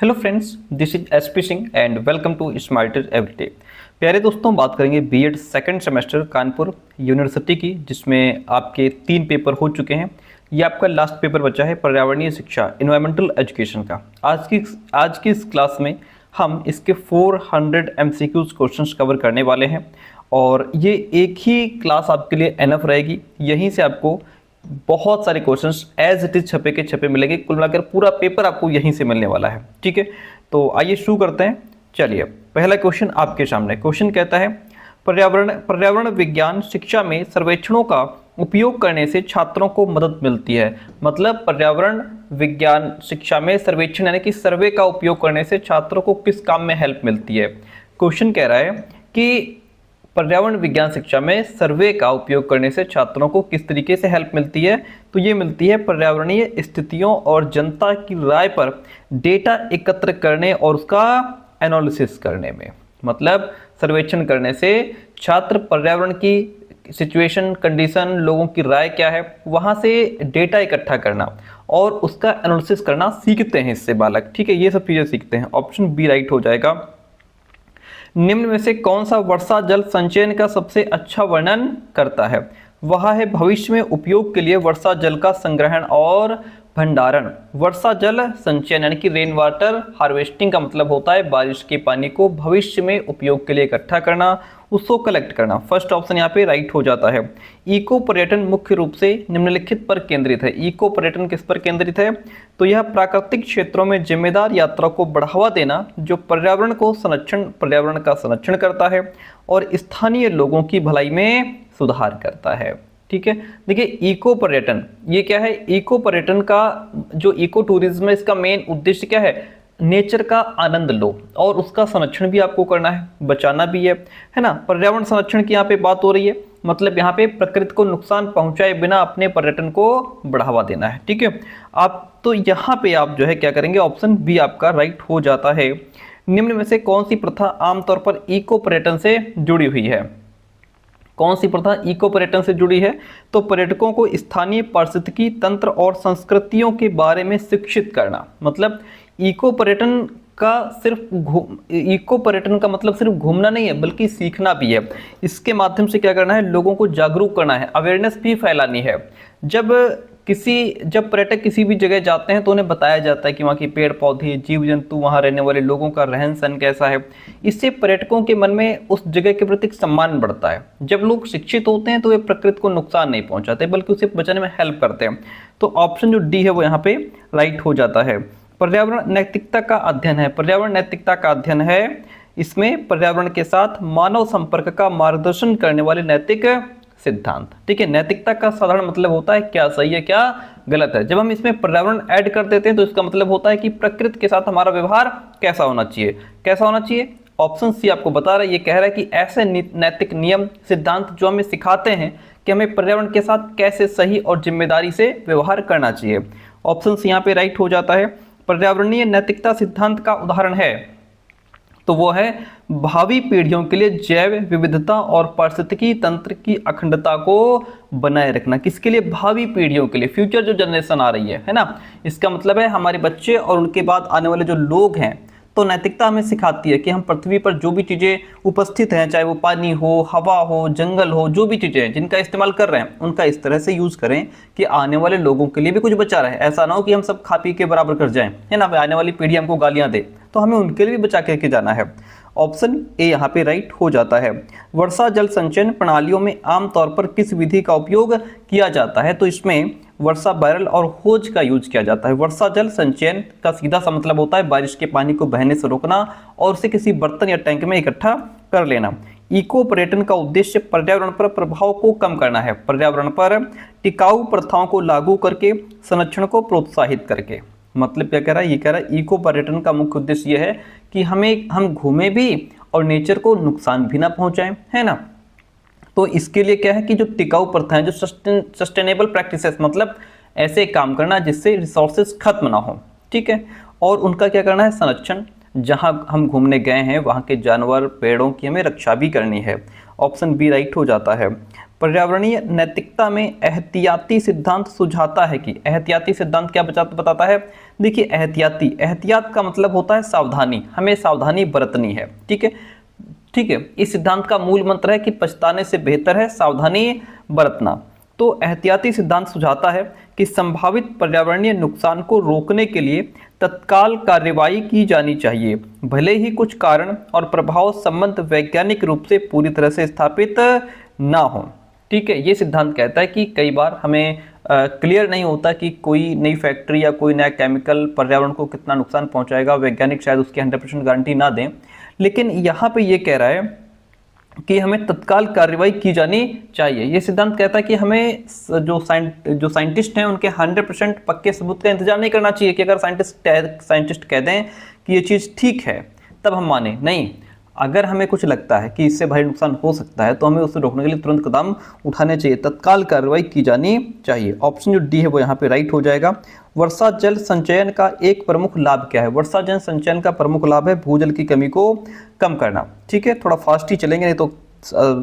Hello friends, this is SP Singh and welcome to smarter everyday. प्यारे दोस्तों, बात करेंगे BEd second semester Kanpur university की, जिसमें आपके 3 पेपर हो चुके हैं। ये आपका लास्ट पेपर बचा है पर्यावरणीय शिक्षा, इन्वायरमेंटल एजुकेशन का। आज की इस क्लास में हम इसके 400 MCQs क्वेश्चंस कवर करने वाले हैं और ये एक ही क्लास आपके लिए एनफ रहेगी। यहीं से आपको बहुत सारे क्वेश्चंस एज इट इज छपे के छपे मिलेंगे। कुल मिलाकर पूरा पेपर आपको यहीं से मिलने वाला है। ठीक है, तो आइए शुरू करते हैं। चलिए, पहला क्वेश्चन आपके सामने। क्वेश्चन कहता है, पर्यावरण विज्ञान शिक्षा में सर्वेक्षणों का उपयोग करने से छात्रों को मदद मिलती है। मतलब पर्यावरण विज्ञान शिक्षा में सर्वेक्षण यानी कि सर्वे का उपयोग करने से छात्रों को किस काम में हेल्प मिलती है। क्वेश्चन कह रहा है कि पर्यावरण विज्ञान शिक्षा में सर्वे का उपयोग करने से छात्रों को किस तरीके से हेल्प मिलती है। तो ये मिलती है पर्यावरणीय स्थितियों और जनता की राय पर डेटा एकत्र करने और उसका एनालिसिस करने में। मतलब सर्वेक्षण करने से छात्र पर्यावरण की सिचुएशन, कंडीशन, लोगों की राय क्या है, वहाँ से डेटा इकट्ठा करना और उसका एनालिसिस करना सीखते हैं इससे बालक। ठीक है, ये सब चीज़ें सीखते हैं। ऑप्शन बी राइट हो जाएगा। निम्न में से कौन सा वर्षा जल संचयन का सबसे अच्छा वर्णन करता है। वह है भविष्य में उपयोग के लिए वर्षा जल का संग्रहण और भंडारण। वर्षा जल संचयन यानी कि रेन वाटर हार्वेस्टिंग का मतलब होता है बारिश के पानी को भविष्य में उपयोग के लिए इकट्ठा करना, उसको कलेक्ट करना। फर्स्ट ऑप्शन यहाँ पे राइट हो जाता है। इको पर्यटन मुख्य रूप से निम्नलिखित पर केंद्रित है। इको पर्यटन किस पर केंद्रित है? तो यह प्राकृतिक क्षेत्रों में जिम्मेदार यात्रा को बढ़ावा देना जो पर्यावरण का संरक्षण करता है और स्थानीय लोगों की भलाई में सुधार करता है। ठीक है, देखिए इको पर्यटन ये क्या है? इको पर्यटन का जो इको टूरिज्म है, इसका मेन उद्देश्य क्या है? नेचर का आनंद लो और उसका संरक्षण भी आपको करना है, बचाना भी है ना। पर्यावरण संरक्षण की यहाँ पे बात हो रही है, मतलब यहाँ पे प्रकृति को नुकसान पहुंचाए बिना अपने पर्यटन को बढ़ावा देना है। ठीक है, आप तो यहाँ पे आप जो है क्या करेंगे, ऑप्शन बी आपका राइट हो जाता है। निम्न में से कौन सी प्रथा आमतौर पर इको पर्यटन से जुड़ी हुई है? कौन सी प्रथा इको पर्यटन से जुड़ी है? तो पर्यटकों को स्थानीय पारिस्थितिकी तंत्र और संस्कृतियों के बारे में शिक्षित करना। मतलब इको पर्यटन का मतलब सिर्फ घूमना नहीं है, बल्कि सीखना भी है। इसके माध्यम से क्या करना है? लोगों को जागरूक करना है, अवेयरनेस भी फैलानी है। जब पर्यटक किसी भी जगह जाते हैं तो उन्हें बताया जाता है कि वहाँ की पेड़ पौधे, जीव जंतु, वहाँ रहने वाले लोगों का रहन सहन कैसा है। इससे पर्यटकों के मन में उस जगह के प्रति सम्मान बढ़ता है। जब लोग शिक्षित होते हैं तो वे प्रकृति को नुकसान नहीं पहुँचाते, बल्कि उसे बचाने में हेल्प करते हैं। तो ऑप्शन जो डी है वो यहाँ पे राइट हो जाता है। पर्यावरण नैतिकता का अध्ययन है। पर्यावरण नैतिकता का अध्ययन है, इसमें पर्यावरण के साथ मानव संपर्क का मार्गदर्शन करने वाले नैतिक सिद्धांत। ठीक है, नैतिकता का साधारण मतलब होता है क्या सही है क्या गलत है। जब हम इसमें पर्यावरण ऐड कर देते हैं तो इसका मतलब होता है कि प्रकृति के साथ हमारा व्यवहार कैसा होना चाहिए। कैसा होना चाहिए? ऑप्शन सी आपको बता रहा है, ये कह रहा है कि ऐसे नैतिक नियम सिद्धांत जो हमें सिखाते हैं कि हमें पर्यावरण के साथ कैसे सही और जिम्मेदारी से व्यवहार करना चाहिए। ऑप्शन सी यहाँ पे राइट हो जाता है। पर्यावरणीय नैतिकता सिद्धांत का उदाहरण है तो वो है भावी पीढ़ियों के लिए जैव विविधता और पारिस्थितिकी तंत्र की अखंडता को बनाए रखना। किसके लिए? भावी पीढ़ियों के लिए, फ्यूचर जो जनरेशन आ रही है ना। इसका मतलब है हमारे बच्चे और उनके बाद आने वाले जो लोग हैं। तो नैतिकता हमें सिखाती है कि हम पृथ्वी पर जो भी चीज़ें उपस्थित हैं, चाहे वो पानी हो, हवा हो, जंगल हो, जो भी चीज़ें हैं जिनका इस्तेमाल कर रहे हैं, उनका इस तरह से यूज़ करें कि आने वाले लोगों के लिए भी कुछ बचा रहे। ऐसा ना हो कि हम सब खा पी के बराबर कर जाएं, है ना, आने वाली पीढ़ी हमको गालियां दे, तो हमें उनके लिए भी बचा करके जाना है। ऑप्शन ए यहाँ पे राइट हो जाता है। वर्षा जल संचयन प्रणालियों में आमतौर पर किस विधि का उपयोग किया जाता है? तो इसमें वर्षा बैरल और होज का यूज किया जाता है। वर्षा जल संचयन का सीधा सा मतलब होता है बारिश के पानी को बहने से रोकना और उसे किसी बर्तन या टैंक में इकट्ठा कर लेना। इको पर्यटन का उद्देश्य पर्यावरण पर प्रभाव को कम करना है, पर्यावरण पर टिकाऊ प्रथाओं को लागू करके संरक्षण को प्रोत्साहित करके। मतलब क्या कह रहा है? ये कह रहा है इको पर्यटन का मुख्य उद्देश्य यह है कि हम घूमे भी और नेचर को नुकसान भी ना पहुंचाएं, है ना। तो इसके लिए क्या है कि जो टिकाऊ प्रथाएं, जो सस्टेनेबल प्रैक्टिसेस, मतलब ऐसे काम करना जिससे रिसोर्सेज खत्म ना हो। ठीक है, और उनका क्या करना है? संरक्षण। जहां हम घूमने गए हैं वहां के जानवर, पेड़ों की हमें रक्षा भी करनी है। ऑप्शन बी राइट हो जाता है। पर्यावरणीय नैतिकता में एहतियाती सिद्धांत सुझाता है कि, एहतियाती सिद्धांत क्या बताता है? देखिए एहतियात का मतलब होता है सावधानी, हमें सावधानी बरतनी है। ठीक है, ठीक है। इस सिद्धांत का मूल मंत्र है कि पछताने से बेहतर है सावधानी बरतना। तो एहतियाती सिद्धांत सुझाता है कि संभावित पर्यावरणीय नुकसान को रोकने के लिए तत्काल कार्रवाई की जानी चाहिए, भले ही कुछ कारण और प्रभाव संबंध वैज्ञानिक रूप से पूरी तरह से स्थापित ना हो। ठीक है, ये सिद्धांत कहता है कि कई बार हमें क्लियर नहीं होता कि कोई नई फैक्ट्री या कोई नया केमिकल पर्यावरण को कितना नुकसान पहुंचाएगा, वैज्ञानिक शायद उसकी 100% गारंटी ना दें, लेकिन यहाँ पे ये कह रहा है कि हमें तत्काल कार्रवाई की जानी चाहिए। ये सिद्धांत कहता है कि हमें जो साइंटिस्ट हैं उनके 100% पक्के सबूत का इंतजार नहीं करना चाहिए कि अगर साइंटिस्ट कह दें कि ये चीज़ ठीक है तब हम माने, नहीं। अगर हमें कुछ लगता है कि इससे भारी नुकसान हो सकता है तो हमें उसे रोकने के लिए तुरंत कदम उठाने चाहिए, तत्काल कार्रवाई की जानी चाहिए। ऑप्शन जो डी है वो यहाँ पे राइट हो जाएगा। वर्षा जल संचयन का एक प्रमुख लाभ क्या है? वर्षा जल संचयन का प्रमुख लाभ है भूजल की कमी को कम करना। ठीक है, थोड़ा फास्ट ही चलेंगे नहीं तो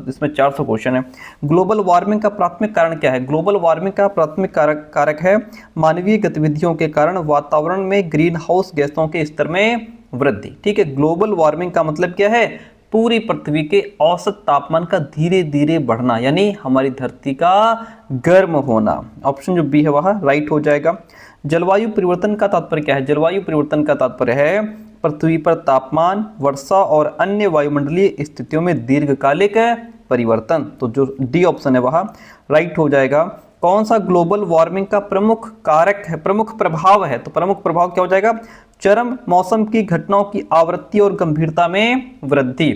इसमें 400 क्वेश्चन है। ग्लोबल वार्मिंग का प्राथमिक कारण क्या है? ग्लोबल वार्मिंग का प्राथमिक कारक है मानवीय गतिविधियों के कारण वातावरण में ग्रीन हाउस गैसों के स्तर में वृद्धि। ठीक है, ग्लोबल वार्मिंग का मतलब क्या है? पूरी पृथ्वी के औसत तापमान का धीरे धीरे बढ़ना, यानी हमारी धरती का गर्म होना। ऑप्शन जो बी है वह राइट हो जाएगा। जलवायु परिवर्तन का तात्पर्य क्या है? जलवायु परिवर्तन का तात्पर्य है पृथ्वी पर तापमान, वर्षा और अन्य वायुमंडलीय स्थितियों में दीर्घकालिक परिवर्तन। तो जो डी ऑप्शन है वह राइट हो जाएगा। कौन सा ग्लोबल वार्मिंग का प्रमुख कारक है, प्रमुख प्रभाव है? तो प्रमुख प्रभाव क्या हो जाएगा? चरम मौसम की घटनाओं की आवृत्ति और गंभीरता में वृद्धि।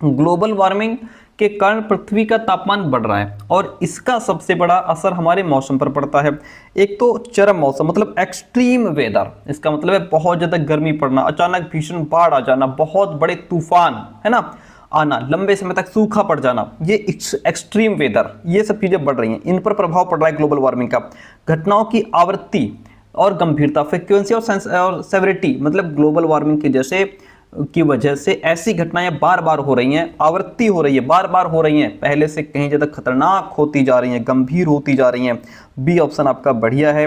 ग्लोबल वार्मिंग के कारण पृथ्वी का तापमान बढ़ रहा है और इसका सबसे बड़ा असर हमारे मौसम पर पड़ता है। एक तो चरम मौसम मतलब एक्सट्रीम वेदर, इसका मतलब है बहुत ज्यादा गर्मी पड़ना, अचानक भीषण बाढ़ आ जाना, बहुत बड़े तूफान है ना आना, लंबे समय तक सूखा पड़ जाना, ये एक्सट्रीम वेदर, ये सब चीजें बढ़ रही हैं, इन पर प्रभाव पड़ रहा है ग्लोबल वार्मिंग का। घटनाओं की आवृत्ति और गंभीरता, फ्रिक्वेंसी और सेवरिटी, मतलब ग्लोबल वार्मिंग की वजह से ऐसी घटनाएं बार बार हो रही हैं, आवृत्ति हो रही है, बार बार हो रही हैं, पहले से कहीं ज़्यादा खतरनाक होती जा रही हैं, गंभीर होती जा रही हैं। बी ऑप्शन आपका बढ़िया है।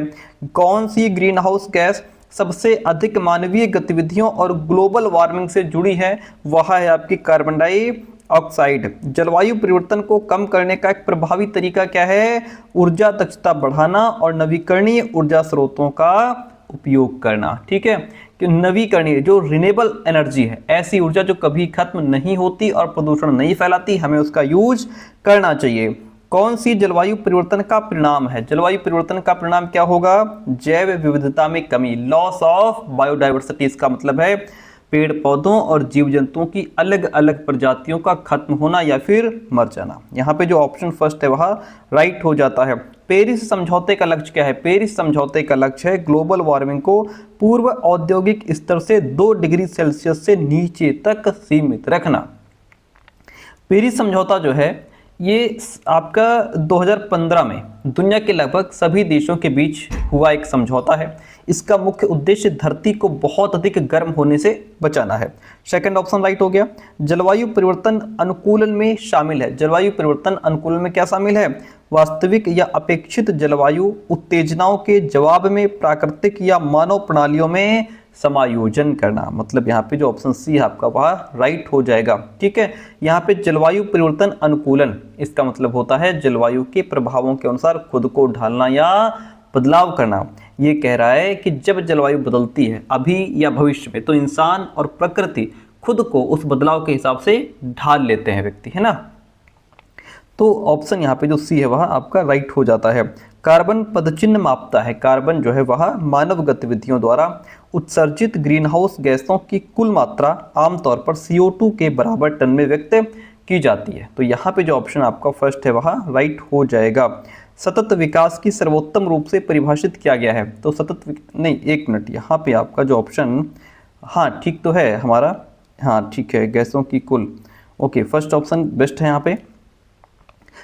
कौन सी ग्रीन हाउस गैस सबसे अधिक मानवीय गतिविधियों और ग्लोबल वार्मिंग से जुड़ी है? वह है आपकी कार्बन डाइऑक्साइड। जलवायु परिवर्तन को कम करने का एक प्रभावी तरीका क्या है? ऊर्जा दक्षता बढ़ाना और नवीकरणीय ऊर्जा स्रोतों का उपयोग करना। ठीक है, कि नवीकरणीय जो रिन्यूएबल एनर्जी है, ऐसी ऊर्जा जो कभी खत्म नहीं होती और प्रदूषण नहीं फैलाती, हमें उसका यूज करना चाहिए। कौन सी जलवायु परिवर्तन का परिणाम है? जलवायु परिवर्तन का परिणाम क्या होगा? जैव विविधता में कमी, लॉस ऑफ बायोडाइवर्सिटी। इसका मतलब है पेड़ पौधों और जीव जंतुओं की अलग अलग प्रजातियों का खत्म होना या फिर मर जाना। यहाँ पे जो ऑप्शन फर्स्ट है वह राइट हो जाता है। पेरिस समझौते का लक्ष्य क्या है? पेरिस समझौते का लक्ष्य है ग्लोबल वार्मिंग को पूर्व औद्योगिक स्तर से 2 डिग्री सेल्सियस से नीचे तक सीमित रखना। पेरिस समझौता जो है ये आपका 2015 में दुनिया के लगभग सभी देशों के बीच हुआ एक समझौता है। इसका मुख्य उद्देश्य धरती को बहुत अधिक गर्म होने से बचाना है। सेकंड ऑप्शन राइट हो गया। जलवायु परिवर्तन अनुकूलन में शामिल है। जलवायु परिवर्तन अनुकूलन में क्या शामिल है? वास्तविक या अपेक्षित जलवायु उत्तेजनाओं के जवाब में प्राकृतिक या मानव प्रणालियों में समायोजन करना। मतलब यहाँ पे जो ऑप्शन सी है आपका वह राइट हो जाएगा। ठीक है, यहाँ पे जलवायु परिवर्तन अनुकूलन इसका मतलब होता है जलवायु के प्रभावों के अनुसार खुद को ढालना या बदलाव करना। ये कह रहा है कि जब जलवायु बदलती है अभी या भविष्य में, तो इंसान और प्रकृति खुद को उस बदलाव के हिसाब से ढाल लेते हैं व्यक्ति, है ना। तो ऑप्शन यहाँ पे जो सी है वह आपका राइट हो जाता है। कार्बन पदचिह्न मापता है। कार्बन जो है वह मानव गतिविधियों द्वारा उत्सर्जित ग्रीनहाउस गैसों की कुल मात्रा आमतौर पर CO2 के बराबर टन में व्यक्त की जाती है। तो यहाँ पे जो ऑप्शन आपका फर्स्ट है वह राइट हो जाएगा। सतत विकास की सर्वोत्तम रूप से परिभाषित किया गया है। तो नहीं, एक मिनट, यहाँ पे आपका जो ऑप्शन हाँ ठीक तो है हमारा, हाँ ठीक है, गैसों की कुल, ओके, फर्स्ट ऑप्शन बेस्ट है यहाँ पे।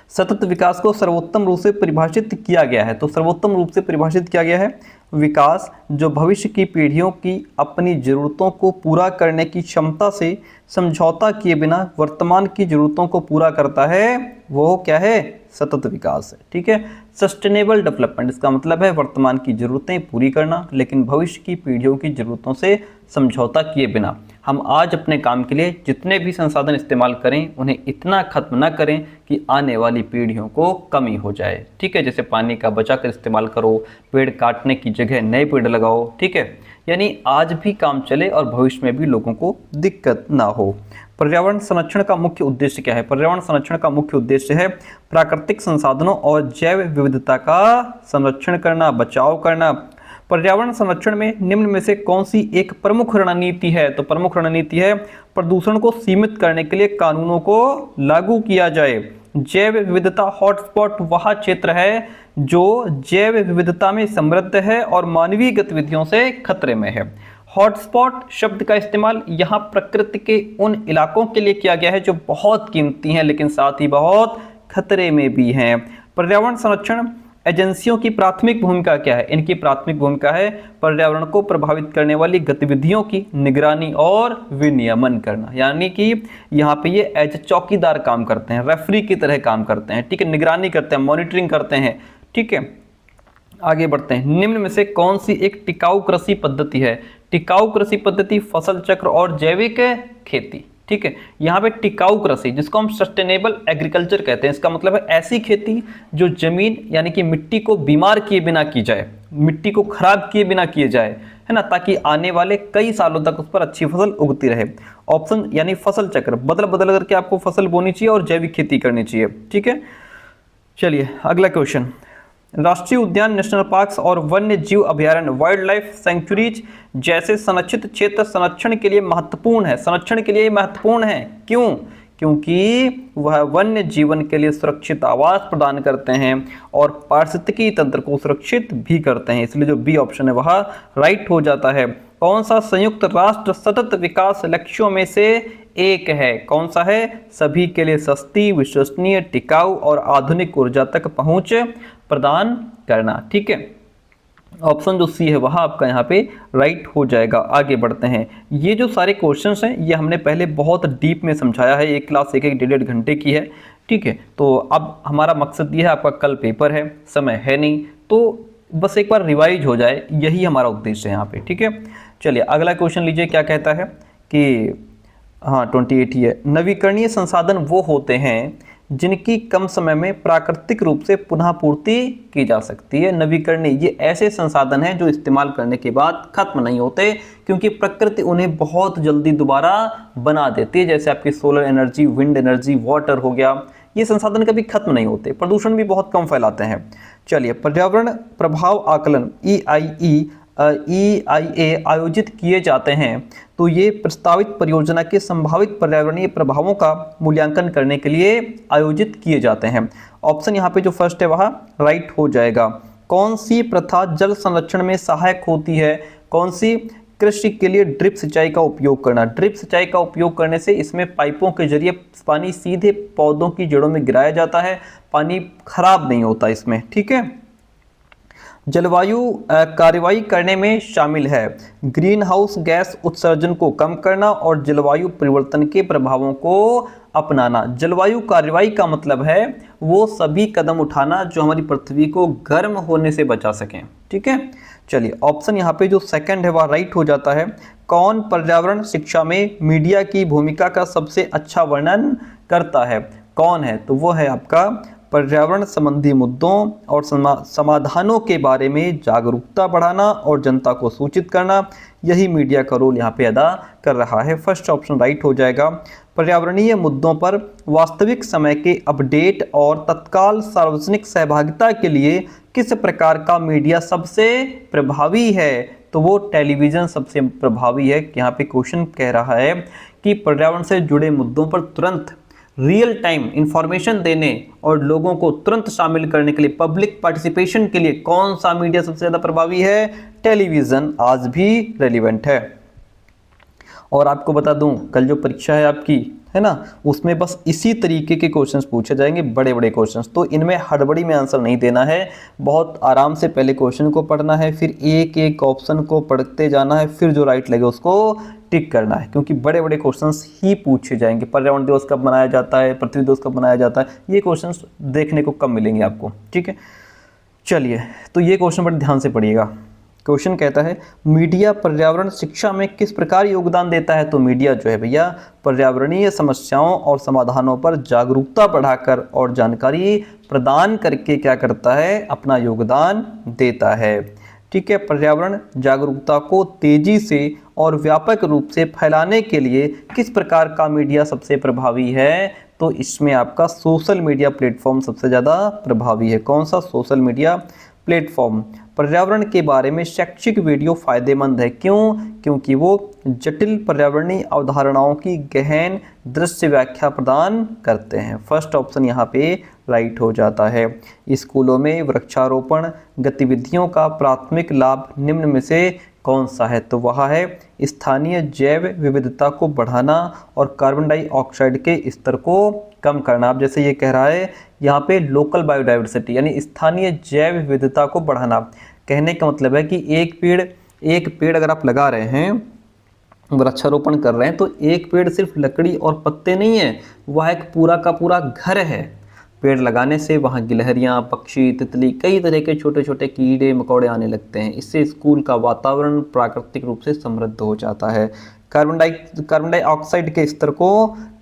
सतत विकास को सर्वोत्तम रूप से परिभाषित किया गया है। तो सर्वोत्तम रूप से परिभाषित किया गया है विकास जो भविष्य की पीढ़ियों की अपनी जरूरतों को पूरा करने की क्षमता से समझौता किए बिना वर्तमान की जरूरतों को पूरा करता है वो क्या है, सतत विकास है। ठीक है, सस्टेनेबल डेवलपमेंट इसका मतलब है वर्तमान की जरूरतें पूरी करना लेकिन भविष्य की पीढ़ियों की जरूरतों से समझौता किए बिना। हम आज अपने काम के लिए जितने भी संसाधन इस्तेमाल करें उन्हें इतना खत्म ना करें कि आने वाली पीढ़ियों को कमी हो जाए। ठीक है, जैसे पानी का बचा कर इस्तेमाल करो, पेड़ काटने की जगह नए पेड़ लगाओ। ठीक है, यानी आज भी काम चले और भविष्य में भी लोगों को दिक्कत ना हो। पर्यावरण संरक्षण का मुख्य उद्देश्य क्या है? पर्यावरण संरक्षण का मुख्य उद्देश्य है प्राकृतिक संसाधनों और जैव विविधता का संरक्षण करना, बचाव करना। पर्यावरण संरक्षण में निम्न में से कौन सी एक प्रमुख रणनीति है? तो प्रमुख रणनीति है प्रदूषण को सीमित करने के लिए कानूनों को लागू किया जाए। जैव विविधता हॉटस्पॉट वह क्षेत्र है जो जैव विविधता में समृद्ध है और मानवीय गतिविधियों से खतरे में है। हॉटस्पॉट शब्द का इस्तेमाल यहाँ प्रकृति के उन इलाकों के लिए किया गया है जो बहुत कीमती हैं लेकिन साथ ही बहुत खतरे में भी हैं। पर्यावरण संरक्षण एजेंसियों की प्राथमिक भूमिका क्या है? इनकी प्राथमिक भूमिका है पर्यावरण को प्रभावित करने वाली गतिविधियों की निगरानी और विनियमन करना। यानी कि यहाँ पे ये एज चौकीदार काम करते हैं, रेफरी की तरह काम करते हैं। ठीक है, निगरानी करते हैं, मॉनिटरिंग करते हैं। ठीक है, आगे बढ़ते हैं। निम्न में से कौन सी एक टिकाऊ कृषि पद्धति है? टिकाऊ कृषि पद्धति फसल चक्र और जैविक खेती। ठीक है, यहाँ पे टिकाऊ कृषि जिसको हम सस्टेनेबल एग्रीकल्चर कहते हैं, इसका मतलब है ऐसी खेती जो जमीन यानी कि मिट्टी को बीमार किए बिना की जाए, मिट्टी को खराब किए बिना किए जाए, है ना, ताकि आने वाले कई सालों तक उस पर अच्छी फसल उगती रहे। ऑप्शन यानी फसल चक्र, बदल बदल करके आपको फसल बोनी चाहिए और जैविक खेती करनी चाहिए। ठीक है, चलिए अगला क्वेश्चन। राष्ट्रीय उद्यान, नेशनल पार्क्स और वन्य जीव अभयारण्य, वाइल्ड लाइफ सेंचुरीज जैसे संरक्षित क्षेत्र संरक्षण के लिए महत्वपूर्ण है। संरक्षण के लिए महत्वपूर्ण है, क्यों? क्योंकि वह वन्य जीवन के लिए सुरक्षित आवास प्रदान करते हैं और पारिस्थितिकी तंत्र को सुरक्षित भी करते हैं, इसलिए जो बी ऑप्शन है वह राइट हो जाता है। कौन सा संयुक्त राष्ट्र सतत विकास लक्ष्यों में से एक है? कौन सा है? सभी के लिए सस्ती, विश्वसनीय, टिकाऊ और आधुनिक ऊर्जा तक पहुंच प्रदान करना। ठीक है, ऑप्शन जो सी है वह आपका यहाँ पे राइट हो जाएगा। आगे बढ़ते हैं। ये जो सारे क्वेश्चंस हैं ये हमने पहले बहुत डीप में समझाया है, एक क्लास एक डेढ़ घंटे की है। ठीक है, तो अब हमारा मकसद ये है, आपका कल पेपर है, समय है नहीं, तो बस एक बार रिवाइज हो जाए, यही हमारा उद्देश्य है यहाँ पे। ठीक है, चलिए अगला क्वेश्चन लीजिए। क्या कहता है कि हाँ 28 ही है। नवीकरणीय संसाधन वो होते हैं जिनकी कम समय में प्राकृतिक रूप से पुनः पूर्ति की जा सकती है। नवीकरणीय ये ऐसे संसाधन हैं जो इस्तेमाल करने के बाद खत्म नहीं होते, क्योंकि प्रकृति उन्हें बहुत जल्दी दोबारा बना देती है। जैसे आपकी solar energy, wind energy, water हो गया, ये संसाधन कभी खत्म नहीं होते, प्रदूषण भी बहुत कम फैलाते हैं। चलिए, पर्यावरण प्रभाव आकलन EIA आयोजित किए जाते हैं, तो ये प्रस्तावित परियोजना के संभावित पर्यावरणीय प्रभावों का मूल्यांकन करने के लिए आयोजित किए जाते हैं। ऑप्शन यहाँ पे जो फर्स्ट है वह राइट हो जाएगा। कौन सी प्रथा जल संरक्षण में सहायक होती है? कौन सी? कृषि के लिए ड्रिप सिंचाई का उपयोग करना। ड्रिप सिंचाई का उपयोग करने से इसमें पाइपों के जरिए पानी सीधे पौधों की जड़ों में गिराया जाता है, पानी खराब नहीं होता इसमें। ठीक है, जलवायु कार्रवाई करने में शामिल है ग्रीन हाउस गैस उत्सर्जन को कम करना और जलवायु परिवर्तन के प्रभावों को अपनाना। जलवायु कार्रवाई का मतलब है वो सभी कदम उठाना जो हमारी पृथ्वी को गर्म होने से बचा सकें। ठीक है, चलिए ऑप्शन यहाँ पे जो सेकंड है वह राइट हो जाता है। कौन पर्यावरण शिक्षा में मीडिया की भूमिका का सबसे अच्छा वर्णन करता है? कौन है? तो वो है आपका पर्यावरण संबंधी मुद्दों और समाधानों के बारे में जागरूकता बढ़ाना और जनता को सूचित करना, यही मीडिया का रोल यहाँ पे अदा कर रहा है। फर्स्ट ऑप्शन राइट हो जाएगा। पर्यावरणीय मुद्दों पर वास्तविक समय के अपडेट और तत्काल सार्वजनिक सहभागिता के लिए किस प्रकार का मीडिया सबसे प्रभावी है? तो वो टेलीविज़न सबसे प्रभावी है। यहाँ पे क्वेश्चन कह रहा है कि पर्यावरण से जुड़े मुद्दों पर तुरंत रियल टाइम इंफॉर्मेशन देने और लोगों को तुरंत शामिल करने के लिए, पब्लिक पार्टिसिपेशन के लिए कौन सा मीडिया सबसे ज़्यादा प्रभावी है? टेलीविज़न आज भी रेलिवेंट है। और आपको बता दूं, कल जो परीक्षा है आपकी, है ना, उसमें बस इसी तरीके के क्वेश्चंस पूछे जाएंगे, बड़े बड़े क्वेश्चंस। तो इनमें हड़बड़ी में आंसर नहीं देना है, बहुत आराम से पहले क्वेश्चन को पढ़ना है, फिर एक एक ऑप्शन को पढ़ते जाना है, फिर जो राइट लगे उसको टिक करना है, क्योंकि बड़े बड़े क्वेश्चंस ही पूछे जाएंगे। पर्यावरण दिवस कब मनाया जाता है, पृथ्वी दिवस कब मनाया जाता है, ये क्वेश्चंस देखने को कम मिलेंगे आपको, ठीक है। चलिए, तो ये क्वेश्चन बड़े ध्यान से पढ़िएगा। क्वेश्चन कहता है, मीडिया पर्यावरण शिक्षा में किस प्रकार योगदान देता है। तो मीडिया जो है भैया, पर्यावरणीय समस्याओं और समाधानों पर जागरूकता बढ़ाकर और जानकारी प्रदान करके क्या करता है, अपना योगदान देता है, ठीक है। पर्यावरण जागरूकता को तेजी से और व्यापक रूप से फैलाने के लिए किस प्रकार का मीडिया सबसे प्रभावी है। तो इसमें आपका सोशल मीडिया प्लेटफॉर्म सबसे ज़्यादा प्रभावी है। कौन सा? Social media platform. पर्यावरण के बारे में शैक्षिक वीडियो फायदेमंद है। क्यों? क्योंकि वो जटिल पर्यावरणीय अवधारणाओं की गहन दृश्य व्याख्या प्रदान करते हैं। फर्स्ट ऑप्शन यहाँ पे राइट हो जाता है। स्कूलों में वृक्षारोपण गतिविधियों का प्राथमिक लाभ निम्न में से कौन सा है। तो वह है स्थानीय जैव विविधता को बढ़ाना और कार्बन डाइऑक्साइड के स्तर को कम करना। अब जैसे ये कह रहा है यहाँ पे लोकल बायोडाइवर्सिटी, यानी स्थानीय जैव विविधता को बढ़ाना। कहने का मतलब है कि एक पेड़ अगर आप लगा रहे हैं, वृक्षारोपण कर रहे हैं, तो एक पेड़ सिर्फ लकड़ी और पत्ते नहीं है, वह एक पूरा का पूरा घर है। पेड़ लगाने से वहाँ गिलहरियाँ, पक्षी, तितली, कई तरह के छोटे छोटे कीड़े मकोड़े आने लगते हैं। इससे स्कूल का वातावरण प्राकृतिक रूप से समृद्ध हो जाता है। कार्बन डाइऑक्साइड के स्तर को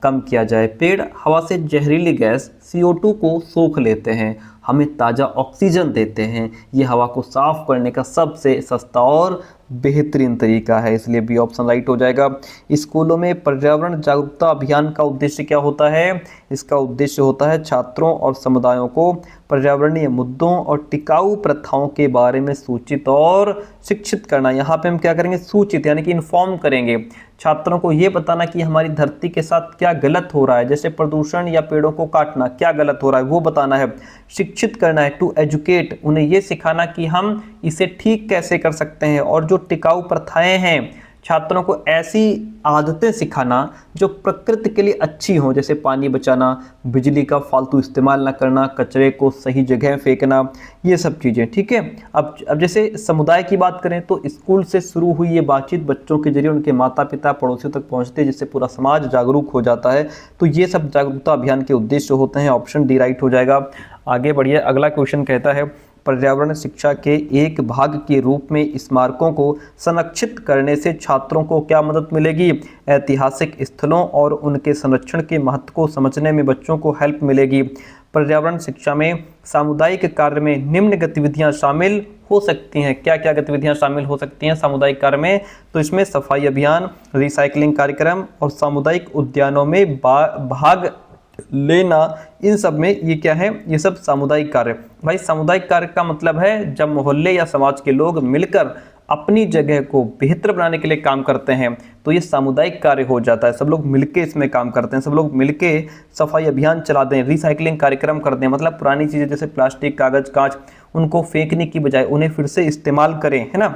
कम किया जाए। पेड़ हवा से जहरीली गैस CO2 को सोख लेते हैं, हमें ताज़ा ऑक्सीजन देते हैं। ये हवा को साफ करने का सबसे सस्ता और बेहतरीन तरीका है, इसलिए बी ऑप्शन राइट हो जाएगा। स्कूलों में पर्यावरण जागरूकता अभियान का उद्देश्य क्या होता है? इसका उद्देश्य होता है छात्रों और समुदायों को पर्यावरणीय मुद्दों और टिकाऊ प्रथाओं के बारे में सूचित और शिक्षित करना। यहाँ पे हम क्या करेंगे? सूचित, यानी कि इन्फॉर्म करेंगे। छात्रों को ये बताना कि हमारी धरती के साथ क्या गलत हो रहा है, जैसे प्रदूषण या पेड़ों को काटना, क्या गलत हो रहा है वो बताना है। शिक्षित करना है, टू एजुकेट, उन्हें ये सिखाना कि हम इसे ठीक कैसे कर सकते हैं। और जो टिकाऊ प्रथाएं हैं, छात्रों को ऐसी आदतें सिखाना जो प्रकृति के लिए अच्छी हों, जैसे पानी बचाना, बिजली का फालतू इस्तेमाल ना करना, कचरे को सही जगह फेंकना, ये सब चीज़ें, ठीक है। अब जैसे समुदाय की बात करें तो स्कूल से शुरू हुई ये बातचीत बच्चों के जरिए उनके माता पिता पड़ोसियों तक पहुंचती है, जिससे पूरा समाज जागरूक हो जाता है। तो ये सब जागरूकता अभियान के उद्देश्य होते हैं। ऑप्शन डी राइट हो जाएगा। आगे बढ़िए, अगला क्वेश्चन कहता है, पर्यावरण शिक्षा के एक भाग के रूप में स्मारकों को संरक्षित करने से छात्रों को क्या मदद मिलेगी? ऐतिहासिक स्थलों और उनके संरक्षण के महत्व को समझने में बच्चों को हेल्प मिलेगी। पर्यावरण शिक्षा में सामुदायिक कार्य में निम्न गतिविधियां शामिल हो सकती हैं। क्या क्या गतिविधियां शामिल हो सकती हैं सामुदायिक कार्य में? तो इसमें सफाई अभियान, रिसाइकलिंग कार्यक्रम और सामुदायिक उद्यानों में भाग लेना, इन सब में ये क्या है? ये सब सामुदायिक कार्य। भाई सामुदायिक कार्य का मतलब है जब मोहल्ले या समाज के लोग मिलकर अपनी जगह को बेहतर बनाने के लिए काम करते हैं, तो ये सामुदायिक कार्य हो जाता है। सब लोग मिलके इसमें काम करते हैं, सब लोग मिलके सफाई अभियान चलाते हैं, रिसाइकलिंग कार्यक्रम करते हैं। मतलब पुरानी चीज़ें जैसे प्लास्टिक, कागज, कांच, उनको फेंकने की बजाय उन्हें फिर से इस्तेमाल करें, है ना।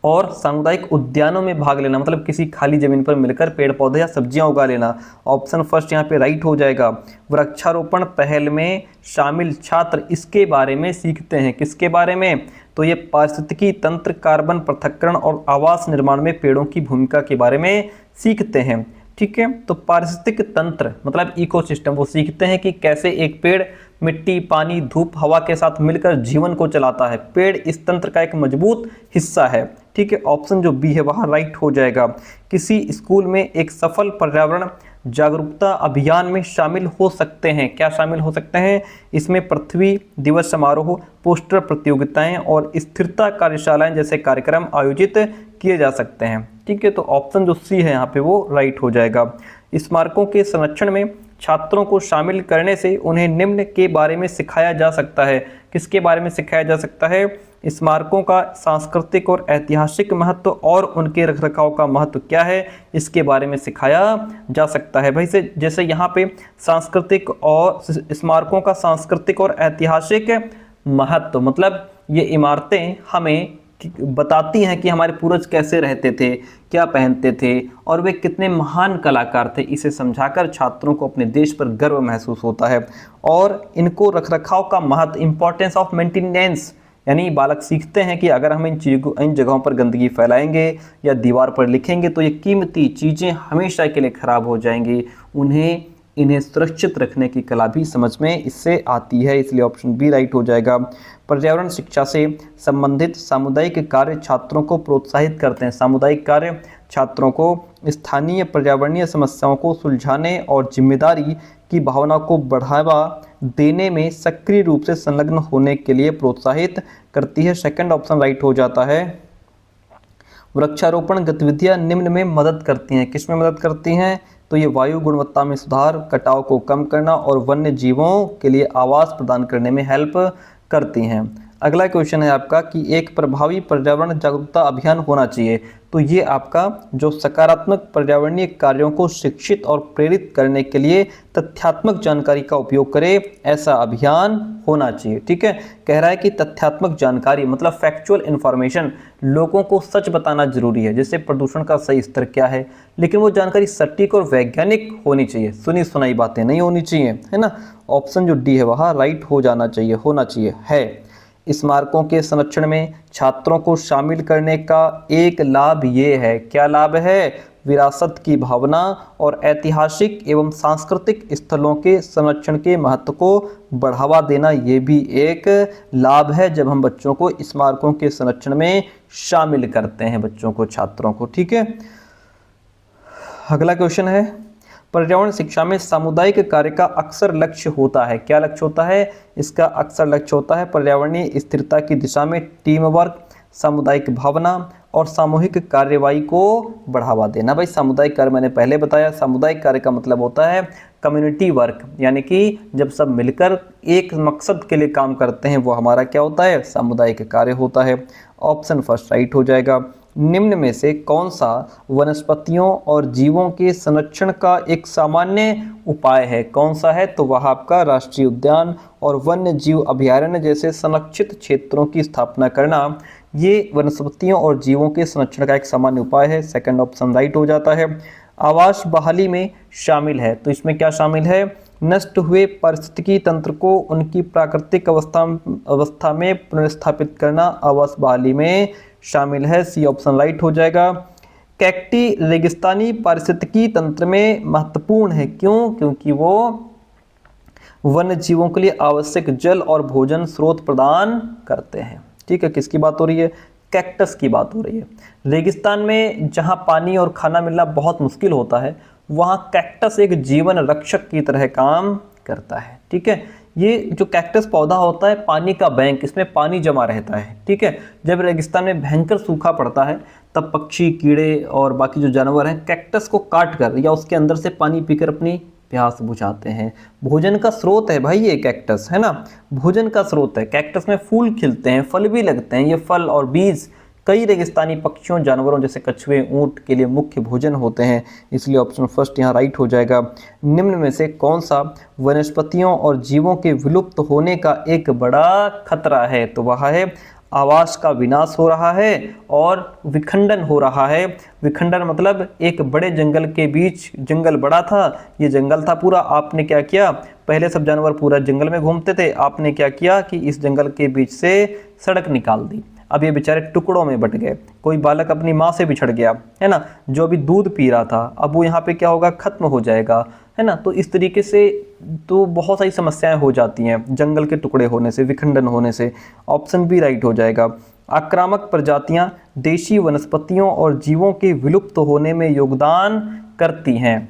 और सामुदायिक उद्यानों में भाग लेना, मतलब किसी खाली जमीन पर मिलकर पेड़ पौधे या सब्जियां उगा लेना। ऑप्शन फर्स्ट यहाँ पे राइट हो जाएगा। वृक्षारोपण पहल में शामिल छात्र इसके बारे में सीखते हैं। किसके बारे में? तो ये पारिस्थितिकी तंत्र, कार्बन पृथक्करण और आवास निर्माण में पेड़ों की भूमिका के बारे में सीखते हैं, ठीक है। तो पारिस्थितिक तंत्र मतलब इकोसिस्टम, वो सीखते हैं कि कैसे एक पेड़ मिट्टी, पानी, धूप, हवा के साथ मिलकर जीवन को चलाता है। पेड़ इस तंत्र का एक मजबूत हिस्सा है, ठीक है। ऑप्शन जो बी है वहाँ राइट हो जाएगा। किसी स्कूल में एक सफल पर्यावरण जागरूकता अभियान में शामिल हो सकते हैं। क्या शामिल हो सकते हैं? इसमें पृथ्वी दिवस समारोह, पोस्टर प्रतियोगिताएं और स्थिरता कार्यशालाएं जैसे कार्यक्रम आयोजित किए जा सकते हैं, ठीक है। तो ऑप्शन जो सी है यहाँ पे वो राइट हो जाएगा। स्मारकों के संरक्षण में छात्रों को शामिल करने से उन्हें निम्न के बारे में सिखाया जा सकता है। किसके बारे में सिखाया जा सकता है? स्मारकों का सांस्कृतिक और ऐतिहासिक महत्व और उनके रखरखाव का महत्व क्या है, इसके बारे में सिखाया जा सकता है। भाई से जैसे यहाँ पे सांस्कृतिक और स्मारकों का सांस्कृतिक और ऐतिहासिक महत्व, मतलब ये इमारतें हमें बताती हैं कि हमारे पूर्वज कैसे रहते थे, क्या पहनते थे और वे कितने महान कलाकार थे, इसे समझाकर छात्रों को अपने देश पर गर्व महसूस होता है। और इनको रखरखाव का महत्व, इंपॉर्टेंस ऑफ मेंटेनेंस, यानी बालक सीखते हैं कि अगर हम इन जगहों पर गंदगी फैलाएंगे या दीवार पर लिखेंगे तो ये कीमती चीज़ें हमेशा के लिए खराब हो जाएंगी। इन्हें सुरक्षित रखने की कला भी समझ में इससे आती है, इसलिए ऑप्शन बी राइट हो जाएगा। पर्यावरण शिक्षा से संबंधित सामुदायिक कार्य छात्रों को प्रोत्साहित करते हैं। सामुदायिक कार्य छात्रों को स्थानीय पर्यावरणीय समस्याओं को सुलझाने और जिम्मेदारी की भावना को बढ़ावा देने में सक्रिय रूप से संलग्न होने के लिए प्रोत्साहित करती है। सेकंड ऑप्शन राइट हो जाता है। वृक्षारोपण गतिविधियां निम्न में मदद करती हैं। किस में मदद करती हैं? तो ये वायु गुणवत्ता में सुधार, कटाव को कम करना और वन्य जीवों के लिए आवास प्रदान करने में हेल्प करती हैं। अगला क्वेश्चन है आपका कि एक प्रभावी पर्यावरण जागरूकता अभियान होना चाहिए। तो ये आपका जो सकारात्मक पर्यावरणीय कार्यों को शिक्षित और प्रेरित करने के लिए तथ्यात्मक जानकारी का उपयोग करे, ऐसा अभियान होना चाहिए। ठीक है, कह रहा है कि तथ्यात्मक जानकारी मतलब फैक्चुअल इन्फॉर्मेशन, लोगों को सच बताना जरूरी है, जैसे प्रदूषण का सही स्तर क्या है, लेकिन वो जानकारी सटीक और वैज्ञानिक होनी चाहिए, सुनी सुनाई बातें नहीं होनी चाहिए, है ना। ऑप्शन जो डी है वहाँ राइट हो जाना चाहिए, होना चाहिए है। स्मारकों के संरक्षण में छात्रों को शामिल करने का एक लाभ ये है, क्या लाभ है? विरासत की भावना और ऐतिहासिक एवं सांस्कृतिक स्थलों के संरक्षण के महत्व को बढ़ावा देना, ये भी एक लाभ है जब हम बच्चों को स्मारकों के संरक्षण में शामिल करते हैं, बच्चों को, छात्रों को। ठीक है, अगला क्वेश्चन है पर्यावरण शिक्षा में सामुदायिक कार्य का अक्सर लक्ष्य होता है। क्या लक्ष्य होता है? इसका अक्सर लक्ष्य होता है पर्यावरणीय स्थिरता की दिशा में टीम वर्क, सामुदायिक भावना और सामूहिक कार्यवाही को बढ़ावा देना। भाई सामुदायिक कार्य मैंने पहले बताया, सामुदायिक कार्य का मतलब होता है कम्युनिटी वर्क, यानी कि जब सब मिलकर एक मकसद के लिए काम करते हैं वो हमारा क्या होता है? सामुदायिक कार्य होता है। ऑप्शन फर्स्ट राइट हो जाएगा। निम्न में से कौन सा वनस्पतियों और जीवों के संरक्षण का एक सामान्य उपाय है? कौन सा है? तो वह आपका राष्ट्रीय उद्यान और वन्य जीव अभयारण्य जैसे संरक्षित क्षेत्रों की स्थापना करना, ये वनस्पतियों और जीवों के संरक्षण का एक सामान्य उपाय है। सेकंड ऑप्शन राइट हो जाता है। आवास बहाली में शामिल है, तो इसमें क्या शामिल है? नष्ट हुए पारिस्थितिकी तंत्र को उनकी प्राकृतिक अवस्था में पुनर्स्थापित करना आवास बहाली में शामिल है। सी ऑप्शन राइट हो जाएगा। कैक्टी रेगिस्तानी पारिस्थितिकी तंत्र में महत्वपूर्ण है, क्यों? क्योंकि वो वन्य जीवों के लिए आवश्यक जल और भोजन स्रोत प्रदान करते हैं। ठीक है, किसकी बात हो रही है? कैक्टस की बात हो रही है। रेगिस्तान में जहां पानी और खाना मिलना बहुत मुश्किल होता है, वहां कैक्टस एक जीवन रक्षक की तरह काम करता है। ठीक है, ये जो कैक्टस पौधा होता है पानी का बैंक, इसमें पानी जमा रहता है। ठीक है, जब रेगिस्तान में भयंकर सूखा पड़ता है तब पक्षी, कीड़े और बाकी जो जानवर हैं कैक्टस को काट कर या उसके अंदर से पानी पीकर अपनी प्यास बुझाते हैं। भोजन का स्रोत है भाई ये कैक्टस, है ना, भोजन का स्रोत है। कैक्टस में फूल खिलते हैं, फल भी लगते हैं। ये फल और बीज कई रेगिस्तानी पक्षियों, जानवरों जैसे कछुए, ऊंट के लिए मुख्य भोजन होते हैं, इसलिए ऑप्शन फर्स्ट यहाँ राइट हो जाएगा। निम्न में से कौन सा वनस्पतियों और जीवों के विलुप्त होने का एक बड़ा खतरा है? तो वह है आवास का विनाश हो रहा है और विखंडन हो रहा है। विखंडन मतलब एक बड़े जंगल के बीच, जंगल बड़ा था, ये जंगल था पूरा, आपने क्या किया? पहले सब जानवर पूरा जंगल में घूमते थे, आपने क्या किया कि इस जंगल के बीच से सड़क निकाल दी। अब ये बेचारे टुकड़ों में बट गए। कोई बालक अपनी माँ से बिछड़ गया, है ना, जो अभी दूध पी रहा था, अब वो यहाँ पे क्या होगा? खत्म हो जाएगा, है ना। तो इस तरीके से तो बहुत सारी समस्याएं हो जाती हैं जंगल के टुकड़े होने से, विखंडन होने से। ऑप्शन बी राइट हो जाएगा। आक्रामक प्रजातियां देशी वनस्पतियों और जीवों के विलुप्त होने में योगदान करती हैं।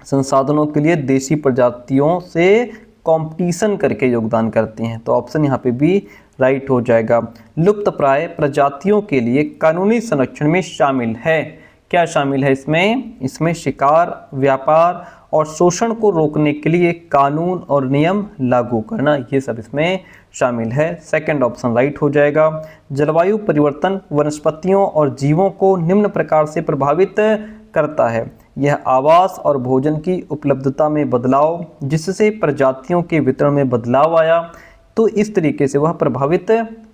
संसाधनों के लिए देशी प्रजातियों से कंपटीशन करके योगदान करती हैं, तो ऑप्शन यहाँ पे भी राइट हो जाएगा। लुप्त प्राय प्रजातियों के लिए कानूनी संरक्षण में शामिल है। क्या शामिल है इसमें? इसमें शिकार, व्यापार और शोषण को रोकने के लिए कानून और नियम लागू करना, ये सब इसमें शामिल है। सेकंड ऑप्शन राइट हो जाएगा। जलवायु परिवर्तन वनस्पतियों और जीवों को निम्न प्रकार से प्रभावित करता है। यह आवास और भोजन की उपलब्धता में बदलाव, जिससे प्रजातियों के वितरण में बदलाव आया, तो इस तरीके से वह प्रभावित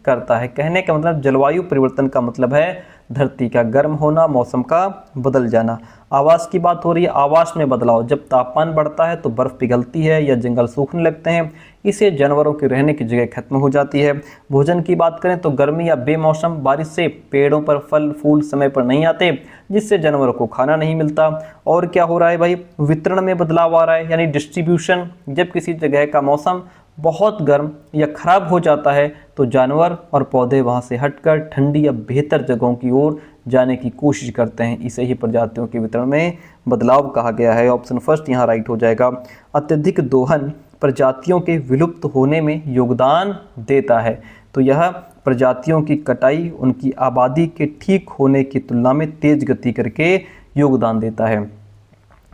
करता है। कहने का मतलब जलवायु परिवर्तन का मतलब है धरती का गर्म होना, मौसम का बदल जाना। आवास की बात हो रही है, आवास में बदलाव, जब तापमान बढ़ता है तो बर्फ पिघलती है या जंगल सूखने लगते हैं, इससे जानवरों के रहने की जगह खत्म हो जाती है। भोजन की बात करें तो गर्मी या बेमौसम बारिश से पेड़ों पर फल फूल समय पर नहीं आते, जिससे जानवरों को खाना नहीं मिलता। और क्या हो रहा है भाई, वितरण में बदलाव आ रहा है, यानी डिस्ट्रीब्यूशन। जब किसी जगह का मौसम बहुत गर्म या खराब हो जाता है तो जानवर और पौधे वहां से हटकर ठंडी या बेहतर जगहों की ओर जाने की कोशिश करते हैं। इसे ही प्रजातियों के वितरण में बदलाव कहा गया है। ऑप्शन फर्स्ट यहाँ राइट हो जाएगा। अत्यधिक दोहन प्रजातियों के विलुप्त होने में योगदान देता है। तो यह प्रजातियों की कटाई उनकी आबादी के ठीक होने की तुलना में तेज गति करके योगदान देता है।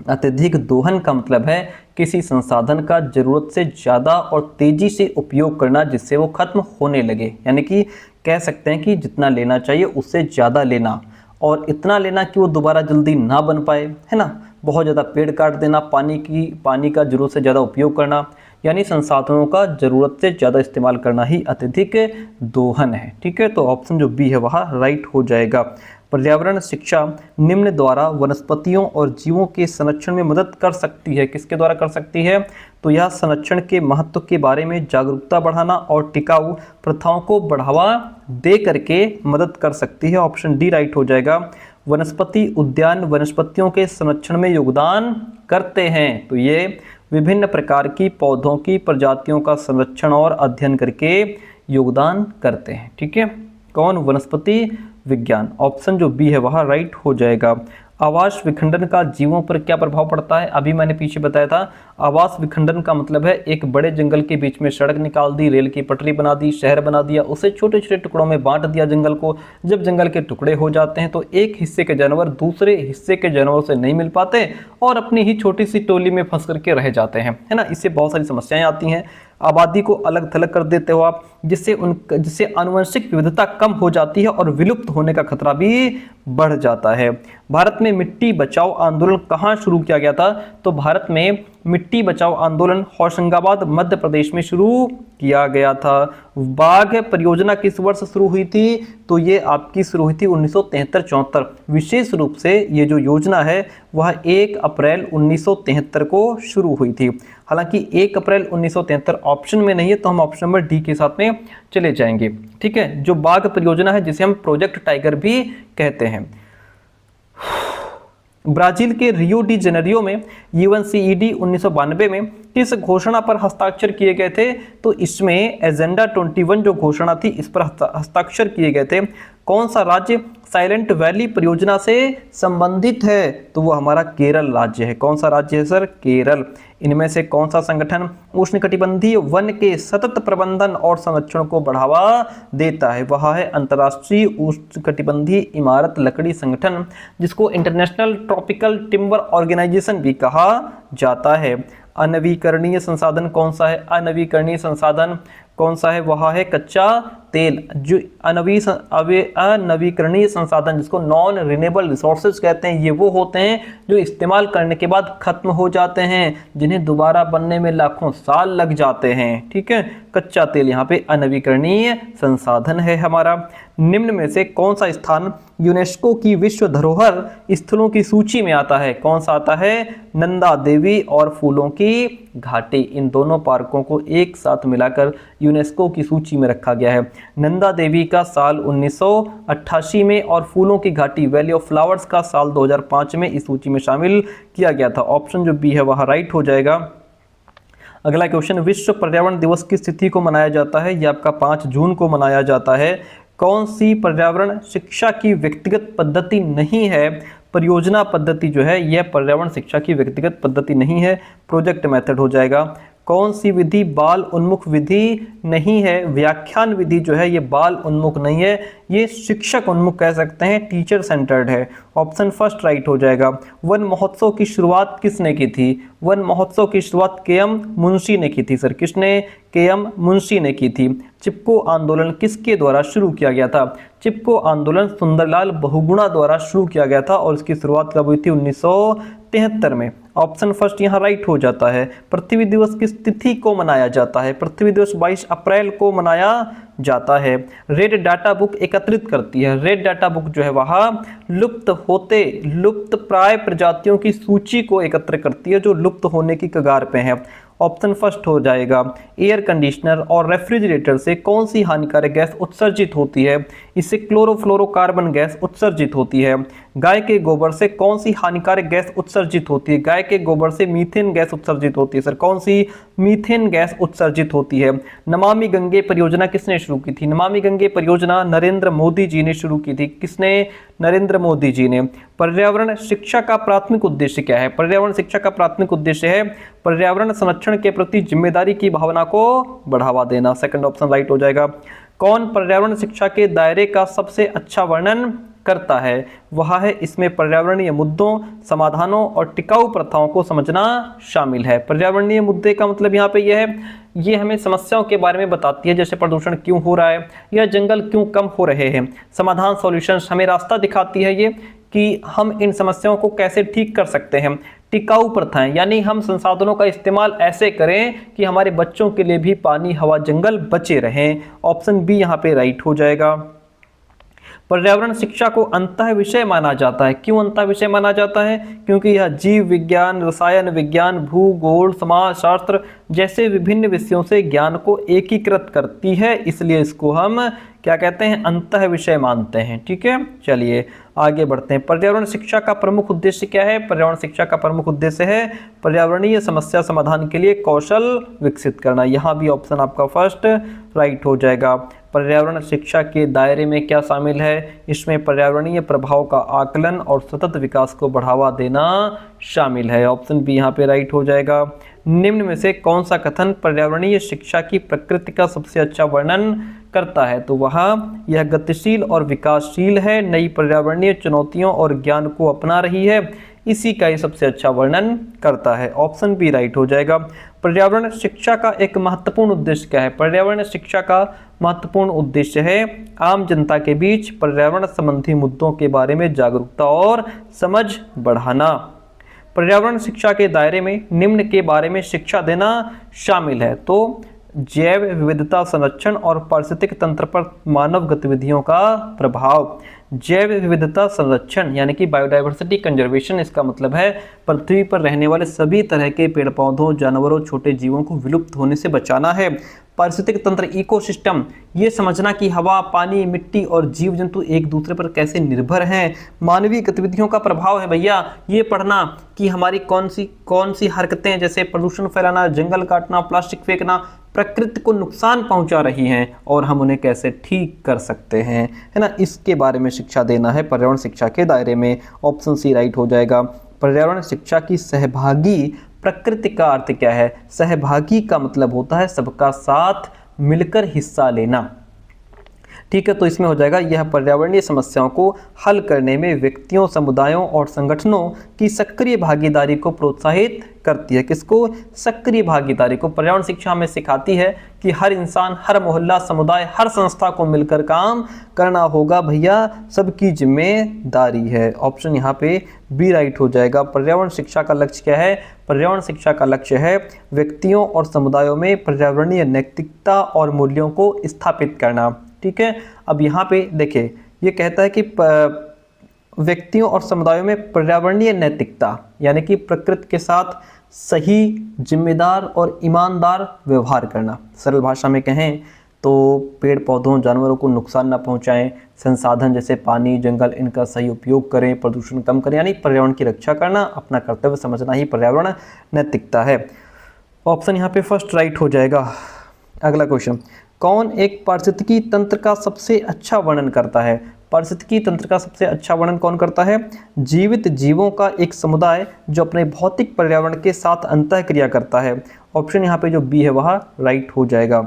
अत्यधिक दोहन का मतलब है किसी संसाधन का जरूरत से ज़्यादा और तेजी से उपयोग करना जिससे वो खत्म होने लगे, यानी कि कह सकते हैं कि जितना लेना चाहिए उससे ज़्यादा लेना, और इतना लेना कि वो दोबारा जल्दी ना बन पाए, है ना। बहुत ज़्यादा पेड़ काट देना, पानी का जरूरत से ज़्यादा उपयोग करना, यानी संसाधनों का ज़रूरत से ज़्यादा इस्तेमाल करना ही अत्यधिक दोहन है। ठीक है, तो ऑप्शन जो बी है वह राइट हो जाएगा। पर्यावरण शिक्षा निम्न द्वारा वनस्पतियों और जीवों के संरक्षण में मदद कर सकती है। किसके द्वारा कर सकती है, तो यह संरक्षण के महत्व के बारे में जागरूकता बढ़ाना और टिकाऊ प्रथाओं को बढ़ावा दे करके मदद कर सकती है। ऑप्शन डी राइट हो जाएगा। वनस्पति उद्यान वनस्पतियों के संरक्षण में योगदान करते हैं, तो ये विभिन्न प्रकार की पौधों की प्रजातियों का संरक्षण और अध्ययन करके योगदान करते हैं। ठीक है, कौन, वनस्पति विज्ञान। ऑप्शन जो बी है वह राइट हो जाएगा। आवास विखंडन का जीवों पर क्या प्रभाव पड़ता है, अभी मैंने पीछे बताया था। आवास विखंडन का मतलब है एक बड़े जंगल के बीच में सड़क निकाल दी, रेल की पटरी बना दी, शहर बना दिया, उसे छोटे छोटे टुकड़ों में बांट दिया जंगल को। जब जंगल के टुकड़े हो जाते हैं तो एक हिस्से के जानवर दूसरे हिस्से के जानवरों से नहीं मिल पाते और अपनी ही छोटी सी टोली में फंस करके रह जाते हैं, है ना। इससे बहुत सारी समस्याएं आती हैं। आबादी को अलग थलग कर देते हो आप, जिससे आनुवंशिक विविधता कम हो जाती है और विलुप्त होने का खतरा भी बढ़ जाता है। भारत में मिट्टी बचाओ आंदोलन कहाँ शुरू किया गया था, तो भारत में मिट्टी बचाओ आंदोलन होशंगाबाद मध्य प्रदेश में शुरू किया गया था। बाघ परियोजना किस वर्ष शुरू हुई थी, तो ये आपकी शुरू हुई थी 1973-74। विशेष रूप से ये जो योजना है वह 1 अप्रैल 1973 को शुरू हुई थी। हालांकि 1 अप्रैल 1973 ऑप्शन में नहीं है, तो हम ऑप्शन नंबर डी के साथ में चले जाएंगे। ठीक है, जो बाघ परियोजना है जिसे हम प्रोजेक्ट टाइगर भी कहते हैं। ब्राजील के रियो डी जेनेरियो में UNCED 1992 में किस घोषणा पर हस्ताक्षर किए गए थे, तो इसमें एजेंडा 21 जो घोषणा थी इस पर हस्ताक्षर किए गए थे। कौन सा राज्य साइलेंट वैली परियोजना से संबंधित है, तो वो हमारा केरल राज्य है। कौन सा राज्य है सर, केरल। इनमें से कौन सा संगठन उष्णकटिबंधीय वन के सतत प्रबंधन और संरक्षण को बढ़ावा देता है, वह है अंतर्राष्ट्रीय उष्णकटिबंधीय इमारत लकड़ी संगठन, जिसको इंटरनेशनल ट्रॉपिकल टिम्बर ऑर्गेनाइजेशन भी कहा जाता है। अनवीकरणीय संसाधन कौन सा है, अनवीकरणीय संसाधन कौन सा है, वह है कच्चा तेल। जो अनवीकरणीय संसाधन जिसको नॉन रिन्यूएबल रिसोर्सेज कहते हैं, ये वो होते हैं जो इस्तेमाल करने के बाद खत्म हो जाते हैं, जिन्हें दोबारा बनने में लाखों साल लग जाते हैं। ठीक है, कच्चा तेल यहाँ पे अनवीकरणीय संसाधन है हमारा। निम्न में से कौन सा स्थान यूनेस्को की विश्व धरोहर स्थलों की सूची में आता है, कौन सा आता है, नंदा देवी और फूलों की घाटी। इन दोनों पार्कों को एक साथ मिलाकर यूनेस्को की सूची में रखा गया है। नंदा देवी का साल 1988 में और फूलों की घाटी वैली ऑफ फ्लावर्स का साल 2005 में इस सूची में शामिल किया गया था। ऑप्शन जो बी है वह राइट हो जाएगा। अगला क्वेश्चन, विश्व पर्यावरण दिवस किस तिथि को मनाया जाता है, यह आपका 5 जून को मनाया जाता है। कौन सी पर्यावरण शिक्षा की व्यक्तिगत पद्धति नहीं है, परियोजना पद्धति जो है यह पर्यावरण शिक्षा की व्यक्तिगत पद्धति नहीं है, प्रोजेक्ट मेथड हो जाएगा। कौन सी विधि बाल उन्मुख विधि नहीं है, व्याख्यान विधि जो है ये बाल उन्मुख नहीं है, ये शिक्षक उन्मुख कह सकते हैं, टीचर सेंटर्ड है। ऑप्शन फर्स्ट राइट हो जाएगा। वन महोत्सव की शुरुआत किसने की थी, वन महोत्सव की शुरुआत KM मुंशी ने की थी सर, किसने, KM मुंशी ने की थी। चिपको आंदोलन किसके द्वारा शुरू किया गया था, चिपको आंदोलन सुंदरलाल बहुगुणा द्वारा शुरू किया गया था और इसकी शुरुआत कब हुई थी, 1973 में। ऑप्शन फर्स्ट यहाँ राइट हो जाता है। पृथ्वी दिवस किस तिथि को मनाया जाता है? पृथ्वी दिवस 22 अप्रैल को मनाया जाता है। रेड डाटा बुक एकत्रित करती है। रेड डाटा बुक जो है वह लुप्त प्राय प्रजातियों की सूची को एकत्र करती है जो लुप्त होने की कगार पे है। ऑप्शन फर्स्ट हो जाएगा। एयर कंडीशनर और रेफ्रिजरेटर से कौन सी हानिकारक गैस उत्सर्जित होती है? इससे क्लोरोफ्लोरोकार्बन गैस उत्सर्जित होती है। गाय के गोबर से कौन सी हानिकारक गैस उत्सर्जित होती है? गाय के गोबर से मीथेन गैस उत्सर्जित होती है। सर कौन सी? मीथेन गैस उत्सर्जित होती है। नमामि गंगे परियोजना किसने शुरू की थी? नमामि गंगे परियोजना नरेंद्र मोदी जी ने शुरू की थी। किसने? नरेंद्र मोदी जी ने। पर्यावरण शिक्षा का प्राथमिक उद्देश्य क्या है? पर्यावरण शिक्षा का प्राथमिक उद्देश्य है पर्यावरण संरक्षण के प्रति जिम्मेदारी की भावना को बढ़ावा देना। सेकंड ऑप्शन राइट हो जाएगा। कौन पर्यावरण शिक्षा के दायरे का सबसे अच्छा वर्णन करता है? वह है इसमें पर्यावरणीय मुद्दों, समाधानों और टिकाऊ प्रथाओं को समझना शामिल है। पर्यावरणीय मुद्दे का मतलब यहाँ पे यह है, ये हमें समस्याओं के बारे में बताती है, जैसे प्रदूषण क्यों हो रहा है या जंगल क्यों कम हो रहे हैं। समाधान सॉल्यूशंस हमें रास्ता दिखाती है ये कि हम इन समस्याओं को कैसे ठीक कर सकते हैं। टिकाऊ प्रथाएं यानी हम संसाधनों का इस्तेमाल ऐसे करें कि हमारे बच्चों के लिए भी पानी, हवा, जंगल बचे रहें। ऑप्शन बी यहाँ पे राइट हो जाएगा। पर्यावरण शिक्षा को अंतः विषय माना जाता है। क्यों अंतः विषय माना जाता है? क्योंकि यह जीव विज्ञान, रसायन विज्ञान, भूगोल, समाजशास्त्र जैसे विभिन्न विषयों से ज्ञान को एकीकृत करती है, इसलिए इसको हम क्या कहते हैं? अंतः विषय मानते हैं। ठीक है, चलिए आगे बढ़ते हैं। पर्यावरण शिक्षा का प्रमुख उद्देश्य क्या है? पर्यावरण शिक्षा का प्रमुख उद्देश्य है पर्यावरणीय समस्या समाधान के लिए कौशल विकसित करना। यहाँ भी ऑप्शन आपका फर्स्ट राइट हो जाएगा। पर्यावरण शिक्षा के दायरे में क्या शामिल है? इसमें पर्यावरणीय प्रभाव का आकलन और सतत विकास को बढ़ावा देना शामिल है। ऑप्शन बी यहाँ पे राइट हो जाएगा। निम्न में से कौन सा कथन पर्यावरणीय शिक्षा की प्रकृति का सबसे अच्छा वर्णन करता है? तो वह यह गतिशील और विकासशील है, नई पर्यावरणीय चुनौतियों और ज्ञान को अपना रही है, इसी का ही सबसे अच्छा वर्णन करता है। ऑप्शन बी राइट हो जाएगा। पर्यावरण शिक्षा का एक महत्वपूर्ण उद्देश्य क्या है? पर्यावरण शिक्षा का महत्वपूर्ण उद्देश्य है आम जनता के बीच पर्यावरण संबंधी मुद्दों के बारे में जागरूकता और समझ बढ़ाना। पर्यावरण शिक्षा के दायरे में निम्न के बारे में शिक्षा देना शामिल है। तो जैव विविधता संरक्षण और पारिस्थितिक तंत्र पर मानव गतिविधियों का प्रभाव। जैव विविधता संरक्षण यानी कि बायोडाइवर्सिटी कंजर्वेशन, इसका मतलब है पृथ्वी पर रहने वाले सभी तरह के पेड़ पौधों, जानवरों, छोटे जीवों को विलुप्त होने से बचाना है। पारिस्थितिक तंत्र इकोसिस्टम, ये समझना कि हवा, पानी, मिट्टी और जीव जंतु एक दूसरे पर कैसे निर्भर हैं। मानवीय गतिविधियों का प्रभाव है भैया, ये पढ़ना कि हमारी कौन सी हरकतें जैसे प्रदूषण फैलाना, जंगल काटना, प्लास्टिक फेंकना प्रकृति को नुकसान पहुंचा रही हैं और हम उन्हें कैसे ठीक कर सकते हैं, है ना। इसके बारे में शिक्षा देना है पर्यावरण शिक्षा के दायरे में। ऑप्शन सी राइट हो जाएगा। पर्यावरण शिक्षा की सहभागी प्रकृति का अर्थ क्या है? सहभागी का मतलब होता है सबका साथ मिलकर हिस्सा लेना। ठीक है, तो इसमें हो जाएगा यह पर्यावरणीय समस्याओं को हल करने में व्यक्तियों, समुदायों और संगठनों की सक्रिय भागीदारी को प्रोत्साहित करती है। किसको? सक्रिय भागीदारी को। पर्यावरण शिक्षा हमें सिखाती है कि हर इंसान, हर मोहल्ला, समुदाय, हर संस्था को मिलकर काम करना होगा भैया, सबकी जिम्मेदारी है। ऑप्शन यहाँ पे बी राइट हो जाएगा। पर्यावरण शिक्षा का लक्ष्य क्या है? पर्यावरण शिक्षा का लक्ष्य है व्यक्तियों और समुदायों में पर्यावरणीय नैतिकता और मूल्यों को स्थापित करना। ठीक है, अब यहाँ पे देखिए ये कहता है कि व्यक्तियों और समुदायों में पर्यावरणीय नैतिकता यानी कि प्रकृति के साथ सही, जिम्मेदार और ईमानदार व्यवहार करना। सरल भाषा में कहें तो पेड़ पौधों, जानवरों को नुकसान ना पहुंचाएं, संसाधन जैसे पानी, जंगल, इनका सही उपयोग करें, प्रदूषण कम करें, यानी पर्यावरण की रक्षा करना, अपना कर्तव्य समझना ही पर्यावरण नैतिकता है। ऑप्शन यहाँ पे फर्स्ट राइट हो जाएगा। अगला क्वेश्चन, कौन एक पारिस्थितिकी तंत्र का सबसे अच्छा वर्णन करता है? पारिस्थितिकी तंत्र का सबसे अच्छा वर्णन कौन करता है? जीवित जीवों का एक समुदाय जो अपने भौतिक पर्यावरण के साथ अंतःक्रिया करता है। ऑप्शन यहाँ पे जो बी है वह राइट हो जाएगा।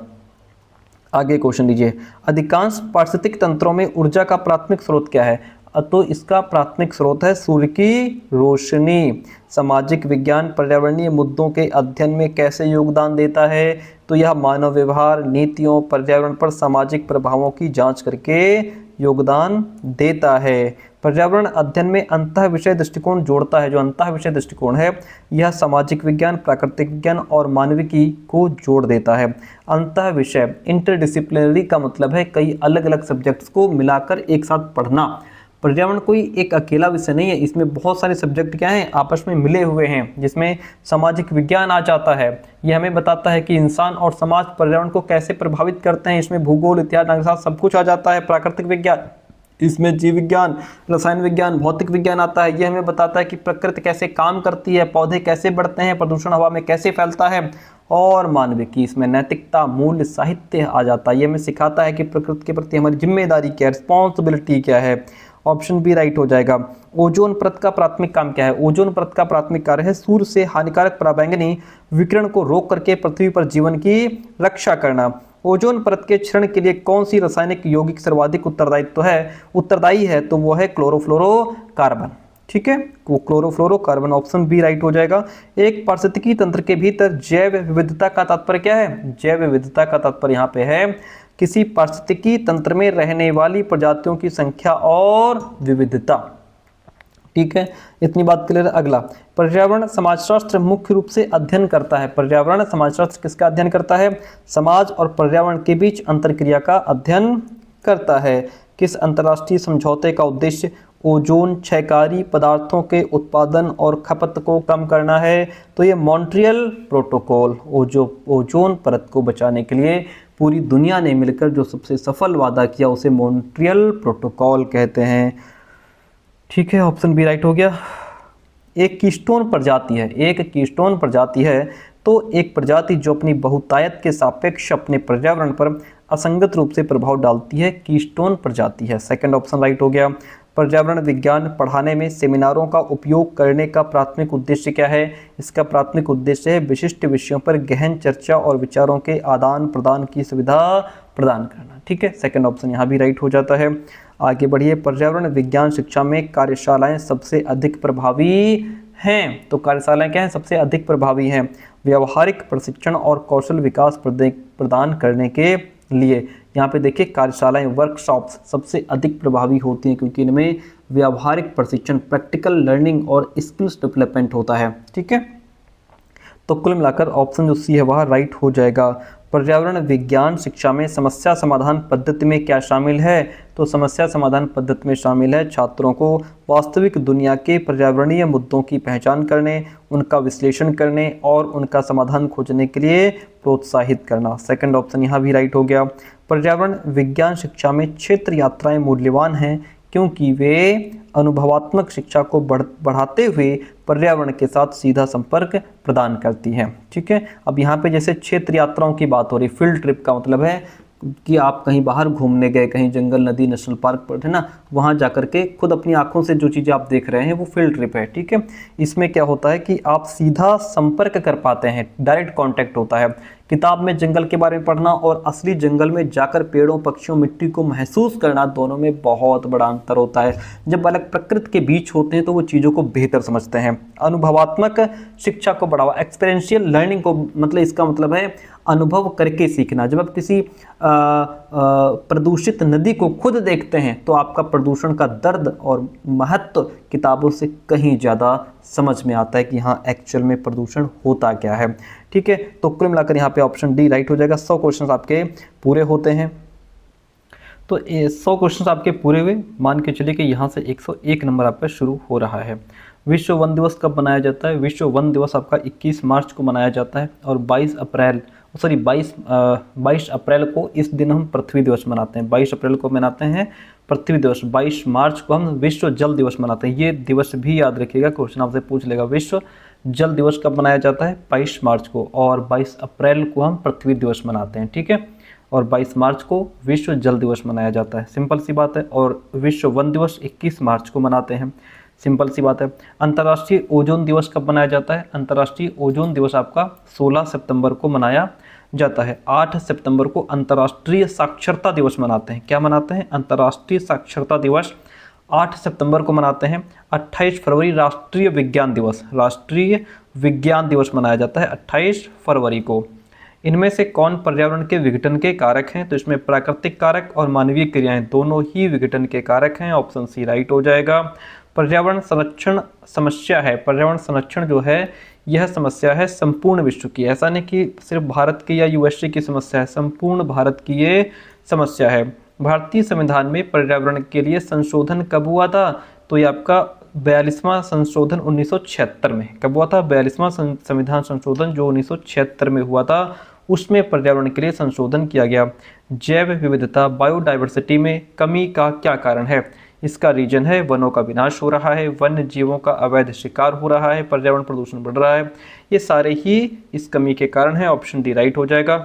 आगे क्वेश्चन लीजिए, अधिकांश पारिस्थितिक तंत्रों में ऊर्जा का प्राथमिक स्रोत क्या है? तो इसका प्राथमिक स्रोत है सूर्य की रोशनी। सामाजिक विज्ञान पर्यावरणीय मुद्दों के अध्ययन में कैसे योगदान देता है? तो यह मानव व्यवहार, नीतियों, पर्यावरण पर सामाजिक प्रभावों की जांच करके योगदान देता है। पर्यावरण अध्ययन में अंतः विषय दृष्टिकोण जोड़ता है। जो अंतः विषय दृष्टिकोण है यह सामाजिक विज्ञान, प्राकृतिक विज्ञान और मानविकी को जोड़ देता है। अंतः विषय इंटरडिसिप्लिनरी का मतलब है कई अलग अलग सब्जेक्ट्स को मिलाकर एक साथ पढ़ना। पर्यावरण कोई एक अकेला विषय नहीं है, इसमें बहुत सारे सब्जेक्ट क्या हैं आपस में मिले हुए हैं, जिसमें सामाजिक विज्ञान आ जाता है। यह हमें बताता है कि इंसान और समाज पर्यावरण को कैसे प्रभावित करते हैं। इसमें भूगोल, इतिहास, नागरिकशास्त्र सब कुछ आ जाता है। प्राकृतिक विज्ञान, इसमें जीव विज्ञान, रसायन विज्ञान, भौतिक विज्ञान आता है। यह हमें बताता है कि प्रकृति कैसे काम करती है, पौधे कैसे बढ़ते हैं, प्रदूषण हवा में कैसे फैलता है। और मानविकी, इसमें नैतिकता, मूल्य, साहित्य आ जाता है। यह हमें सिखाता है कि प्रकृति के प्रति हमारी जिम्मेदारी क्या है, रिस्पॉन्सिबिलिटी क्या है। ऑप्शन बी राइट हो जाएगा। ओजोन परत का प्राथमिक काम क्या है? ओजोन परत का प्राथमिक कार्य है सूर्य से हानिकारक पराबैंगनी विकिरण को रोक करके पृथ्वी पर जीवन की रक्षा करना। ओजोन परत के क्षरण के लिए कौन सी रासायनिक यौगिक सर्वाधिक उत्तरदायी है? तो वो है क्लोरोफ्लोरोकार्बन। ठीक है, वो क्लोरोफ्लोरोकार्बन, ऑप्शन बी राइट हो जाएगा। एक पारिस्थितिकी तंत्र के भीतर जैव विविधता का तात्पर्य क्या है? जैव विविधता का तात्पर्य यहाँ पे है किसी पारिस्थितिकी तंत्र में रहने वाली प्रजातियों की संख्या और विविधता। ठीक है, इतनी बात क्लियर। अगला, पर्यावरण समाजशास्त्र मुख्य रूप से अध्ययन करता है। पर्यावरण समाजशास्त्र किसका अध्ययन करता है? समाज और पर्यावरण के बीच अंतरक्रिया का अध्ययन करता है। किस अंतर्राष्ट्रीय समझौते का उद्देश्य ओजोन क्षयकारी पदार्थों के उत्पादन और खपत को कम करना है? तो ये मॉन्ट्रियल प्रोटोकॉल। ओजोन परत को बचाने के लिए पूरी दुनिया ने मिलकर जो सबसे सफल वादा किया उसे मॉन्ट्रियल प्रोटोकॉल कहते हैं। ठीक है, ऑप्शन बी राइट हो गया। एक कीस्टोन प्रजाति है तो एक प्रजाति जो अपनी बहुतायत के सापेक्ष अपने पर्यावरण पर असंगत रूप से प्रभाव डालती है, कीस्टोन प्रजाति है। सेकंड ऑप्शन राइट हो गया। पर्यावरण विज्ञान पढ़ाने में सेमिनारों का उपयोग करने का प्राथमिक उद्देश्य क्या है? इसका प्राथमिक उद्देश्य है विशिष्ट विषयों पर गहन चर्चा और विचारों के आदान प्रदान की सुविधा प्रदान करना। ठीक है, सेकंड ऑप्शन यहाँ भी राइट हो जाता है। आगे बढ़िए। पर्यावरण विज्ञान शिक्षा में कार्यशालाएं सबसे अधिक प्रभावी हैं। तो कार्यशालाएं क्या हैं? सबसे अधिक प्रभावी हैं व्यावहारिक प्रशिक्षण और कौशल विकास प्रदान करने के लिए। यहाँ पे देखिए कार्यशालाएं, वर्कशॉप्स सबसे अधिक प्रभावी होती हैं क्योंकि इनमें व्यावहारिक प्रशिक्षण, प्रैक्टिकल लर्निंग और स्किल्स डेवलपमेंट होता है। ठीक है, तो कुल मिलाकर ऑप्शन जो सी है वह राइट हो जाएगा। पर्यावरण विज्ञान शिक्षा में समस्या समाधान पद्धति में क्या शामिल है? तो समस्या समाधान पद्धति में शामिल है छात्रों को वास्तविक दुनिया के पर्यावरणीय मुद्दों की पहचान करने, उनका विश्लेषण करने और उनका समाधान खोजने के लिए प्रोत्साहित करना। सेकंड ऑप्शन यहाँ भी राइट हो गया। पर्यावरण विज्ञान शिक्षा में क्षेत्र यात्राएं मूल्यवान हैं क्योंकि वे अनुभवात्मक शिक्षा को बढ़ाते हुए पर्यावरण के साथ सीधा संपर्क प्रदान करती हैं। ठीक है, अब यहाँ पे जैसे क्षेत्र यात्राओं की बात हो रही, फील्ड ट्रिप का मतलब है कि आप कहीं बाहर घूमने गए, कहीं जंगल, नदी, नेशनल पार्क पर, है ना, वहाँ जाकर के खुद अपनी आंखों से जो चीज़ें आप देख रहे हैं वो फील्ड ट्रिप है। ठीक है, इसमें क्या होता है कि आप सीधा संपर्क कर पाते हैं, डायरेक्ट कांटेक्ट होता है। किताब में जंगल के बारे में पढ़ना और असली जंगल में जाकर पेड़ों, पक्षियों, मिट्टी को महसूस करना, दोनों में बहुत बड़ा अंतर होता है। जब अलग प्रकृति के बीच होते हैं तो वो चीज़ों को बेहतर समझते हैं। अनुभवात्मक शिक्षा को बढ़ावा, एक्सपीरियंशियल लर्निंग को मतलब इसका मतलब है अनुभव करके सीखना। जब आप किसी प्रदूषित नदी को खुद देखते हैं तो आपका प्रदूषण का दर्द और महत्व किताबों से कहीं ज़्यादा समझ में आता है कि हाँ एक्चुअल में प्रदूषण होता क्या है। ठीक है, तो कुल मिलाकर यहाँ पे ऑप्शन डी राइट हो जाएगा। 100 क्वेश्चन आपके पूरे होते हैं। तो 100 क्वेश्चन आपके पूरे हुए, मान के चलिए कि यहाँ से 101 नंबर आपका शुरू हो रहा है। विश्व वन दिवस कब मनाया जाता है? विश्व वन दिवस आपका 21 मार्च को मनाया जाता है और 22 अप्रैल को इस दिन हम पृथ्वी दिवस मनाते हैं। 22 अप्रैल को मनाते हैं पृथ्वी दिवस। 22 मार्च को हम विश्व जल दिवस मनाते हैं। ये दिवस भी याद रखिएगा, क्वेश्चन आपसे पूछ लेगा। विश्व जल दिवस कब मनाया जाता है? 22 मार्च को। और 22 अप्रैल को हम पृथ्वी दिवस मनाते हैं। ठीक है, और 22 मार्च को विश्व जल दिवस मनाया जाता है। सिंपल सी बात है। और विश्व वन दिवस 21 मार्च को मनाते हैं। सिंपल सी बात है। अंतर्राष्ट्रीय ओजोन दिवस कब मनाया जाता है? अंतर्राष्ट्रीय ओजोन दिवस आपका 16 सितंबर को मनाया जाता है। 8 सितंबर को अंतर्राष्ट्रीय साक्षरता दिवस मनाते हैं। क्या मनाते हैं? अंतर्राष्ट्रीय साक्षरता दिवस 8 सितंबर को मनाते हैं। 28 फरवरी राष्ट्रीय विज्ञान दिवस, राष्ट्रीय विज्ञान दिवस मनाया जाता है 28 फरवरी को। इनमें से कौन पर्यावरण के विघटन के कारक हैं? तो इसमें प्राकृतिक कारक और मानवीय क्रियाएं दोनों ही विघटन के कारक हैं। ऑप्शन सी राइट हो जाएगा। पर्यावरण संरक्षण समस्या है, पर्यावरण संरक्षण जो है यह समस्या है संपूर्ण विश्व की, ऐसा नहीं कि सिर्फ भारत की या यूएसए की समस्या है, संपूर्ण भारत की ये समस्या है। भारतीय संविधान में पर्यावरण के लिए संशोधन कब हुआ था? तो ये आपका 42वां संशोधन 1976 में। कब हुआ था? 42वां संविधान संशोधन जो 1976 में हुआ था, उसमें पर्यावरण के लिए संशोधन किया गया। जैव विविधता बायोडाइवर्सिटी में कमी का क्या कारण है? इसका रीजन है वनों का विनाश हो रहा है, वन्य जीवों का अवैध शिकार हो रहा है, पर्यावरण प्रदूषण बढ़ रहा है। ये सारे ही इस कमी के कारण है। ऑप्शन डी राइट हो जाएगा।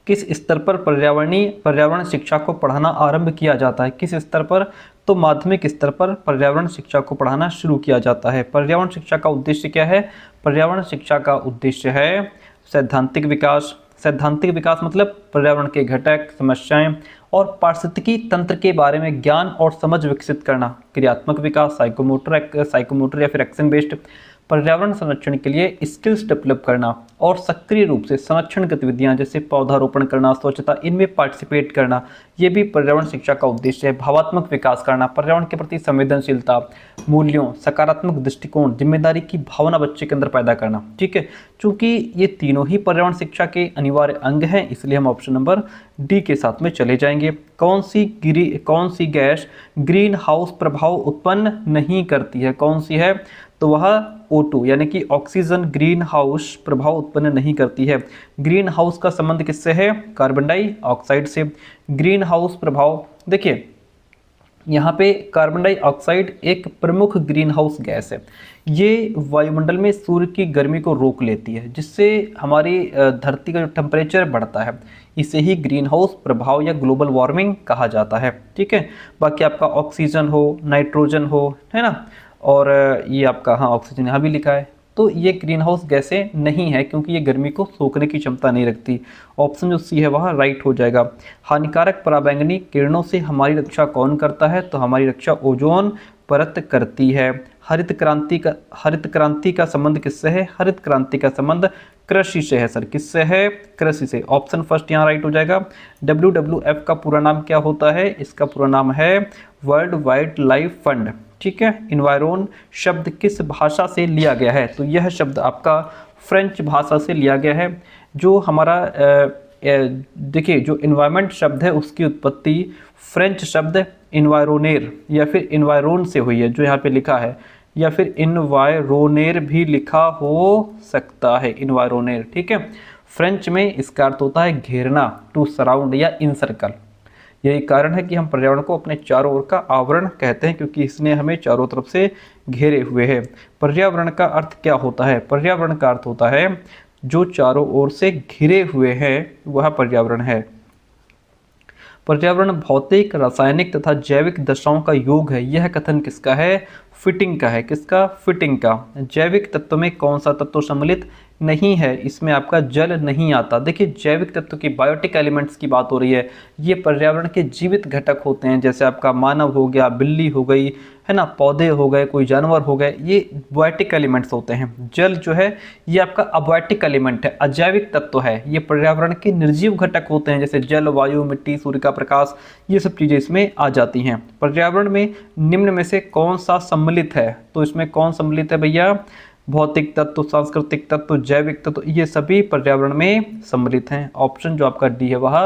किस स्तर पर पर्यावरण शिक्षा को पढ़ाना आरंभ किया जाता है? किस स्तर पर? तो माध्यमिक स्तर पर पर्यावरण शिक्षा को पढ़ाना शुरू किया जाता है। पर्यावरण शिक्षा का उद्देश्य क्या है? पर्यावरण शिक्षा का उद्देश्य है सैद्धांतिक विकास। सैद्धांतिक विकास मतलब पर्यावरण के घटक, समस्याएं और पारिस्थितिकी तंत्र के बारे में ज्ञान और समझ विकसित करना। क्रियात्मक विकास साइकोमोटर या फिर एक्शन बेस्ड। पर्यावरण संरक्षण के लिए स्किल्स डेवलप करना और सक्रिय रूप से संरक्षण गतिविधियां जैसे पौधारोपण करना, स्वच्छता, इनमें पार्टिसिपेट करना, ये भी पर्यावरण शिक्षा का उद्देश्य है। भावात्मक विकास करना, पर्यावरण के प्रति संवेदनशीलता, मूल्यों, सकारात्मक दृष्टिकोण, जिम्मेदारी की भावना बच्चे के अंदर पैदा करना। ठीक है, चूंकि ये तीनों ही पर्यावरण शिक्षा के अनिवार्य अंग हैं, इसलिए हम ऑप्शन नंबर डी के साथ में चले जाएंगे। कौन सी गैस ग्रीन हाउस प्रभाव उत्पन्न नहीं करती है? कौन सी है? तो वह O2 यानी कि ऑक्सीजन ग्रीन हाउस प्रभाव उत्पन्न नहीं करती है। ग्रीन हाउस का संबंध किससे है? कार्बन डाइऑक्साइड से। ग्रीन हाउस प्रभाव देखिए, यहाँ पे कार्बन डाइऑक्साइड एक प्रमुख ग्रीन हाउस गैस है। ये वायुमंडल में सूर्य की गर्मी को रोक लेती है, जिससे हमारी धरती का जो टेम्परेचर बढ़ता है, इसे ही ग्रीन हाउस प्रभाव या ग्लोबल वार्मिंग कहा जाता है। ठीक है, बाकी आपका ऑक्सीजन हो, नाइट्रोजन हो, है ना, और ये आपका हाँ ऑक्सीजन यहाँ भी लिखा है, तो ये ग्रीन हाउस गैसें नहीं है क्योंकि ये गर्मी को सोखने की क्षमता नहीं रखती। ऑप्शन जो सी है वह राइट हो जाएगा। हानिकारक पराबैंगनी किरणों से हमारी रक्षा कौन करता है? तो हमारी रक्षा ओजोन परत करती है। हरित क्रांति का संबंध किससे है? हरित क्रांति का संबंध कृषि से है सर। किससे है? कृषि से। ऑप्शन फर्स्ट यहाँ राइट हो जाएगा। WWF का पूरा नाम क्या होता है? इसका पूरा नाम है वर्ल्ड वाइल्ड लाइफ फंड। ठीक है, इन्वायरन शब्द किस भाषा से लिया गया है? तो यह शब्द आपका फ्रेंच भाषा से लिया गया है। जो हमारा देखिए, जो इन्वायरमेंट शब्द है उसकी उत्पत्ति फ्रेंच शब्द इन्वायरोनेर या फिर इन्वायरोन से हुई है, जो यहाँ पे लिखा है, या फिर इन्वायरोनेर भी लिखा हो सकता है, इन्वायरोनेर। ठीक है, फ्रेंच में इसका अर्थ होता है घेरना, टू सराउंड या इनसर्कल। यही कारण है कि हम पर्यावरण को अपने चारों ओर का आवरण कहते हैं, क्योंकि इसने हमें चारों तरफ से घेरे हुए है। पर्यावरण का अर्थ क्या होता है? पर्यावरण का अर्थ होता है जो चारों ओर से घिरे हुए हैं, वह पर्यावरण है। पर्यावरण भौतिक, रासायनिक तथा जैविक दशाओं का योग है। यह कथन किसका है? फिटिंग का है। किसका? फिटिंग का। जैविक तत्व में कौन सा तत्व सम्मिलित नहीं है? इसमें आपका जल नहीं आता। देखिए, जैविक तत्व की, बायोटिक एलिमेंट्स की बात हो रही है। ये पर्यावरण के जीवित घटक होते हैं, जैसे आपका मानव हो गया, बिल्ली हो गई, है ना, पौधे हो गए, कोई जानवर हो गए, ये बायोटिक एलिमेंट्स होते हैं। जल जो है ये आपका अबायोटिक एलिमेंट है, अजैविक तत्व है। ये पर्यावरण के निर्जीव घटक होते हैं, जैसे जल, वायु, मिट्टी, सूर्य का प्रकाश, ये सब चीज़ें इसमें आ जाती हैं। पर्यावरण में निम्न में से कौन सा सम्मिलित है? तो इसमें कौन सम्मिलित है भैया? भौतिक तत्व, सांस्कृतिक तत्व, जैविक तत्व, ये सभी पर्यावरण में सम्मिलित हैं। ऑप्शन जो आपका डी है वह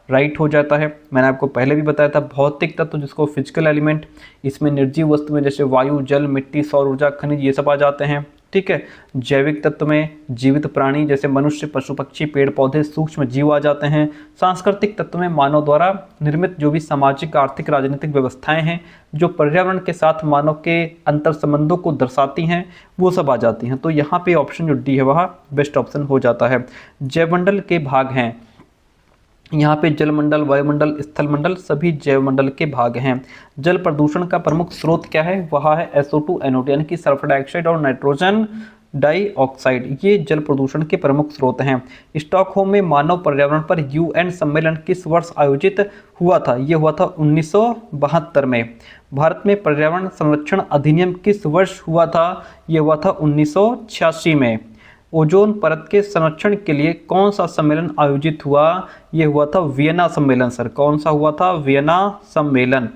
राइट हो जाता है। मैंने आपको पहले भी बताया था, भौतिक तत्व जिसको फिजिकल एलिमेंट, इसमें निर्जीव वस्तु में जैसे वायु, जल, मिट्टी, सौर ऊर्जा, खनिज, ये सब आ जाते हैं। ठीक है, जैविक तत्व में जीवित प्राणी जैसे मनुष्य, पशु पक्षी, पेड़ पौधे, सूक्ष्म जीव आ जाते हैं। सांस्कृतिक तत्व में मानव द्वारा निर्मित जो भी सामाजिक, आर्थिक, राजनीतिक व्यवस्थाएं हैं जो पर्यावरण के साथ मानव के अंतर संबंधों को दर्शाती हैं, वो सब आ जाती हैं। तो यहाँ पे ऑप्शन जो डी है वह बेस्ट ऑप्शन हो जाता है। जैवमंडल के भाग हैं, यहाँ पे जलमंडल, वायुमंडल, स्थलमंडल सभी जैवमंडल के भाग हैं। जल प्रदूषण का प्रमुख स्रोत क्या है? वह है SO2, NO2 यानी कि सल्फर डाइऑक्साइड और नाइट्रोजन डाइऑक्साइड, ये जल प्रदूषण के प्रमुख स्रोत हैं। स्टॉकहोम में मानव पर्यावरण पर UN सम्मेलन किस वर्ष आयोजित हुआ था? ये हुआ था 1972 में। भारत में पर्यावरण संरक्षण अधिनियम किस वर्ष हुआ था? ये हुआ था 1986 में। ओजोन परत के संरक्षण के लिए कौन सा सम्मेलन आयोजित हुआ? ये हुआ था वियना सम्मेलन सर। कौन सा हुआ था? वियना सम्मेलन।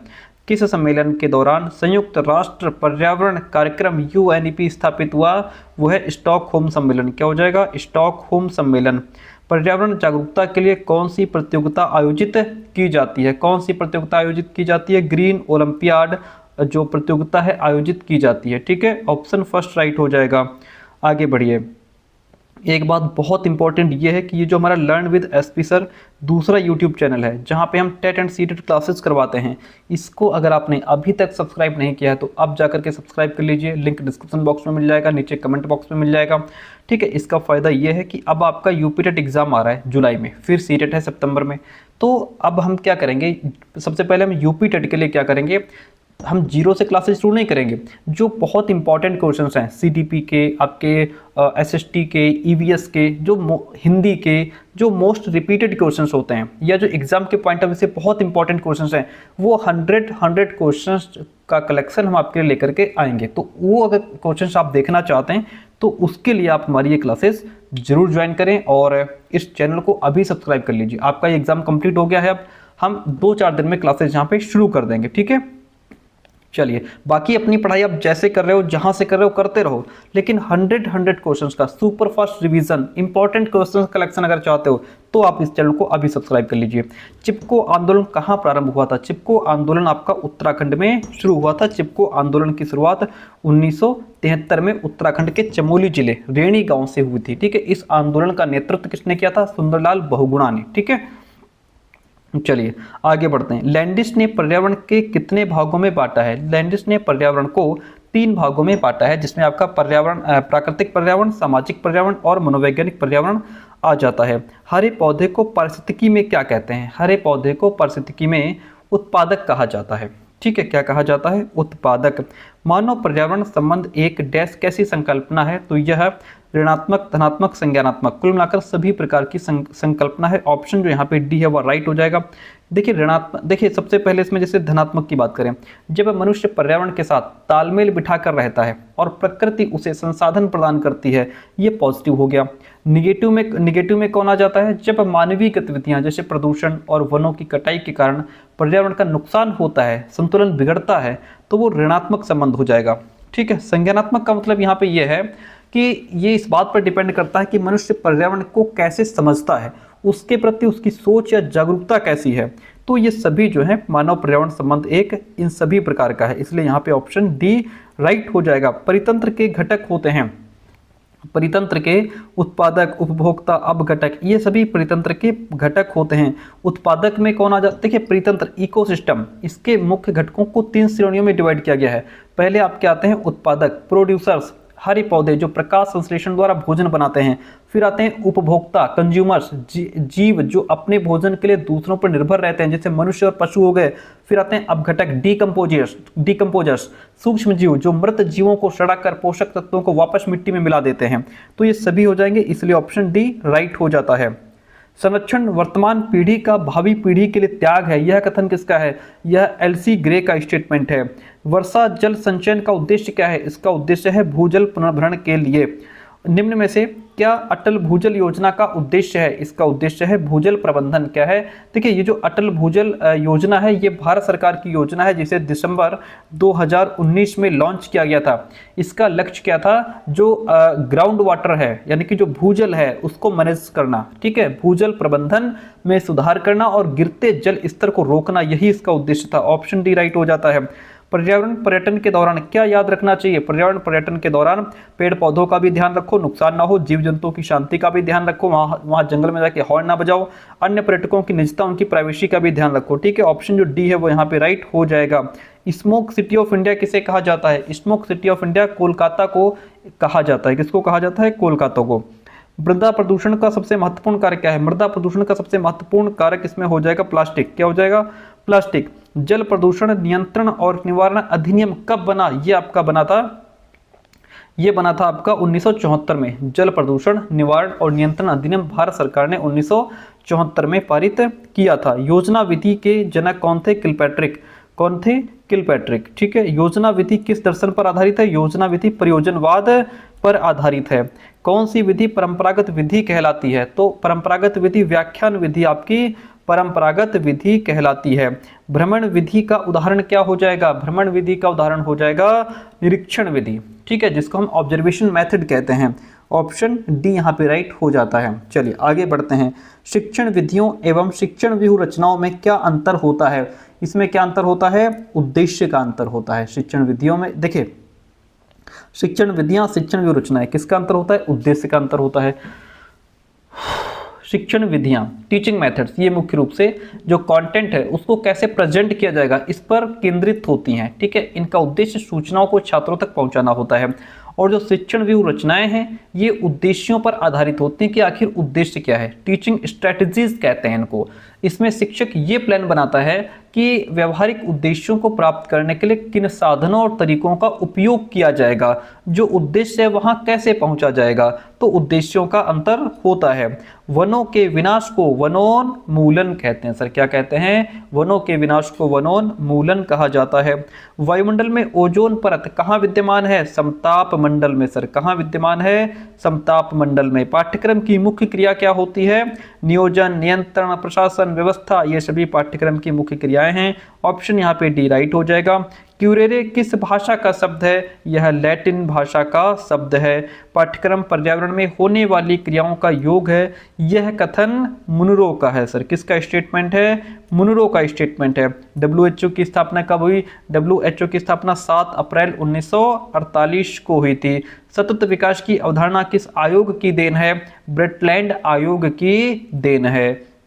किस सम्मेलन के दौरान संयुक्त राष्ट्र पर्यावरण कार्यक्रम UNEP स्थापित हुआ? वो है स्टॉकहोम सम्मेलन। क्या हो जाएगा? स्टॉकहोम सम्मेलन। पर्यावरण जागरूकता के लिए कौन सी प्रतियोगिता आयोजित की जाती है? कौन सी प्रतियोगिता आयोजित की जाती है? ग्रीन ओलंपियाड जो प्रतियोगिता है आयोजित की जाती है। ठीक है, ऑप्शन फर्स्ट राइट हो जाएगा। आगे बढ़िए। एक बात बहुत इंपॉर्टेंट ये है कि ये जो हमारा लर्न विद एसपी सर दूसरा यूट्यूब चैनल है जहाँ पे हम टेट एंड सीटेट क्लासेस करवाते हैं, इसको अगर आपने अभी तक सब्सक्राइब नहीं किया है तो अब जाकर के सब्सक्राइब कर लीजिए। लिंक डिस्क्रिप्शन बॉक्स में मिल जाएगा, नीचे कमेंट बॉक्स में मिल जाएगा। ठीक है, इसका फ़ायदा ये है कि अब आपका यूपी टेट एग्जाम आ रहा है जुलाई में, फिर सीटेट है सितंबर में। तो अब हम क्या करेंगे, सबसे पहले हम यूपी टेट के लिए क्या करेंगे, हम जीरो से क्लासेस शुरू नहीं करेंगे। जो बहुत इंपॉर्टेंट क्वेश्चंस हैं सीटीपी के, आपके एसएसटी के, ईवीएस के, जो हिंदी के जो मोस्ट रिपीटेड क्वेश्चंस होते हैं या जो एग्जाम के पॉइंट ऑफ व्यू से बहुत इंपॉर्टेंट क्वेश्चंस हैं, वो 100 क्वेश्चंस का कलेक्शन हम आपके लिए लेकर के आएंगे। तो वो अगर क्वेश्चंस आप देखना चाहते हैं तो उसके लिए आप हमारी ये क्लासेस जरूर ज्वाइन करें और इस चैनल को अभी सब्सक्राइब कर लीजिए। आपका ये एग्जाम कंप्लीट हो गया है, अब हम 2-4 दिन में क्लासेस यहाँ पे शुरू कर देंगे। ठीक है, चलिए बाकी अपनी पढ़ाई आप जैसे कर रहे हो, जहां से कर रहे हो करते रहो, लेकिन 100 क्वेश्चंस का super fast revision, important questions collection अगर चाहते हो तो आप इस चैनल को अभी सब्सक्राइब कर लीजिए। चिपको आंदोलन कहां प्रारंभ हुआ था? चिपको आंदोलन आपका उत्तराखंड में शुरू हुआ था। चिपको आंदोलन की शुरुआत 1973 में उत्तराखंड के चमोली जिले रेणी गांव से हुई थी। ठीक है, इस आंदोलन का नेतृत्व किसने किया था? सुंदरलाल बहुगुणा ने। ठीक है, चलिए आगे बढ़ते हैं। लैंडिस ने पर्यावरण के कितने भागों में बांटा है? लैंडिस ने पर्यावरण को 3 भागों में बांटा है, जिसमें आपका पर्यावरण, प्राकृतिक पर्यावरण, सामाजिक पर्यावरण और मनोवैज्ञानिक पर्यावरण आ जाता है। हरे पौधे को पारिस्थितिकी में क्या कहते हैं? हरे पौधे को पारिस्थितिकी में उत्पादक कहा जाता है। ठीक है, क्या कहा जाता है? उत्पादक। मानव पर्यावरण संबंध एक डैश कैसी संकल्पना है? तो यह ऋणात्मक, धनात्मक, संज्ञानात्मक, कुल मिलाकर सभी प्रकार की संकल्पना है। ऑप्शन जो यहाँ पे डी है वो राइट हो जाएगा। देखिए ऋणात्मक, देखिए सबसे पहले इसमें जैसे धनात्मक की बात करें, जब मनुष्य पर्यावरण के साथ तालमेल बिठाकर रहता है और प्रकृति उसे संसाधन प्रदान करती है, ये पॉजिटिव हो गया। निगेटिव में कौन आ जाता है? जब मानवीय गतिविधियां जैसे प्रदूषण और वनों की कटाई के कारण पर्यावरण का नुकसान होता है, संतुलन बिगड़ता है, तो वो ऋणात्मक संबंध हो जाएगा। ठीक है, संज्ञानात्मक का मतलब यहाँ पे ये है कि ये इस बात पर डिपेंड करता है कि मनुष्य पर्यावरण को कैसे समझता है, उसके प्रति उसकी सोच या जागरूकता कैसी है। तो ये सभी जो है मानव पर्यावरण संबंध एक इन सभी प्रकार का है, इसलिए यहाँ पे ऑप्शन डी राइट हो जाएगा। परितंत्र के घटक होते हैं, परितंत्र के उत्पादक, उपभोक्ता, अपघटक, ये सभी परितंत्र के घटक होते हैं। उत्पादक में कौन आ जाता है? देखिए परितंत्र, इकोसिस्टम, इसके मुख्य घटकों को 3 श्रेणियों में डिवाइड किया गया है। पहले आपके आते हैं उत्पादक, प्रोड्यूसर्स, हरे पौधे जो प्रकाश संश्लेषण द्वारा भोजन बनाते हैं। फिर आते हैं उपभोक्ता, कंज्यूमर्स, जीव जो अपने भोजन के लिए दूसरों पर निर्भर रहते हैं, जैसे मनुष्य और पशु हो गए। फिर आते हैं अपघटक, डीकम्पोजर्स, सूक्ष्म जीव जो मृत जीवों को सड़ाकर पोषक तत्वों को वापस मिट्टी में मिला देते हैं। तो ये सभी हो जाएंगे, इसलिए ऑप्शन डी राइट हो जाता है। संरक्षण वर्तमान पीढ़ी का भावी पीढ़ी के लिए त्याग है, यह कथन किसका है? यह एलसी ग्रे का स्टेटमेंट है। वर्षा जल संचयन का उद्देश्य क्या है? इसका उद्देश्य है भूजल पुनर्भरण के लिए। निम्न में से क्या अटल भूजल योजना का उद्देश्य है? इसका उद्देश्य है भूजल प्रबंधन। क्या है? देखिए ये जो अटल भूजल योजना है ये भारत सरकार की योजना है, जिसे दिसंबर 2019 में लॉन्च किया गया था। इसका लक्ष्य क्या था? जो ग्राउंड वाटर है यानी कि जो भूजल है उसको मैनेज करना। ठीक है, भूजल प्रबंधन में सुधार करना और गिरते जल स्तर को रोकना, यही इसका उद्देश्य था। ऑप्शन डी राइट हो जाता है। पर्यावरण पर्यटन के दौरान क्या याद रखना चाहिए? पर्यावरण पर्यटन के दौरान पेड़ पौधों का भी ध्यान रखो, नुकसान ना हो, जीव जंतुओं की शांति का भी ध्यान रखो, वहां जंगल में जाके हॉर्न ना बजाओ, अन्य पर्यटकों की निजता, उनकी प्राइवेसी का भी ध्यान रखो। ठीक है, ऑप्शन जो डी है वो यहाँ पे राइट हो जाएगा। स्मोक सिटी ऑफ इंडिया किसे कहा जाता है? Smoke city of India Kolkata को कहा जाता है। किसको कहा जाता है? कोलकाता को। मृदा प्रदूषण का सबसे महत्वपूर्ण कारक क्या है? मृदा प्रदूषण का सबसे महत्वपूर्ण कारक इसमें हो जाएगा प्लास्टिक। क्या हो जाएगा? प्लास्टिक। जल प्रदूषण नियंत्रण और निवारण अधिनियम कब बना? ये आपका बना था, ये बना था आपका 1974 में। जल प्रदूषण निवारण और नियंत्रण अधिनियम भारत सरकार ने 1974 में पारित किया था। योजना विधि के जनक कौन थे? किलपैट्रिक। कौन थे? किलपैट्रिक। ठीक है, योजना विधि किस दर्शन पर आधारित है? योजना विधि प्रयोजनवाद पर आधारित है। कौन सी विधि परंपरागत विधि कहलाती है? तो परंपरागत विधि व्याख्यान विधि आपकी परंपरागत विधि कहलाती है। भ्रमण विधि का उदाहरण क्या हो जाएगा? भ्रमण विधि का उदाहरण हो जाएगा निरीक्षण विधि, ठीक है, जिसको हम ऑब्जर्वेशन मेथड कहते हैं। ऑप्शन डी यहाँ पे राइट हो जाता है। चलिए आगे बढ़ते हैं। शिक्षण विधियों एवं शिक्षण व्यूह रचनाओं में क्या अंतर होता है? इसमें क्या अंतर होता है? उद्देश्य का अंतर होता है। शिक्षण विधियों में देखिए, शिक्षण विधियां, शिक्षण व्यूह रचनाएं, किसका अंतर होता है? उद्देश्य का अंतर होता है। शिक्षण विधियां, टीचिंग मेथड्स, ये मुख्य रूप से जो कंटेंट है उसको कैसे प्रेजेंट किया जाएगा इस पर केंद्रित होती हैं, ठीक है। इनका उद्देश्य सूचनाओं को छात्रों तक पहुंचाना होता है। और जो शिक्षण व्यूह रचनाएं हैं ये उद्देश्यों पर आधारित होती हैं कि आखिर उद्देश्य क्या है। टीचिंग स्ट्रेटजीज कहते हैं इनको। इसमें शिक्षक ये प्लान बनाता है कि व्यवहारिक उद्देश्यों को प्राप्त करने के लिए किन साधनों और तरीकों का उपयोग किया जाएगा, जो उद्देश्य है वहां कैसे पहुंचा जाएगा। तो उद्देश्यों का अंतर होता है। वनों के विनाश को वनोन्मूलन कहते हैं। सर क्या कहते हैं? वनों के विनाश को वनोन्मूलन कहा जाता है। वायुमंडल में ओजोन परत कहाँ विद्यमान है? समताप मंडल में। सर कहाँ विद्यमान है? समताप मंडल में। पाठ्यक्रम की मुख्य क्रिया क्या होती है? नियोजन, नियंत्रण, प्रशासन, व्यवस्था, ये सभी पाठ्यक्रम की मुख्य क्रियाएं हैं। ऑप्शन यहाँ पे डी राइट हो जाएगा। क्यूरेरे किस भाषा का शब्द है? यह लैटिन भाषा का शब्द है। पाठ्यक्रम पर्यावरण में होने वाली क्रियाओं का योग है। यह कथन मुनरो का है। सर किसका स्टेटमेंट है? मुनरो का स्टेटमेंट है। WHO की स्थापना कब हुई? WHO की स्थापना 7 अप्रैल 1948 को हुई थी। सतत विकास की अवधारणा किस आयोग की देन है? ब्रेटलैंड आयोग की देन है।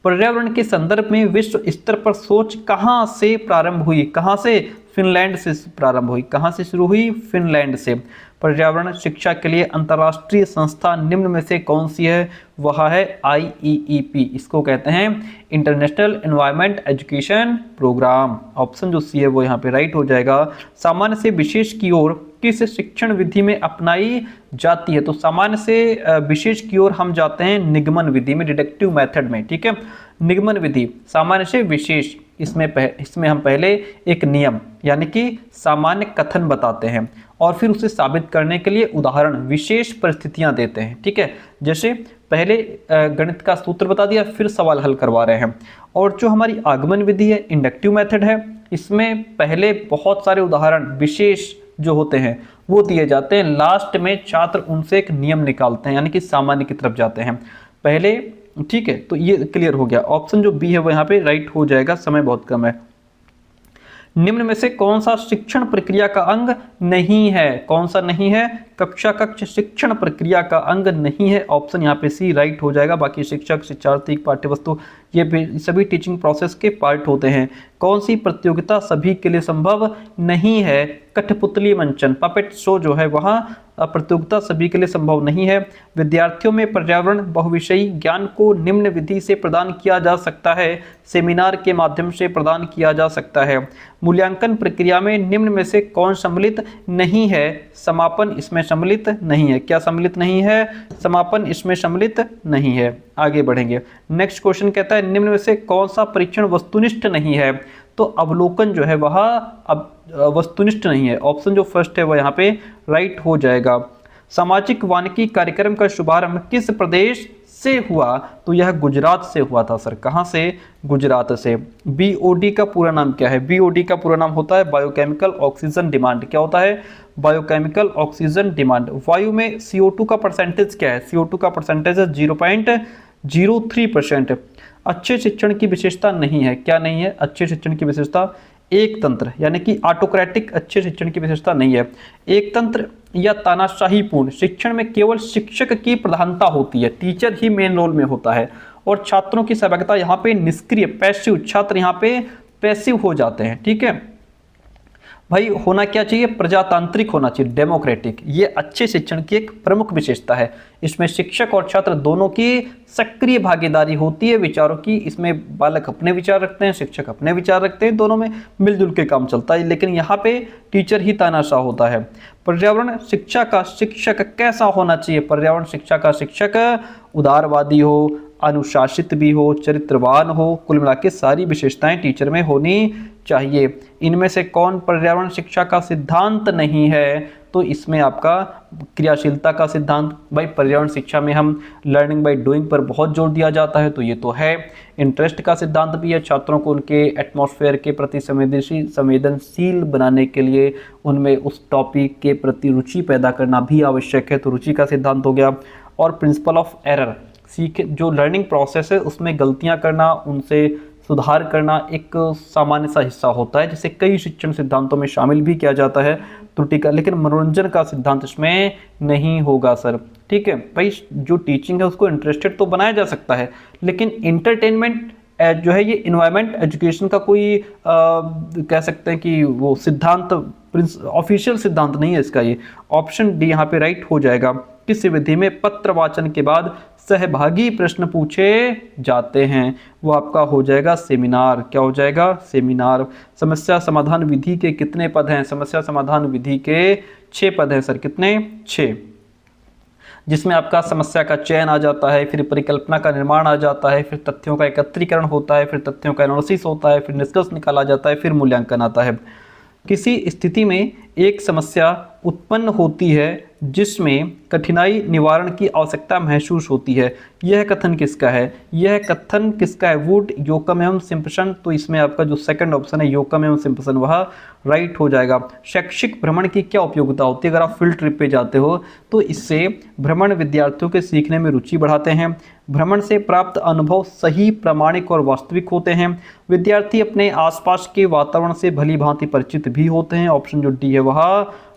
पर्यावरण के संदर्भ में विश्व स्तर पर सोच कहां से प्रारंभ हुई? कहां से? फिनलैंड से प्रारंभ हुई। कहां से शुरू हुई? फिनलैंड से। पर्यावरण शिक्षा के लिए अंतर्राष्ट्रीय संस्था निम्न में से कौन सी है? वह है IEEP। इसको कहते हैं international environment education program. Option जो सी है वो यहाँ पे राइट हो जाएगा। सामान्य से विशेष की ओर किस शिक्षण विधि में अपनाई जाती है? तो सामान्य से विशेष की ओर हम जाते हैं निगमन विधि में, डिडक्टिव मेथड में, ठीक है। निगमन विधि सामान्य से विशेष, इसमें हम पहले एक नियम यानी कि सामान्य कथन बताते हैं और फिर उसे साबित करने के लिए उदाहरण, विशेष परिस्थितियां देते हैं, ठीक है। जैसे पहले गणित का सूत्र बता दिया, फिर सवाल हल करवा रहे हैं। और जो हमारी आगमन विधि है, इंडक्टिव मेथड है, इसमें पहले बहुत सारे उदाहरण विशेष जो होते हैं वो दिए जाते हैं। लास्ट में छात्र उनसे एक नियम निकालते हैं यानी कि सामान्य की तरफ जाते हैं पहले, ठीक है। तो ये क्लियर हो गया। ऑप्शन जो बी है वो यहाँ पे राइट हो जाएगा। समय बहुत कम है। निम्न में से कौन सा शिक्षण प्रक्रिया का अंग नहीं है? कौन सा नहीं है? कक्षा कक्ष शिक्षण प्रक्रिया का अंग नहीं है। ऑप्शन यहाँ पे सी राइट हो जाएगा। बाकी शिक्षक, शिक्षार्थी, पाठ्यवस्तु ये सभी टीचिंग प्रोसेस के पार्ट होते हैं। कौन सी प्रतियोगिता सभी के लिए संभव नहीं है? कठपुतली मंचन, पपेट शो जो है वहाँ प्रतियोगिता सभी के लिए संभव नहीं है। विद्यार्थियों में पर्यावरण बहुविषयी ज्ञान को निम्न विधि से प्रदान किया जा सकता है। सेमिनार के माध्यम से प्रदान किया जा सकता है। मूल्यांकन प्रक्रिया में निम्न में से कौन सम्मिलित नहीं है? समापन इसमें सम्मिलित नहीं है। क्या सम्मिलित नहीं है? समापन इसमें सम्मिलित नहीं है। आगे बढ़ेंगे। नेक्स्ट क्वेश्चन कहता है निम्न में से कौन सा परीक्षण वस्तुनिष्ठ नहीं है? तो अवलोकन जो है वह अब वस्तुनिष्ठ नहीं है। ऑप्शन जो फर्स्ट है वह यहाँ पे राइट हो जाएगा। सामाजिक वानिकी कार्यक्रम का शुभारंभ किस प्रदेश से हुआ? तो यह गुजरात से हुआ था। सर कहाँ से? गुजरात से। BOD का पूरा नाम क्या है? BOD का पूरा नाम होता है बायोकेमिकल ऑक्सीजन डिमांड। क्या होता है? Biochemical oxygen demand. वायु में CO2 का परसेंटेज क्या है? CO2 का परसेंटेज है 0.03%। अच्छे शिक्षण की विशेषता नहीं है। क्या नहीं है? अच्छे शिक्षण की विशेषता एक तंत्र यानी कि ऑटोक्रेटिक अच्छे शिक्षण की विशेषता नहीं है। एक तंत्र या तानाशाहीपूर्ण शिक्षण में केवल शिक्षक की प्रधानता होती है, टीचर ही मेन रोल में होता है और छात्रों की सहभागिता यहाँ पे निष्क्रिय, पैसिव, छात्र यहाँ पे पैसिव हो जाते हैं, ठीक है भाई। होना क्या चाहिए? प्रजातांत्रिक होना चाहिए, डेमोक्रेटिक। ये अच्छे शिक्षण की एक प्रमुख विशेषता है। इसमें शिक्षक और छात्र दोनों की सक्रिय भागीदारी होती है विचारों की। इसमें बालक अपने विचार रखते हैं, शिक्षक अपने विचार रखते हैं, दोनों में मिलजुल के काम चलता है। लेकिन यहाँ पे टीचर ही तानाशाह होता है। पर्यावरण शिक्षा का शिक्षक कैसा होना चाहिए? पर्यावरण शिक्षा का शिक्षक उदारवादी हो, अनुशासित भी हो, चरित्रवान हो, कुल मिला के सारी विशेषताएं टीचर में होनी चाहिए। इनमें से कौन पर्यावरण शिक्षा का सिद्धांत नहीं है? तो इसमें आपका क्रियाशीलता का सिद्धांत, भाई पर्यावरण शिक्षा में हम लर्निंग बाय डूइंग पर बहुत जोर दिया जाता है, तो ये तो है। इंटरेस्ट का सिद्धांत भी है, छात्रों को उनके एटमॉस्फेयर के प्रति संवेदनशील बनाने के लिए उनमें उस टॉपिक के प्रति रुचि पैदा करना भी आवश्यक है, तो रुचि का सिद्धांत हो गया। और प्रिंसिपल ऑफ एरर, जो लर्निंग प्रोसेस है उसमें गलतियां करना, उनसे सुधार करना एक सामान्य सा हिस्सा होता है, जिसे कई शिक्षण सिद्धांतों में शामिल भी किया जाता है त्रुटि का, लेकिन मनोरंजन का सिद्धांत इसमें नहीं होगा सर। ठीक है भाई, जो टीचिंग है उसको इंटरेस्टेड तो बनाया जा सकता है, लेकिन इंटरटेनमेंट जो है ये इन्वायरमेंट एजुकेशन का कोई कह सकते हैं कि वो सिद्धांत, ऑफिशियल सिद्धांत नहीं है इसका। ये ऑप्शन डी यहाँ पे राइट हो जाएगा। किस विधि में पत्र वाचन के बाद सहभागी प्रश्न पूछे जाते हैं, वो आपका हो जाएगा सेमिनार। क्या हो जाएगा? सेमिनार। समस्या समाधान विधि के कितने पद हैं? समस्या समाधान विधि के 6 पद हैं सर। कितने? 6, जिसमें आपका समस्या का चयन आ जाता है, फिर परिकल्पना का निर्माण आ जाता है, फिर तथ्यों का एकत्रीकरण होता है, फिर तथ्यों का एनालिसिस होता है, फिर निष्कर्ष निकाला जाता है, फिर मूल्यांकन आता है। किसी स्थिति में एक समस्या उत्पन्न होती है जिसमें कठिनाई निवारण की आवश्यकता महसूस होती है, यह कथन किसका है? यह कथन किसका है? वुड, योकम एवं सिम्पसन। तो इसमें आपका जो सेकंड ऑप्शन है योकम एवं सिम्पसन, वह राइट हो जाएगा। शैक्षिक भ्रमण की क्या उपयोगिता होती है? अगर आप फील्ड ट्रिप पे जाते हो तो इससे भ्रमण विद्यार्थियों के सीखने में रुचि बढ़ाते हैं। भ्रमण से प्राप्त अनुभव सही, प्रामाणिक और वास्तविक होते हैं। विद्यार्थी अपने आसपास के वातावरण से भली भांति परिचित भी होते हैं। ऑप्शन जो डी है वह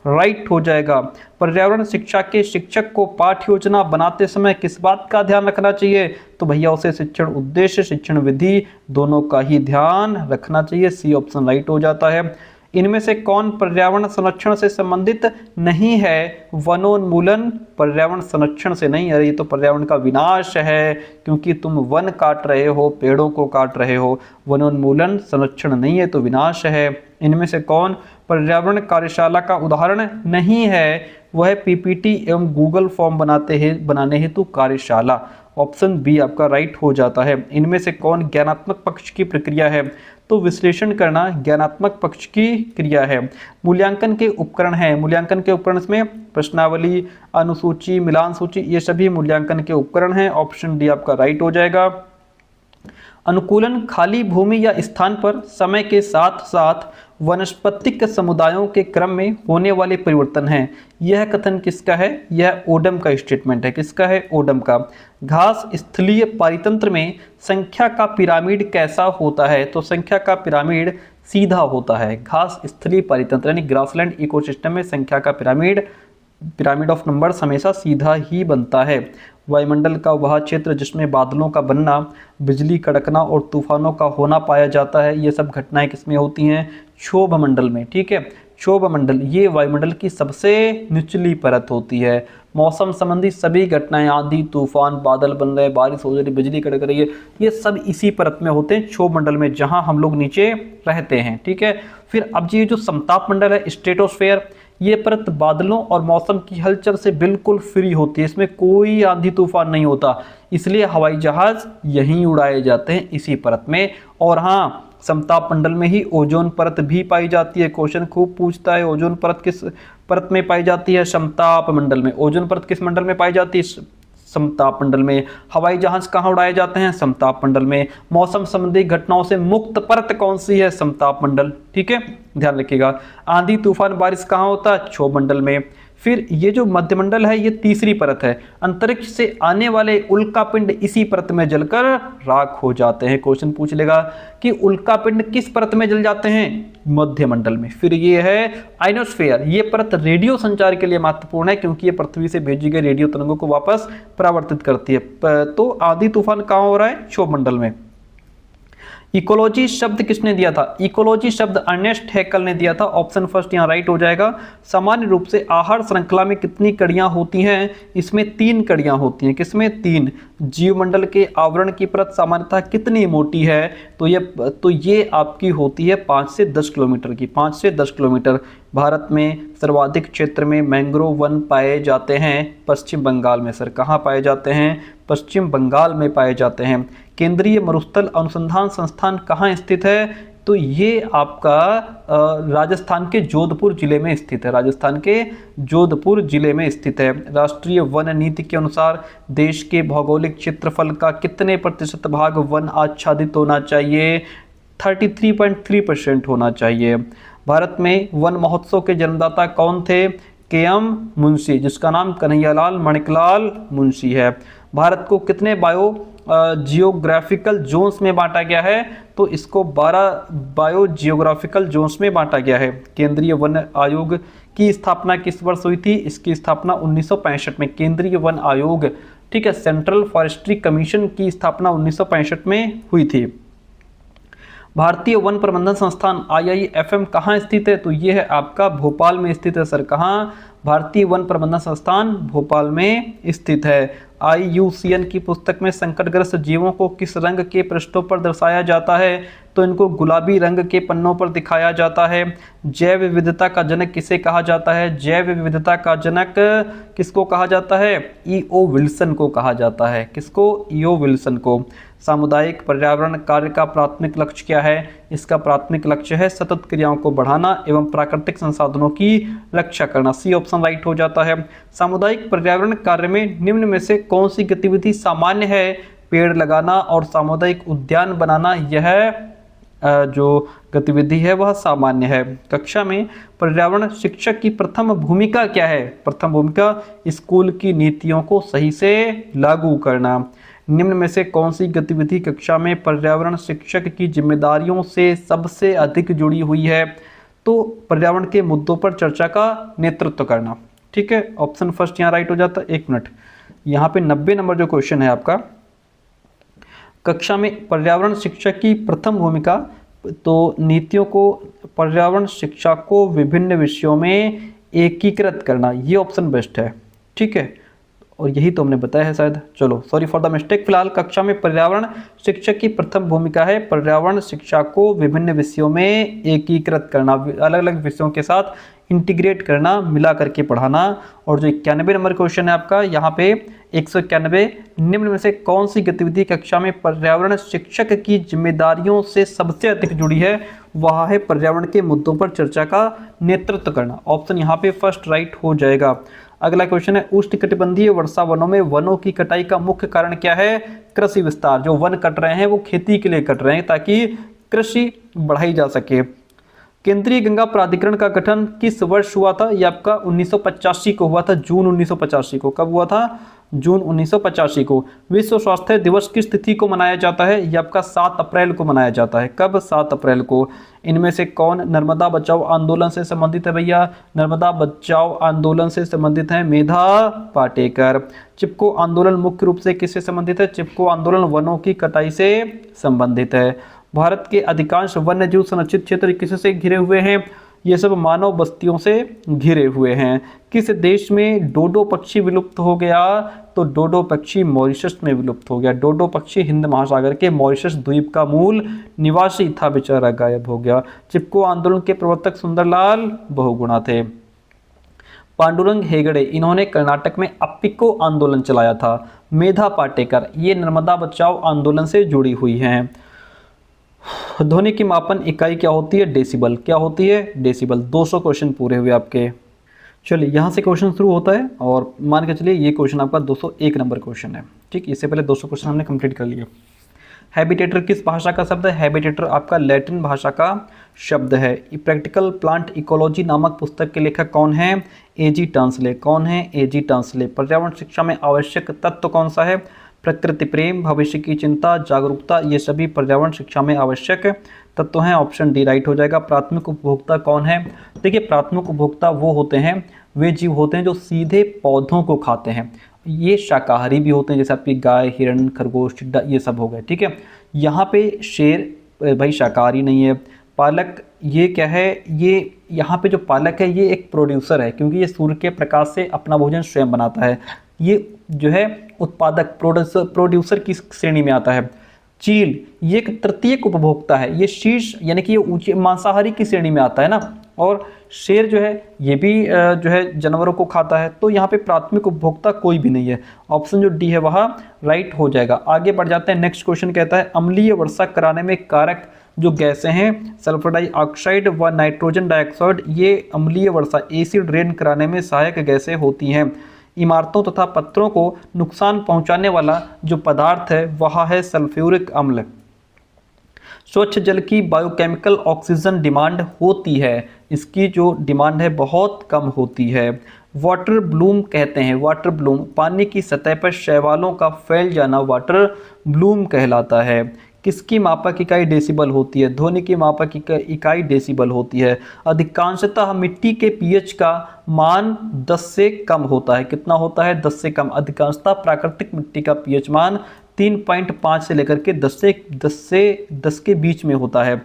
राइट हो जाएगा। पर्यावरण शिक्षा के शिक्षक को पाठ्य योजना बनाते समय किस बात का ध्यान रखना चाहिए? तो भैया उसे शिक्षण उद्देश्य, शिक्षण विधि दोनों का ही ध्यान रखना चाहिए। सी ऑप्शन राइट हो जाता है। इनमें से कौन पर्यावरण संरक्षण से संबंधित नहीं है? वनोन्मूलन पर्यावरण संरक्षण से नहीं है, ये तो पर्यावरण का विनाश है, क्योंकि तुम वन काट रहे हो, पेड़ों को काट रहे हो। वनोन्मूलन संरक्षण नहीं है तो विनाश है। इनमें से कौन पर्यावरण कार्यशाला का उदाहरण नहीं है? वह पीपीटी एवं गूगल फॉर्म बनाने हेतु कार्यशाला। ऑप्शन बी आपका राइट हो जाता है। इनमें से कौन ज्ञानात्मक पक्ष की प्रक्रिया है? तो विश्लेषण करना ज्ञानात्मक पक्ष की क्रिया है। मूल्यांकन के उपकरण है। मूल्यांकन के उपकरण इसमें प्रश्नावली, अनुसूची, मिलान सूची, ये सभी मूल्यांकन के उपकरण हैं। ऑप्शन डी आपका राइट हो जाएगा। अनुकूलन खाली भूमि या स्थान पर समय के साथ साथ वनस्पतिक समुदायों के क्रम में होने वाले परिवर्तन है। यह कथन किसका है? यह ओडम का स्टेटमेंट है। किसका है? ओडम का। घास स्थलीय पारितंत्र में संख्या का पिरामिड कैसा होता है? तो संख्या का पिरामिड सीधा होता है। घास स्थलीय पारितंत्र यानी ग्रासलैंड इकोसिस्टम में संख्या का पिरामिड ऑफ नंबर्स हमेशा सीधा ही बनता है। वायुमंडल का वह क्षेत्र जिसमें बादलों का बनना, बिजली कड़कना और तूफानों का होना पाया जाता है, ये सब घटनाएं किसमें होती हैं? क्षोभ मंडल में। ठीक है, क्षोभ मंडल ये वायुमंडल की सबसे निचली परत होती है। मौसम संबंधी सभी घटनाएं, आंधी तूफान, बादल बन रहे, बारिश हो रही, बिजली कड़क रही है, ये सब इसी परत में होते हैं, क्षोभ मंडल में, जहां हम लोग नीचे रहते हैं। ठीक है, फिर अब ये जो समताप मंडल है, स्ट्रेटोस्फेयर, ये परत बादलों और मौसम की हलचल से बिल्कुल फ्री होती है, इसमें कोई आंधी तूफान नहीं होता, इसलिए हवाई जहाज यहीं उड़ाए जाते हैं इसी परत में। और हाँ, समताप मंडल में ही ओजोन परत भी पाई जाती है। क्वेश्चन खूब पूछता है, ओजोन परत किस परत में पाई जाती है? समताप मंडल में। ओजोन परत किस मंडल में पाई जाती है? समताप मंडल में। हवाई जहाज कहाँ उड़ाए जाते हैं? समताप मंडल में। मौसम संबंधी घटनाओं से मुक्त परत कौन सी है? समताप मंडल। ठीक है, ध्यान रखिएगा। आंधी तूफान बारिश कहाँ होता है? क्षोभ मंडल में। फिर ये जो मध्यमंडल है ये तीसरी परत है। अंतरिक्ष से आने वाले उल्कापिंड इसी परत में जलकर राख हो जाते हैं। क्वेश्चन पूछ लेगा कि उल्कापिंड किस परत में जल जाते हैं? मध्यमंडल में। फिर ये है आइनोस्फेयर, ये परत रेडियो संचार के लिए महत्वपूर्ण है, क्योंकि ये पृथ्वी से भेजी गई रेडियो तरंगों को वापस परावर्तित करती है। तो आंधी तूफान कहाँ हो रहा है? क्षोभ मंडल में। इकोलॉजी शब्द किसने दिया था? इकोलॉजी शब्द अर्नेस्ट हैकल ने दिया था। ऑप्शन फर्स्ट यहाँ राइट हो जाएगा। सामान्य रूप से आहार श्रृंखला में कितनी कड़ियां होती हैं? इसमें 3 कड़ियां होती हैं। किसमें? 3। जीवमंडल के आवरण की परत सामान्यतः कितनी मोटी है? तो ये आपकी होती है 5 से 10 किलोमीटर की। 5 से 10 किलोमीटर। भारत में सर्वाधिक क्षेत्र में मैंग्रोव वन पाए जाते हैं पश्चिम बंगाल में। सर कहाँ पाए जाते हैं? पश्चिम बंगाल में पाए जाते हैं। केंद्रीय मरुस्थल अनुसंधान संस्थान कहाँ स्थित है? तो ये आपका राजस्थान के जोधपुर जिले में स्थित है। राजस्थान के जोधपुर जिले में स्थित है। राष्ट्रीय वन नीति के अनुसार देश के भौगोलिक क्षेत्रफल का कितने प्रतिशत भाग वन आच्छादित होना चाहिए? 33.3% होना चाहिए। भारत में वन महोत्सव के जन्मदाता कौन थे? के.एम. मुंशी, जिसका नाम कन्हैयालाल माणिकलाल मुंशी है। भारत को कितने जियोग्राफिकल जोन्स में बांटा गया है? तो इसको 12 बायो जियोग्राफिकल जोन्स में बांटा गया है। केंद्रीय वन आयोग की स्थापना किस वर्ष हुई थी? इसकी स्थापना 1965 में। केंद्रीय वन आयोग, ठीक है, सेंट्रल फॉरेस्ट्री कमीशन की स्थापना 1965 में हुई थी। भारतीय वन प्रबंधन संस्थान IIFM कहाँ स्थित है? तो ये है आपका भोपाल में स्थित है सर। कहाँ? भारतीय वन प्रबंधन संस्थान भोपाल में स्थित है। IUCN की पुस्तक में संकटग्रस्त जीवों को किस रंग के पृष्ठों पर दर्शाया जाता है? तो इनको गुलाबी रंग के पन्नों पर दिखाया जाता है। जैव विविधता का जनक किसे कहा जाता है? जैव विविधता का जनक किसको कहा जाता है? E.O. विल्सन को कहा जाता है। किसको? E.O. विल्सन को। सामुदायिक पर्यावरण कार्य का प्राथमिक लक्ष्य क्या है? इसका प्राथमिक लक्ष्य है सतत क्रियाओं को बढ़ाना एवं प्राकृतिक संसाधनों की रक्षा करना। सी ऑप्शन राइट हो जाता है। सामुदायिक पर्यावरण कार्य में निम्न में से कौन सी गतिविधि सामान्य है? पेड़ लगाना और सामुदायिक उद्यान बनाना, यह जो गतिविधि है वह सामान्य है। कक्षा में पर्यावरण शिक्षक की प्रथम भूमिका क्या है? प्रथम भूमिका स्कूल की नीतियों को सही से लागू करना। निम्न में से कौन सी गतिविधि कक्षा में पर्यावरण शिक्षक की जिम्मेदारियों से सबसे अधिक जुड़ी हुई है? तो पर्यावरण के मुद्दों पर चर्चा का नेतृत्व करना। ठीक है, ऑप्शन फर्स्ट यहाँ राइट हो जाता है। 1 मिनट, यहाँ पे 90 नंबर जो क्वेश्चन है आपका, कक्षा में पर्यावरण शिक्षक की प्रथम भूमिका, तो नीतियों को पर्यावरण शिक्षा को विभिन्न विषयों में एकीकृत करना, ये ऑप्शन बेस्ट है। ठीक है, और यही तो हमने बताया है शायद। चलो सॉरी फॉर द मिस्टेक। फिलहाल कक्षा में पर्यावरण शिक्षक की प्रथम भूमिका है पर्यावरण शिक्षा को विभिन्न विषयों में एकीकृत करना, अलग अलग विषयों के साथ इंटीग्रेट करना, मिला करके पढ़ाना। और जो 91 नंबर क्वेश्चन है आपका, यहाँ पे 191, निम्न में से कौन सी गतिविधि कक्षा में पर्यावरण शिक्षक की जिम्मेदारियों से सबसे अधिक जुड़ी है? वह है पर्यावरण के मुद्दों पर चर्चा का नेतृत्व करना। ऑप्शन यहाँ पे फर्स्ट राइट हो जाएगा। अगला क्वेश्चन है, उष्णकटिबंधीय वर्षा वनों में वनों की कटाई का मुख्य कारण क्या है? कृषि विस्तार। जो वन कट रहे हैं वो खेती के लिए कट रहे हैं ताकि कृषि बढ़ाई जा सके। केंद्रीय गंगा प्राधिकरण का गठन किस वर्ष हुआ था? ये आपका 1985 को हुआ था, जून 1985 को। कब हुआ था? जून 1985 को। विश्व स्वास्थ्य दिवस किस तिथि को मनाया जाता है? ये आपका 7 अप्रैल को मनाया जाता है। कब? 7 अप्रैल को। इनमें से कौन नर्मदा बचाओ आंदोलन से संबंधित है? भैया नर्मदा बचाओ आंदोलन से संबंधित है मेधा पाटेकर। चिपको आंदोलन मुख्य रूप से किससे संबंधित है? चिपको आंदोलन वनों की कटाई से संबंधित है। भारत के अधिकांश वन्यजीव संरक्षित क्षेत्र किससे घिरे हुए हैं? ये सब मानव बस्तियों से घिरे हुए हैं। किस देश में डोडो पक्षी विलुप्त हो गया? तो डोडो पक्षी मॉरिशस में विलुप्त हो गया। डोडो पक्षी हिंद महासागर के मॉरिशस द्वीप का मूल निवासी था, बेचारा गायब हो गया। चिपको आंदोलन के प्रवर्तक सुंदरलाल बहुगुणा थे। पांडुरंग हेगड़े, इन्होंने कर्नाटक में अप्पिको आंदोलन चलाया था। मेधा पाटेकर, ये नर्मदा बचाओ आंदोलन से जुड़ी हुई हैं। ध्वनि की मापन इकाई क्या होती है? डेसिबल। क्या होती है? डेसिबल। 200 क्वेश्चन पूरे हुए आपके। चलिए यहाँ से क्वेश्चन शुरू होता है और मान के चलिए ये क्वेश्चन आपका 201 नंबर क्वेश्चन है। ठीक, इससे पहले 200 क्वेश्चन हमने कंप्लीट कर लिए। हैबिटेटर किस भाषा का शब्द है? हैबिटेटर आपका लैटिन भाषा का शब्द है। प्रैक्टिकल प्लांट इकोलॉजी नामक पुस्तक के लेखक कौन है? A.G. टांसले। कौन है? A.G. टांसले। पर्यावरण शिक्षा में आवश्यक तत्व कौन सा है? प्रकृति प्रेम, भविष्य की चिंता, जागरूकता, ये सभी पर्यावरण शिक्षा में आवश्यक तत्व हैं। ऑप्शन डी राइट हो जाएगा। प्राथमिक उपभोक्ता कौन है? देखिए प्राथमिक उपभोक्ता वो होते हैं, वे जीव होते हैं जो सीधे पौधों को खाते हैं। ये शाकाहारी भी होते हैं, जैसे आपकी गाय, हिरण, खरगोश, टिड्डा, ये सब हो गए। ठीक है, यहाँ पे शेर भाई शाकाहारी नहीं है। पालक ये क्या है? ये यहाँ पे जो पालक है ये एक प्रोड्यूसर है, क्योंकि ये सूर्य के प्रकाश से अपना भोजन स्वयं बनाता है। ये जो है उत्पादक प्रोड्यूसर की श्रेणी में आता है। चील ये एक तृतीयक उपभोक्ता है, ये शीर्ष यानी कि ये ऊंचे मांसाहारी की श्रेणी में आता है ना। और शेर जो है ये भी जो है जानवरों को खाता है। तो यहाँ पे प्राथमिक उपभोक्ता कोई भी नहीं है। ऑप्शन जो डी है वह राइट हो जाएगा। आगे बढ़ जाते हैं। नेक्स्ट क्वेश्चन कहता है, अम्लीय वर्षा कराने में कारक जो गैसें हैं सल्फर डाइऑक्साइड व नाइट्रोजन डाइऑक्साइड, ये अम्लीय वर्षा एसिड रेन कराने में सहायक गैसें होती हैं। इमारतों तथा पत्थरों को नुकसान पहुंचाने वाला जो पदार्थ है वह है सल्फ्यूरिक अम्ल। स्वच्छ जल की बायोकेमिकल ऑक्सीजन डिमांड होती है, इसकी जो डिमांड है बहुत कम होती है। वाटर ब्लूम कहते हैं, वाटर ब्लूम पानी की सतह पर शैवालों का फैल जाना वाटर ब्लूम कहलाता है। किसकी मापक इकाई डेसिबल होती है? ध्वनि की मापक इकाई डेसिबल होती है। अधिकांशतः मिट्टी के पीएच का मान 10 से कम होता है। कितना होता है? 10 से कम। अधिकांशतः प्राकृतिक मिट्टी का पीएच मान 3.5 से लेकर के 10 के बीच में होता है।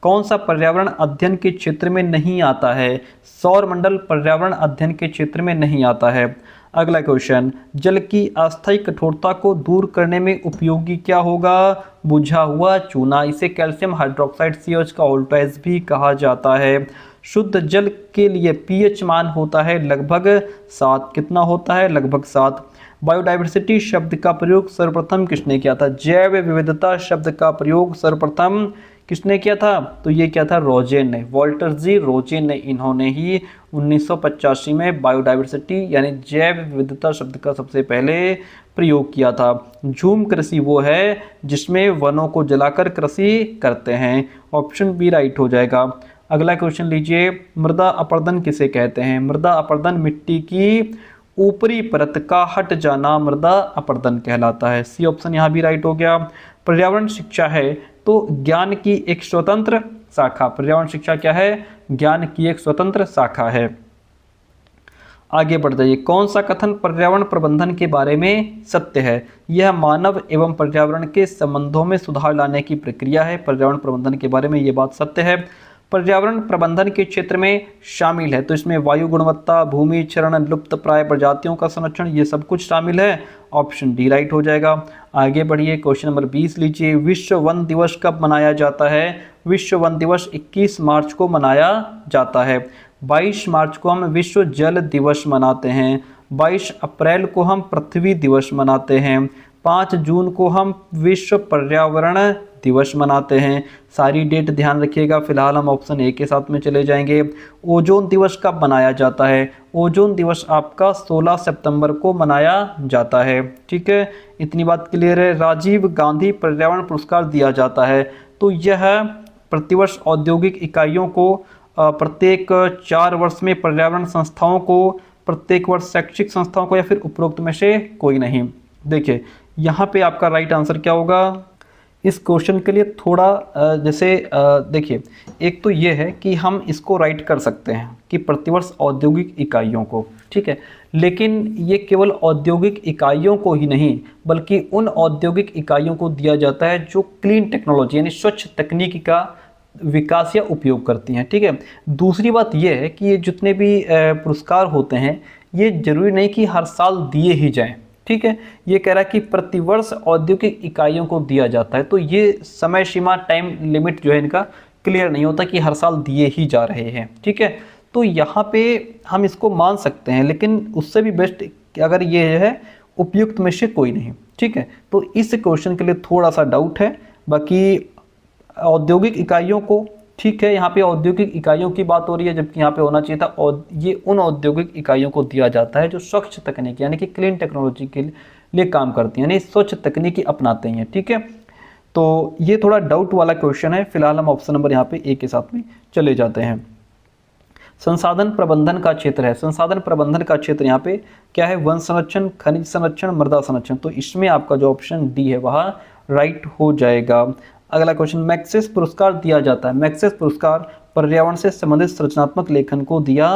कौन सा पर्यावरण अध्ययन के क्षेत्र में नहीं आता है? सौर मंडल पर्यावरण अध्ययन के क्षेत्र में नहीं आता है। अगला क्वेश्चन, जल की अस्थायी कठोरता को दूर करने में उपयोगी क्या होगा? बुझा हुआ चूना। इसे कैल्शियम हाइड्रोक्साइड CH का वोल्टेज भी कहा जाता है। शुद्ध जल के लिए पीएच मान होता है लगभग 7। कितना होता है? लगभग 7। बायोडाइवर्सिटी शब्द का प्रयोग सर्वप्रथम किसने किया था? जैव विविधता शब्द का प्रयोग सर्वप्रथम किसने किया था? तो ये क्या था? रोजेन ने, वॉल्टर जी रोजेन ने, इन्होंने ही 1985 में बायोडाइवर्सिटी यानी जैव विविधता शब्द का सबसे पहले प्रयोग किया था। झूम कृषि वो है जिसमें वनों को जलाकर कृषि करते हैं। ऑप्शन बी राइट हो जाएगा। अगला क्वेश्चन लीजिए, मृदा अपरदन किसे कहते हैं? मृदा अपरदन मिट्टी की ऊपरी परत का हट जाना मृदा अपरदन कहलाता है। सी ऑप्शन यहाँ भी राइट हो गया। पर्यावरण शिक्षा है तो ज्ञान की एक स्वतंत्र शाखा। पर्यावरण शिक्षा क्या है? ज्ञान की एक स्वतंत्र शाखा है। आगे बढ़ जाइए। कौन सा कथन पर्यावरण प्रबंधन के बारे में सत्य है? यह मानव एवं पर्यावरण के संबंधों में सुधार लाने की प्रक्रिया है। पर्यावरण प्रबंधन के बारे में ये बात सत्य है। पर्यावरण प्रबंधन के क्षेत्र में शामिल है तो इसमें वायु गुणवत्ता, भूमि क्षरण, लुप्त प्राय प्रजातियों का संरक्षण, ये सब कुछ शामिल है। ऑप्शन डी राइट हो जाएगा। आगे बढ़िए, क्वेश्चन नंबर 20 लीजिए। विश्व वन दिवस कब मनाया जाता है? विश्व वन दिवस 21 मार्च को मनाया जाता है। 22 मार्च को हम विश्व जल दिवस मनाते हैं। 22 अप्रैल को हम पृथ्वी दिवस मनाते हैं। 5 जून को हम विश्व पर्यावरण दिवस मनाते हैं। सारी डेट ध्यान रखिएगा। फिलहाल हम ऑप्शन ए के साथ में चले जाएंगे। ओजोन दिवस कब मनाया जाता है? ओजोन दिवस आपका 16 सितंबर को मनाया जाता है। ठीक है, इतनी बात क्लियर है। राजीव गांधी पर्यावरण पुरस्कार दिया जाता है तो यह प्रतिवर्ष औद्योगिक इकाइयों को, प्रत्येक 4 वर्ष में पर्यावरण संस्थाओं को, प्रत्येक वर्ष शैक्षिक संस्थाओं को, या फिर उपरोक्त में से कोई नहीं। देखिए यहाँ पे आपका राइट आंसर क्या होगा? इस क्वेश्चन के लिए थोड़ा देखिए, एक तो ये है कि हम इसको राइट कर सकते हैं कि प्रतिवर्ष औद्योगिक इकाइयों को, ठीक है, लेकिन ये केवल औद्योगिक इकाइयों को ही नहीं बल्कि उन औद्योगिक इकाइयों को दिया जाता है जो क्लीन टेक्नोलॉजी यानी स्वच्छ तकनीक का विकास या उपयोग करती हैं। ठीक है, दूसरी बात यह है कि ये जितने भी पुरस्कार होते हैं ये जरूरी नहीं कि हर साल दिए ही जाएं। ठीक है, ये कह रहा है कि प्रतिवर्ष औद्योगिक इकाइयों को दिया जाता है तो ये समय सीमा, टाइम लिमिट जो है इनका क्लियर नहीं होता कि हर साल दिए ही जा रहे हैं। ठीक है, तो यहाँ पे हम इसको मान सकते हैं, लेकिन उससे भी बेस्ट अगर ये है उपयुक्त में से कोई नहीं। ठीक है, तो इस क्वेश्चन के लिए थोड़ा सा डाउट है। बाकी औद्योगिक इकाइयों को, ठीक है, यहाँ पे औद्योगिक इकाइयों की बात हो रही है जबकि यहाँ पे होना चाहिए था, और ये उन औद्योगिक इकाइयों को दिया जाता है जो स्वच्छ तकनीक यानी कि क्लीन टेक्नोलॉजी के लिए काम करती हैं, यानी स्वच्छ तकनीकी अपनाते हैं। ठीक है, तो ये थोड़ा डाउट वाला क्वेश्चन है। फिलहाल हम ऑप्शन नंबर यहाँ पे ए के साथ में चले जाते हैं। संसाधन प्रबंधन का क्षेत्र है। संसाधन प्रबंधन का क्षेत्र यहाँ पे क्या है? वन संरक्षण, खनिज संरक्षण, मृदा संरक्षण। तो इसमें आपका जो ऑप्शन डी है वह राइट हो जाएगा। अगला क्वेश्चन, मैक्सेस पुरस्कार दिया जाता है। मैक्सेस पुरस्कार पर्यावरण से संबंधित सृजनात्मक लेखन को दिया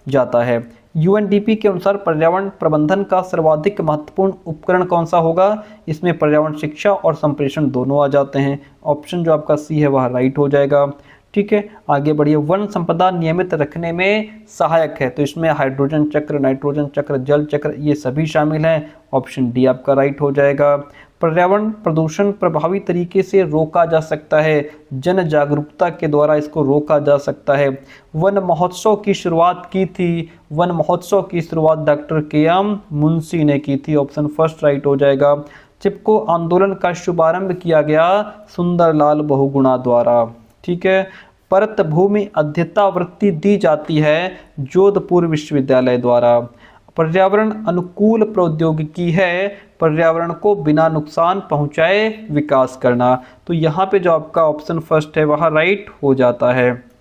जाता है। यूएनडीपी के अनुसार पर्यावरण प्रबंधन का सर्वाधिक महत्वपूर्ण उपकरण कौन सा होगा? इसमें पर्यावरण शिक्षा और संप्रेषण दोनों आ जाते हैं। ऑप्शन जो आपका सी है वह राइट हो जाएगा। ठीक है, आगे बढ़िए। वन संपदा नियमित रखने में सहायक है तो इसमें हाइड्रोजन चक्र, नाइट्रोजन चक्र, जल चक्र ये सभी शामिल हैं। ऑप्शन डी आपका राइट हो जाएगा। पर्यावरण प्रदूषण प्रभावी तरीके से रोका जा सकता है, जन जागरूकता के द्वारा इसको रोका जा सकता है। वन महोत्सव की शुरुआत की थी, वन महोत्सव की शुरुआत डॉक्टर के.एम. मुंशी ने की थी। ऑप्शन फर्स्ट राइट हो जाएगा। चिपको आंदोलन का शुभारंभ किया गया सुंदरलाल बहुगुणा द्वारा। ठीक है। परत भूमि अध्यता वृत्ति दी जाती है जोधपुर विश्वविद्यालय द्वारा। पर्यावरण अनुकूल प्रौद्योगिकी है पर्यावरण को बिना नुकसान पहुंचाए विकास करना। तो यहाँ पे जो आपका ऑप्शन फर्स्ट है वह राइट हो जाता है।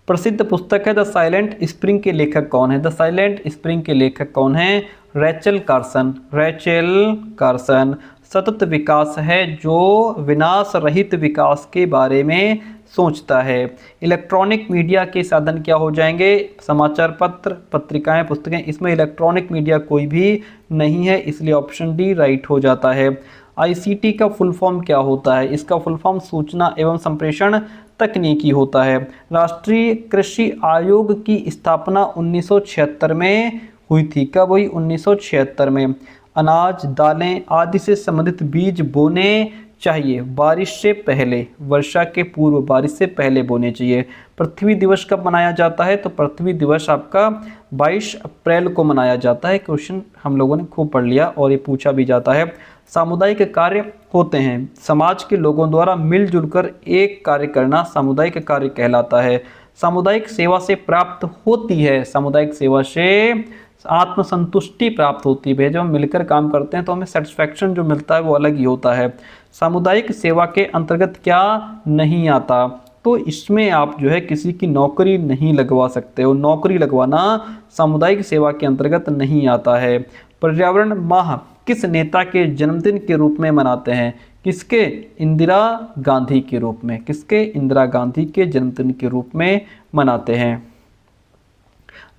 प्रसिद्ध पुस्तक है द साइलेंट स्प्रिंग के लेखक कौन है? द साइलेंट स्प्रिंग के लेखक कौन है? Rachel Carson. Rachel Carson. सतत विकास है जो विनाश रहित विकास के बारे में सोचता है। इलेक्ट्रॉनिक मीडिया के साधन क्या हो जाएंगे? समाचार पत्र, पत्रिकाएं, पुस्तकें। इसमें इलेक्ट्रॉनिक मीडिया कोई भी नहीं है, इसलिए ऑप्शन डी राइट हो जाता है। आईसीटी का फुल फॉर्म क्या होता है? इसका फुल फॉर्म सूचना एवं संप्रेषण तकनीकी होता है। राष्ट्रीय कृषि आयोग की स्थापना 1976 में हुई थी। कब हुई? 1976 में। अनाज, दालें आदि से संबंधित बीज बोने चाहिए बारिश से पहले, वर्षा के पूर्व, बारिश से पहले बोने चाहिए। पृथ्वी दिवस कब मनाया जाता है? तो पृथ्वी दिवस आपका 22 अप्रैल को मनाया जाता है। क्वेश्चन हम लोगों ने खूब पढ़ लिया और ये पूछा भी जाता है। सामुदायिक कार्य होते हैं समाज के लोगों द्वारा मिलजुल कर एक कार्य करना सामुदायिक कार्य कहलाता है। सामुदायिक सेवा से प्राप्त होती है, सामुदायिक सेवा से आत्मसंतुष्टि प्राप्त होती है। जब हम मिलकर काम करते हैं तो हमें सेटिस्फैक्शन जो मिलता है वो अलग ही होता है। सामुदायिक सेवा के अंतर्गत क्या नहीं आता? तो इसमें आप जो है किसी की नौकरी नहीं लगवा सकते हो, नौकरी लगवाना सामुदायिक सेवा के अंतर्गत नहीं आता है। पर्यावरण माह किस नेता के जन्मदिन के रूप में मनाते हैं? किसके? इंदिरा गांधी के रूप में। किसके? इंदिरा गांधी के जन्मदिन के रूप में मनाते हैं।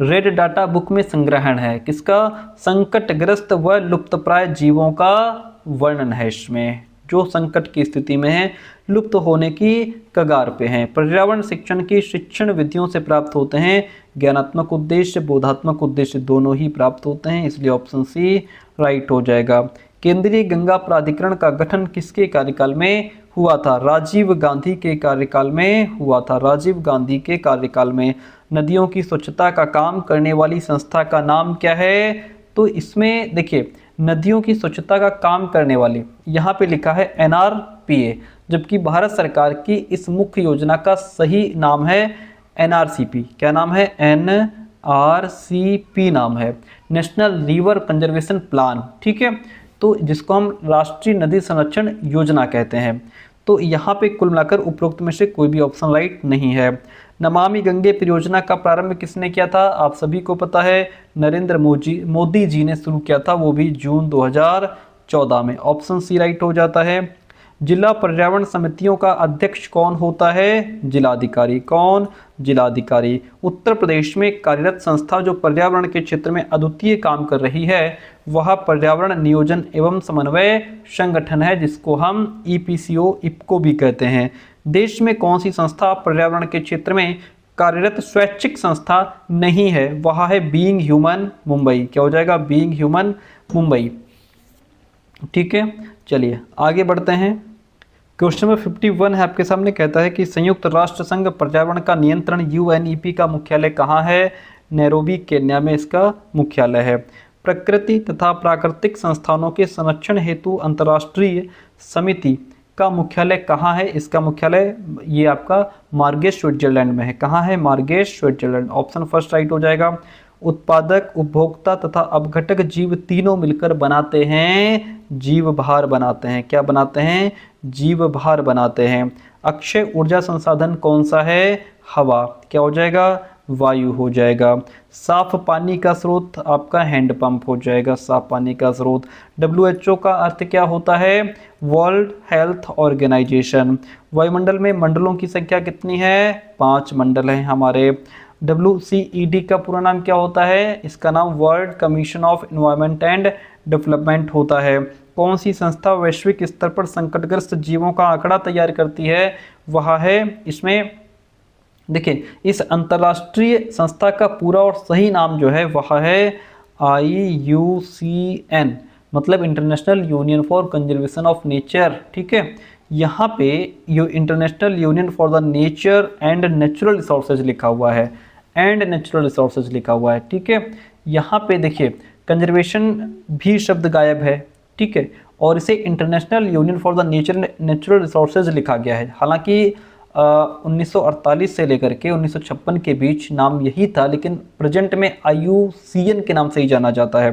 रेड डाटा बुक में संग्रहण है किसका? संकटग्रस्त व लुप्तप्राय जीवों का वर्णन है इसमें, जो संकट की स्थिति में है, लुप्त होने की कगार पे हैं। पर्यावरण शिक्षण की शिक्षण विधियों से प्राप्त होते हैं ज्ञानात्मक उद्देश्य, बोधात्मक उद्देश्य दोनों ही प्राप्त होते हैं, इसलिए ऑप्शन सी राइट हो जाएगा। केंद्रीय गंगा प्राधिकरण का गठन किसके कार्यकाल में हुआ था? राजीव गांधी के कार्यकाल में हुआ था, राजीव गांधी के कार्यकाल में। नदियों की स्वच्छता का काम करने वाली संस्था का नाम क्या है? तो इसमें देखिए नदियों की स्वच्छता का काम करने वाली यहाँ पे लिखा है NRPA, जबकि भारत सरकार की इस मुख्य योजना का सही नाम है NRCP। क्या नाम है? NRCP नाम है, नेशनल रिवर कंजर्वेशन प्लान। ठीक है, तो जिसको हम राष्ट्रीय नदी संरक्षण योजना कहते हैं। तो यहाँ पे कुल मिलाकर उपरोक्त में से कोई भी ऑप्शन राइट नहीं है। नमामि गंगे परियोजना का प्रारंभ किसने किया था? आप सभी को पता है, नरेंद्र मोदी जी ने शुरू किया था, वो भी जून 2014 में। ऑप्शन सी राइट हो जाता है। जिला पर्यावरण समितियों का अध्यक्ष कौन होता है? जिलाधिकारी। कौन? जिलाधिकारी। उत्तर प्रदेश में कार्यरत संस्था जो पर्यावरण के क्षेत्र में अद्वितीय काम कर रही है वह पर्यावरण नियोजन एवं समन्वय संगठन है, जिसको हम EPCO IPCO भी कहते हैं। देश में कौन सी संस्था पर्यावरण के क्षेत्र में कार्यरत स्वैच्छिक संस्था नहीं है? वह है बीइंग ह्यूमन मुंबई। क्या हो जाएगा? Being human Mumbai. ठीक है, चलिए आगे बढ़ते हैं। क्वेश्चन नंबर 51 है आपके सामने, कहता है कि संयुक्त राष्ट्र संघ पर्यावरण का नियंत्रण UNEP का मुख्यालय कहाँ है? नैरोबी केन्या में इसका मुख्यालय है। प्रकृति तथा प्राकृतिक संस्थानों के संरक्षण हेतु अंतर्राष्ट्रीय समिति का मुख्यालय कहाँ है? इसका मुख्यालय ये आपका मार्गेश स्विट्जरलैंड में है। कहाँ है? मार्गेश स्विट्जरलैंड। ऑप्शन फर्स्ट राइट हो जाएगा। उत्पादक, उपभोक्ता तथा अपघटक जीव तीनों मिलकर बनाते हैं जीव भार बनाते हैं। क्या बनाते हैं? जीव भार बनाते हैं। अक्षय ऊर्जा संसाधन कौन सा है? हवा। क्या हो जाएगा? वायु हो जाएगा। साफ पानी का स्रोत आपका हैंडपंप हो जाएगा, साफ पानी का स्रोत। WHO का अर्थ क्या होता है? World Health Organization. वायुमंडल में मंडलों की संख्या कितनी है? 5 मंडल हैं हमारे। WCED का पूरा नाम क्या होता है? इसका नाम world commission of environment and development होता है। कौन सी संस्था वैश्विक स्तर पर संकटग्रस्त जीवों का आंकड़ा तैयार करती है? वह है, इसमें देखिए इस अंतर्राष्ट्रीय संस्था का पूरा और सही नाम जो है वह है IUCN, मतलब international union for conservation of nature. ठीक है, यहाँ पे ये international union for the nature and natural resources लिखा हुआ है, एंड नेचुरल रिसोर्सेज लिखा हुआ है। ठीक है, यहाँ पे देखिए कंजर्वेशन भी शब्द गायब है। ठीक है, और इसे international union for the nature natural resources लिखा गया है। हालांकि 1948 से लेकर के 1956 के बीच नाम यही था, लेकिन प्रेजेंट में IUCN के नाम से ही जाना जाता है।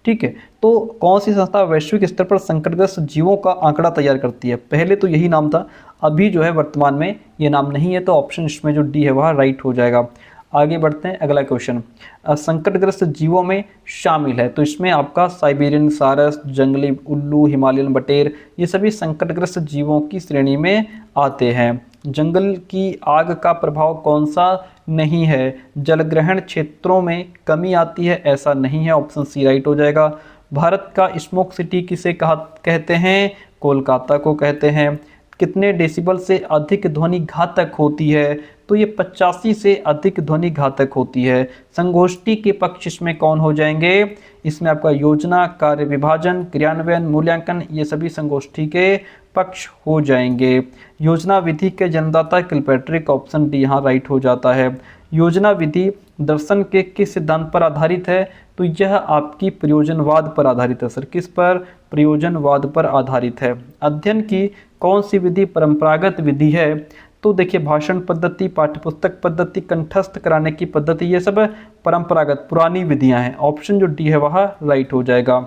ठीक है, तो कौन सी संस्था वैश्विक स्तर पर संकटग्रस्त जीवों का आंकड़ा तैयार करती है? पहले तो यही नाम था, अभी जो है वर्तमान में ये नाम नहीं है, तो ऑप्शन इसमें जो डी है वह राइट हो जाएगा। आगे बढ़ते हैं, अगला क्वेश्चन संकटग्रस्त जीवों में शामिल है, तो इसमें आपका साइबेरियन सारस, जंगली उल्लू, हिमालयन बटेर, ये सभी संकटग्रस्त जीवों की श्रेणी में आते हैं। जंगल की आग का प्रभाव कौन सा नहीं है? जलग्रहण क्षेत्रों में कमी आती है, ऐसा नहीं है, ऑप्शन सी राइट हो जाएगा। भारत का स्मोक सिटी किसे कहते हैं? कोलकाता को कहते हैं। कितने डेसिबल से अधिक ध्वनि घातक होती है? तो ये 85 से अधिक ध्वनि घातक होती है। संगोष्ठी के पक्ष इसमें कौन हो जाएंगे? इसमें आपका योजना, कार्य विभाजन, क्रियान्वयन, मूल्यांकन, ये सभी संगोष्ठी के पक्ष हो जाएंगे। योजना विधि के जन्मदाता किलपैट्रिक, ऑप्शन डी यहाँ राइट हो जाता है। योजना विधि दर्शन के किस सिद्धांत पर आधारित है? तो यह आपकी प्रयोजनवाद पर आधारित है। सर किस पर? प्रयोजनवाद पर आधारित है। अध्ययन की कौन सी विधि परंपरागत विधि है? तो देखिए भाषण पद्धति, पाठ्यपुस्तक पद्धति, कंठस्थ कराने की पद्धति, ये सब परंपरागत पुरानी विधियां हैं। ऑप्शन जो डी है वह राइट हो जाएगा।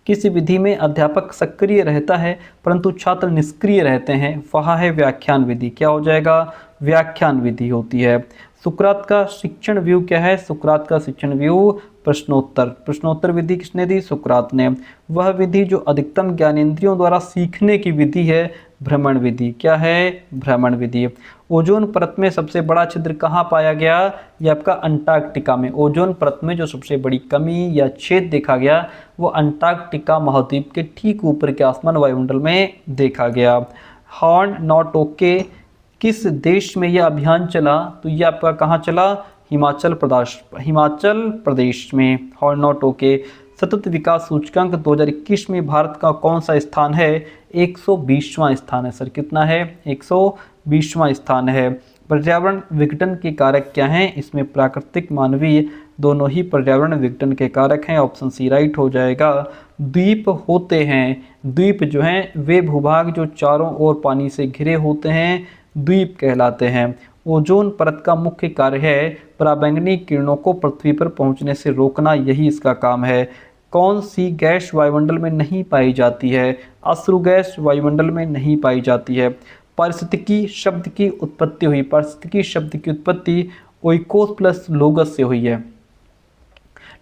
किसी विधि में अध्यापक सक्रिय रहता है परंतु छात्र निष्क्रिय रहते हैं, वह है व्याख्यान विधि। क्या हो जाएगा? व्याख्यान विधि होती है। सुकरात का शिक्षण व्यू क्या है? सुकरात का शिक्षण व्यू प्रश्नोत्तर विधि किसने दी? सुकरात ने। वह विधि जो अधिकतम ज्ञानेंद्रियों द्वारा सीखने की विधि है, भ्रमण विधि। क्या है? भ्रमण विधि। ओजोन परत में सबसे बड़ा छिद्र कहाँ पाया गया? ये आपका अंटार्कटिका में। ओजोन परत में जो सबसे बड़ी कमी या छेद देखा गया वो अंटार्कटिका महाद्वीप के ठीक ऊपर के आसमान वायुमंडल में देखा गया। हॉर्न नॉट ओके किस देश में यह अभियान चला? तो ये आपका कहाँ चला? हिमाचल प्रदेश में। Horn not okay. सतत विकास सूचकांक 2021 में भारत का कौन सा स्थान है? 120वां स्थान है। सर कितना है? 120वां स्थान है। पर्यावरण विघटन के कारक क्या हैं? इसमें प्राकृतिक, मानवीय दोनों ही पर्यावरण विघटन के कारक हैं। ऑप्शन सी राइट हो जाएगा। द्वीप होते हैं, द्वीप जो हैं वे भूभाग जो चारों ओर पानी से घिरे होते हैं, द्वीप कहलाते हैं। ओजोन परत का मुख्य कार्य है पराबैंगनी किरणों को पृथ्वी पर पहुंचने से रोकना, यही इसका काम है। कौन सी गैस वायुमंडल में नहीं पाई जाती है? अश्रु गैस वायुमंडल में नहीं पाई जाती है। पारिस्थितिकी शब्द की उत्पत्ति हुई, पारिस्थितिकी शब्द की उत्पत्ति ओइकोस प्लस लोगस से हुई है।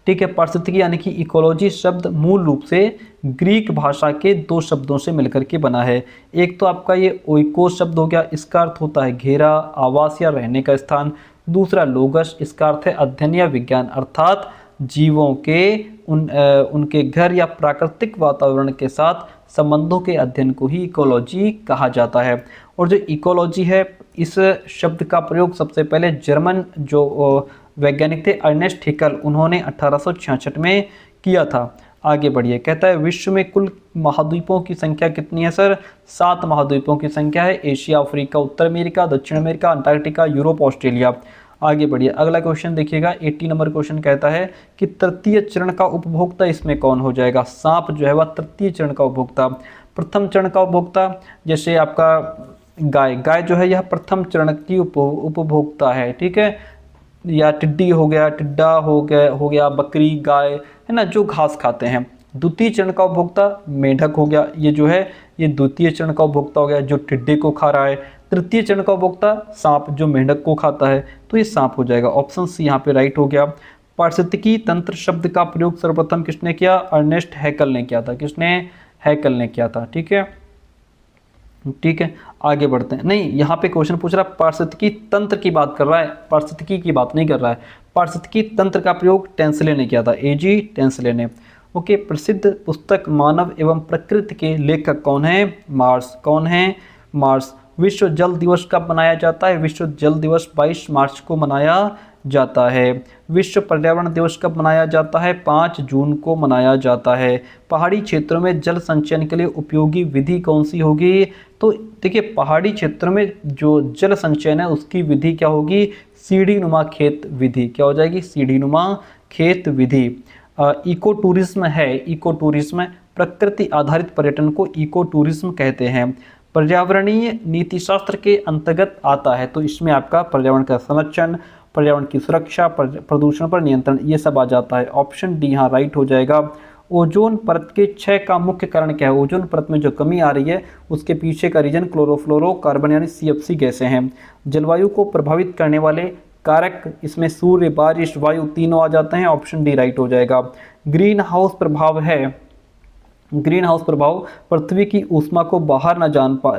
ठीक है, पारिस्थितिकी यानी कि इकोलॉजी शब्द मूल रूप से ग्रीक भाषा के दो शब्दों से मिलकर के बना है। एक तो आपका ये ओइकोस शब्द हो गया, इसका अर्थ होता है घेरा, आवास या रहने का स्थान। दूसरा लोगस, इसका अर्थ है अध्ययन या विज्ञान, अर्थात जीवों के उनके घर या प्राकृतिक वातावरण के साथ संबंधों के अध्ययन को ही इकोलॉजी कहा जाता है। और जो इकोलॉजी है, इस शब्द का प्रयोग सबसे पहले जर्मन जो वैज्ञानिक थे अर्नेस्ट हैकेल, उन्होंने 1866 में किया था। आगे बढ़िए, कहता है विश्व में कुल महाद्वीपों की संख्या कितनी है? सर 7 महाद्वीपों की संख्या है। एशिया, अफ्रीका, उत्तर अमेरिका, दक्षिण अमेरिका, अंटार्कटिका, यूरोप, ऑस्ट्रेलिया। आगे बढ़िए, अगला क्वेश्चन देखिएगा, 80 नंबर क्वेश्चन कहता है कि तृतीय चरण का उपभोक्ता इसमें कौन हो जाएगा? सांप जो है वह तृतीय चरण का उपभोक्ता। प्रथम चरण का उपभोक्ता जैसे आपका गाय जो है यह प्रथम चरण की उपभोक्ता है। ठीक है, या टिड्डी हो गया, टिड्डा हो गया, बकरी, गाय है ना, जो घास खाते हैं। द्वितीय चरण का उपभोक्ता मेंढक हो गया, ये जो है ये द्वितीय चरण का उपभोक्ता हो गया जो टिड्डे को खा रहा है। तृतीय चरण का उपभोक्ता सांप जो मेंढक को खाता है, तो ये सांप हो जाएगा। ऑप्शन सी यहाँ पे राइट हो गया। पारिस्थितिकी तंत्र शब्द का प्रयोग सर्वप्रथम किसने किया? अर्नेस्ट हैकेल ने किया था। किसने? हैकेल ने किया था। ठीक है, ठीक है, आगे बढ़ते हैं। नहीं, यहाँ पे क्वेश्चन पूछ रहा है पारिस्थितिकी तंत्र की बात कर रहा है, पारिस्थितिकी की बात नहीं कर रहा है। पारिस्थितिकी तंत्र का प्रयोग टेंसले ने किया था, एजी टेंसले ने। ओके, प्रसिद्ध पुस्तक मानव एवं प्रकृति के लेखक कौन है? मार्स। कौन है? मार्स। विश्व जल दिवस कब मनाया जाता है? विश्व जल दिवस 22 मार्च को मनाया जाता है। विश्व पर्यावरण दिवस कब मनाया जाता है? 5 जून को मनाया जाता है। पहाड़ी क्षेत्रों में जल संचयन के लिए उपयोगी विधि कौन सी होगी? तो देखिए, पहाड़ी क्षेत्र में जो जल संचयन है उसकी विधि क्या होगी? सीढ़ी नुमा खेत विधि। क्या हो जाएगी? सीढ़ी नुमा खेत विधि। इको टूरिज्म है, इको टूरिज्म प्रकृति आधारित पर्यटन को इको टूरिज्म कहते हैं। पर्यावरणीय नीति शास्त्र के अंतर्गत आता है, तो इसमें आपका पर्यावरण का संरक्षण, पर्यावरण की सुरक्षा, प्रदूषण पर नियंत्रण, ये सब आ जाता है। ऑप्शन डी यहाँ राइट हो जाएगा। ओजोन परत के क्षय का मुख्य कारण क्या है? ओजोन परत में जो कमी आ रही है उसके पीछे का रीजन क्लोरोफ्लोरोकार्बन यानी CFC गैसें हैं। जलवायु को प्रभावित करने वाले कारक, इसमें सूर्य, बारिश, वायु तीनों आ जाते हैं। ऑप्शन डी राइट हो जाएगा। ग्रीन हाउस प्रभाव है, ग्रीन हाउस प्रभाव पृथ्वी की ऊष्मा को बाहर न जान पा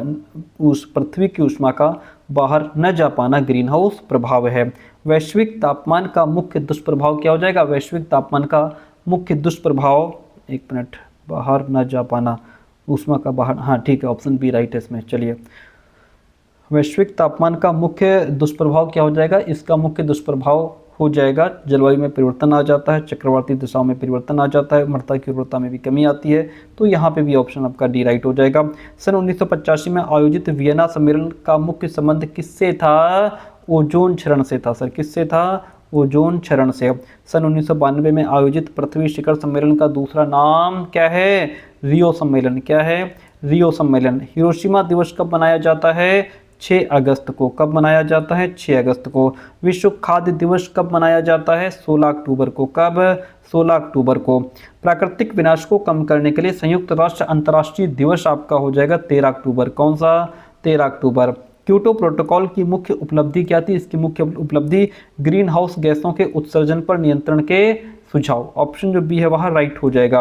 पृथ्वी की ऊष्मा का बाहर न जा पाना ग्रीन हाउस प्रभाव है। वैश्विक तापमान का मुख्य दुष्प्रभाव क्या हो जाएगा? वैश्विक तापमान का मुख्य दुष्प्रभाव, एक मिनट, बाहर न जा पाना, ऊष्मा का बाहर, हाँ ठीक है, ऑप्शन बी राइट है इसमें। चलिए, वैश्विक तापमान का मुख्य दुष्प्रभाव क्या हो जाएगा? इसका मुख्य दुष्प्रभाव हो जाएगा जलवायु में परिवर्तन आ जाता है, चक्रवाती दिशाओं में परिवर्तन आ जाता है, मृदा की उर्वरता में भी कमी आती है। तो यहाँ पे भी ऑप्शन आपका डी राइट हो जाएगा। सन 1985 में आयोजित वियना सम्मेलन का मुख्य संबंध किससे था? ओजोन क्षरण से था। सर किससे था? ओजोन क्षरण से। सन 1992 में आयोजित पृथ्वी शिखर सम्मेलन का दूसरा नाम क्या है? रियो सम्मेलन। क्या है? रियो सम्मेलन। हिरोशिमा दिवस कब मनाया जाता है? 6 अगस्त को। कब मनाया जाता है? 6 अगस्त को। विश्व खाद्य दिवस कब मनाया जाता है? 16 अक्टूबर को। कब? 16 अक्टूबर को। प्राकृतिक विनाश को कम करने के लिए संयुक्त राष्ट्र अंतर्राष्ट्रीय दिवस आपका हो जाएगा 13 अक्टूबर। कौन सा? 13 अक्टूबर। क्योटो प्रोटोकॉल की मुख्य उपलब्धि क्या थी? इसकी मुख्य उपलब्धि ग्रीन हाउस गैसों के उत्सर्जन पर नियंत्रण के सुझाव। ऑप्शन जो बी है वह राइट हो जाएगा।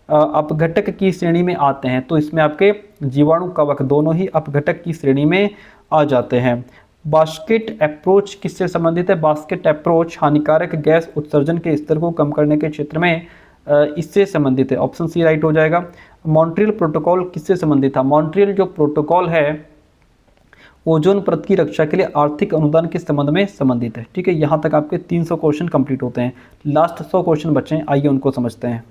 अपघटक की श्रेणी में आते हैं, तो इसमें आपके जीवाणु, कवक दोनों ही अपघटक की श्रेणी में आ जाते हैं। बास्केट अप्रोच किससे संबंधित है? बास्केट अप्रोच हानिकारक गैस उत्सर्जन के स्तर को कम करने के क्षेत्र में इससे संबंधित है। ऑप्शन सी राइट हो जाएगा। मॉन्ट्रियल प्रोटोकॉल किससे संबंधित था? मॉन्ट्रियल जो प्रोटोकॉल है ओजोन परत की रक्षा के लिए आर्थिक अनुदान के संबंध में संबंधित है। ठीक है, यहाँ तक आपके 300 क्वेश्चन कंप्लीट होते हैं। लास्ट 100 क्वेश्चन बचे हैं, आइए उनको समझते हैं।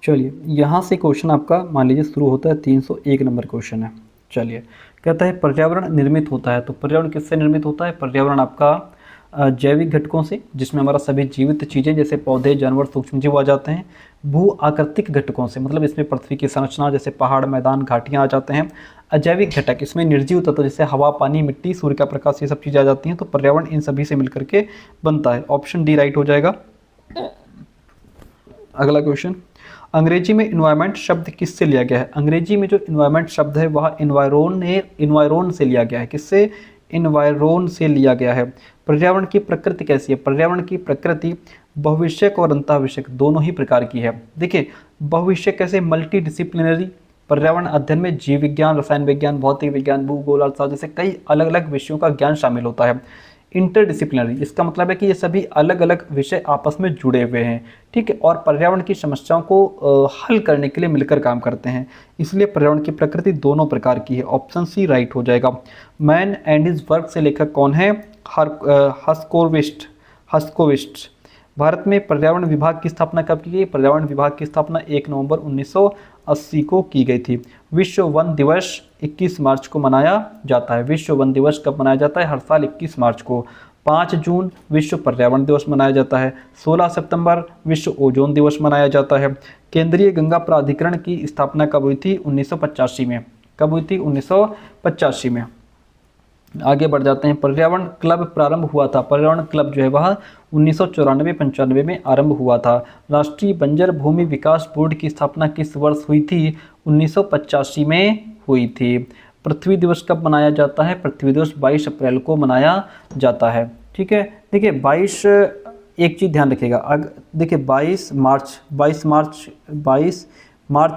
चलिए, यहाँ से क्वेश्चन आपका मान लीजिए शुरू होता है, 301 नंबर क्वेश्चन है। चलिए, कहता है पर्यावरण निर्मित होता है, तो पर्यावरण किससे निर्मित होता है? पर्यावरण आपका जैविक घटकों से, जिसमें हमारा सभी जीवित चीज़ें जैसे पौधे, जानवर, सूक्ष्मजीव आ जाते हैं। भू आकृतिक घटकों से, मतलब इसमें पृथ्वी की संरचना जैसे पहाड़, मैदान, घाटियाँ आ जाते हैं। अजैविक घटक, इसमें निर्जीव तत्व जैसे हवा, पानी, मिट्टी, सूर्य का प्रकाश, ये सब चीज़ें आ जाती हैं। तो पर्यावरण इन सभी से मिलकर के बनता है। ऑप्शन डी राइट हो जाएगा। अगला क्वेश्चन, अंग्रेजी में इन्वायरमेंट शब्द किससे लिया गया है? अंग्रेजी में जो इन्वायरमेंट शब्द है वह इन्वायरोन से लिया गया है। किससे? इन्वायरोन से लिया गया है। पर्यावरण की प्रकृति कैसी है? पर्यावरण की प्रकृति बहुविषयक और अंतःविषयक दोनों ही प्रकार की है। देखिए, बहुविषयक कैसे? Multi disciplinary. पर्यावरण अध्ययन में जीव विज्ञान, रसायन विज्ञान, भौतिक विज्ञान, भूगोल, अर्थशास्त्र जैसे कई अलग अलग विषयों का ज्ञान शामिल होता है। इंटरडिसिप्लिनरी, इसका मतलब है कि ये सभी अलग अलग विषय आपस में जुड़े हुए हैं। ठीक है, और पर्यावरण की समस्याओं को हल करने के लिए मिलकर काम करते हैं। इसलिए पर्यावरण की प्रकृति दोनों प्रकार की है। ऑप्शन सी राइट हो जाएगा। मैन एंड हिज वर्क से लेखक कौन है? हस्कोविस्ट। भारत में पर्यावरण विभाग की स्थापना कब की गई? पर्यावरण विभाग की स्थापना 1 नवंबर 1980 को की गई थी। विश्व वन दिवस 21 मार्च को मनाया जाता है। विश्व वन दिवस कब मनाया जाता है? हर साल 21 मार्च को। 5 जून विश्व पर्यावरण दिवस मनाया जाता है। 16 सितंबर विश्व ओजोन दिवस मनाया जाता है। केंद्रीय गंगा प्राधिकरण की स्थापना कब हुई थी? 1985 में। कब हुई थी? 1985 में। आगे बढ़ जाते हैं। पर्यावरण क्लब प्रारंभ हुआ था। पर्यावरण क्लब जो है वह 1994-95 में आरंभ हुआ था। राष्ट्रीय बंजर भूमि विकास बोर्ड की स्थापना किस वर्ष हुई थी? 1985 में हुई थी। पृथ्वी दिवस कब मनाया जाता है? पृथ्वी दिवस 22 अप्रैल को मनाया जाता है। ठीक है, देखिए 22, एक चीज़ ध्यान रखिएगा। देखिए 22 मार्च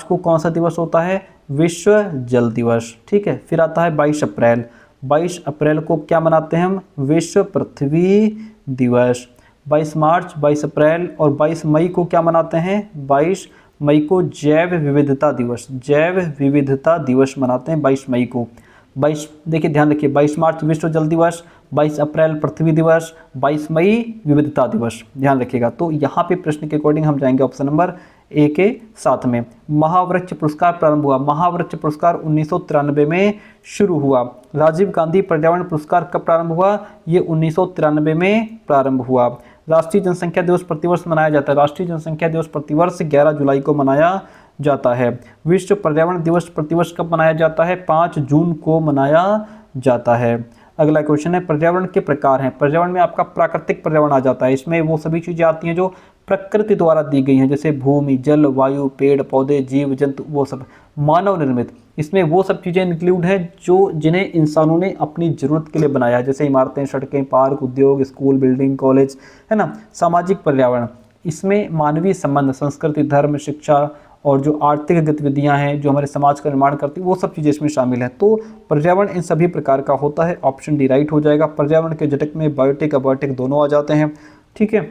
को कौन सा दिवस होता है? विश्व जल दिवस। ठीक है, फिर आता है 22 अप्रैल। 22 अप्रैल को क्या मनाते हैं हम? विश्व पृथ्वी दिवस। 22 मार्च, 22 अप्रैल और 22 मई को क्या मनाते हैं? 22 मई को जैव विविधता दिवस। जैव विविधता दिवस मनाते हैं 22 मई को। 22, देखिए ध्यान रखिए, 22 मार्च विश्व जल दिवस, 22 अप्रैल पृथ्वी दिवस, 22 मई विविधता दिवस। ध्यान रखिएगा। तो यहाँ पे प्रश्न के अकॉर्डिंग हम जाएंगे ऑप्शन नंबर ए के साथ में। महावृक्ष पुरस्कार प्रारंभ हुआ। महावृक्ष पुरस्कार 1993 में शुरू हुआ। राजीव गांधी पर्यावरण पुरस्कार कब प्रारंभ हुआ? ये 1993 में प्रारंभ हुआ। राष्ट्रीय जनसंख्या दिवस प्रतिवर्ष मनाया जाता है। राष्ट्रीय जनसंख्या दिवस प्रतिवर्ष 11 जुलाई को मनाया जाता है। विश्व पर्यावरण दिवस प्रतिवर्ष कब मनाया जाता है? 5 जून को मनाया जाता है। अगला क्वेश्चन है पर्यावरण के प्रकार हैं। पर्यावरण में आपका प्राकृतिक पर्यावरण आ जाता है। इसमें वो सभी चीजें आती हैं जो प्रकृति द्वारा दी गई हैं, जैसे भूमि, जल, वायु, पेड़ पौधे, जीव जंतु, वो सब। मानव निर्मित, इसमें वो सब चीजें इंक्लूड हैं जो जिन्हें इंसानों ने अपनी जरूरत के लिए बनाया है, जैसे इमारतें, सड़कें, पार्क, उद्योग, स्कूल, बिल्डिंग, कॉलेज, है ना। सामाजिक पर्यावरण, इसमें मानवीय संबंध, संस्कृति, धर्म, शिक्षा और जो आर्थिक गतिविधियां हैं जो हमारे समाज का निर्माण करती है, वो सब चीज़ें इसमें शामिल हैं। तो पर्यावरण इन सभी प्रकार का होता है। ऑप्शन डी राइट हो जाएगा। पर्यावरण के घटक में बायोटिक, अबायोटिक दोनों आ जाते हैं। ठीक है।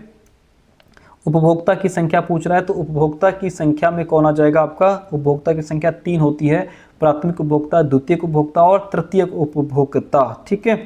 उपभोक्ता की संख्या पूछ रहा है, तो उपभोक्ता की संख्या में कौन आ जाएगा आपका? उपभोक्ता की संख्या 3 होती है, प्राथमिक उपभोक्ता, द्वितीयक उपभोक्ता और तृतीयक उपभोक्ता। ठीक है।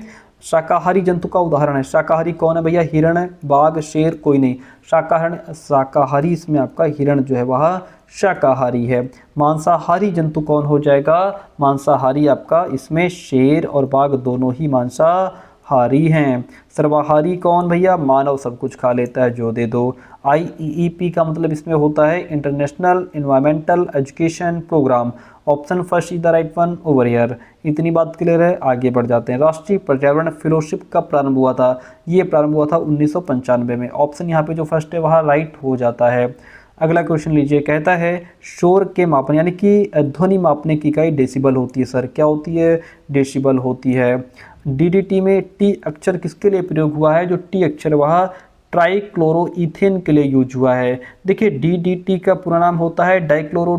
शाकाहारी जंतु का उदाहरण है। शाकाहारी कौन है भैया? हिरण, बाघ, शेर, कोई नहीं। शाकाहारी इसमें आपका हिरण जो है वह शाकाहारी है। मांसाहारी जंतु कौन हो जाएगा? मांसाहारी आपका इसमें शेर और बाघ दोनों ही मांसाहारी हैं। सर्वाहारी कौन भैया? मानव सब कुछ खा लेता है जो दे दो। IEEP का मतलब इसमें होता है international environmental education program. Option first is the right one over here. इतनी बात क्लियर है, आगे बढ़ जाते हैं। राष्ट्रीय पर्यावरण फेलोशिप कब प्रारंभ हुआ था? ये प्रारंभ हुआ था 1995 में। ऑप्शन यहाँ पे जो फर्स्ट है वह राइट हो जाता है। अगला क्वेश्चन लीजिए, कहता है शोर के मापन यानी कि ध्वनि मापने की इकाई डेसिबल होती है। सर क्या होती है? डेसिबल होती है। DDT में टी अक्षर किसके लिए प्रयोग हुआ है? जो टी अक्षर वह ट्राइक्लोरोइथेन के लिए यूज हुआ है। देखिए DDT का पूरा नाम होता है डाइक्लोरो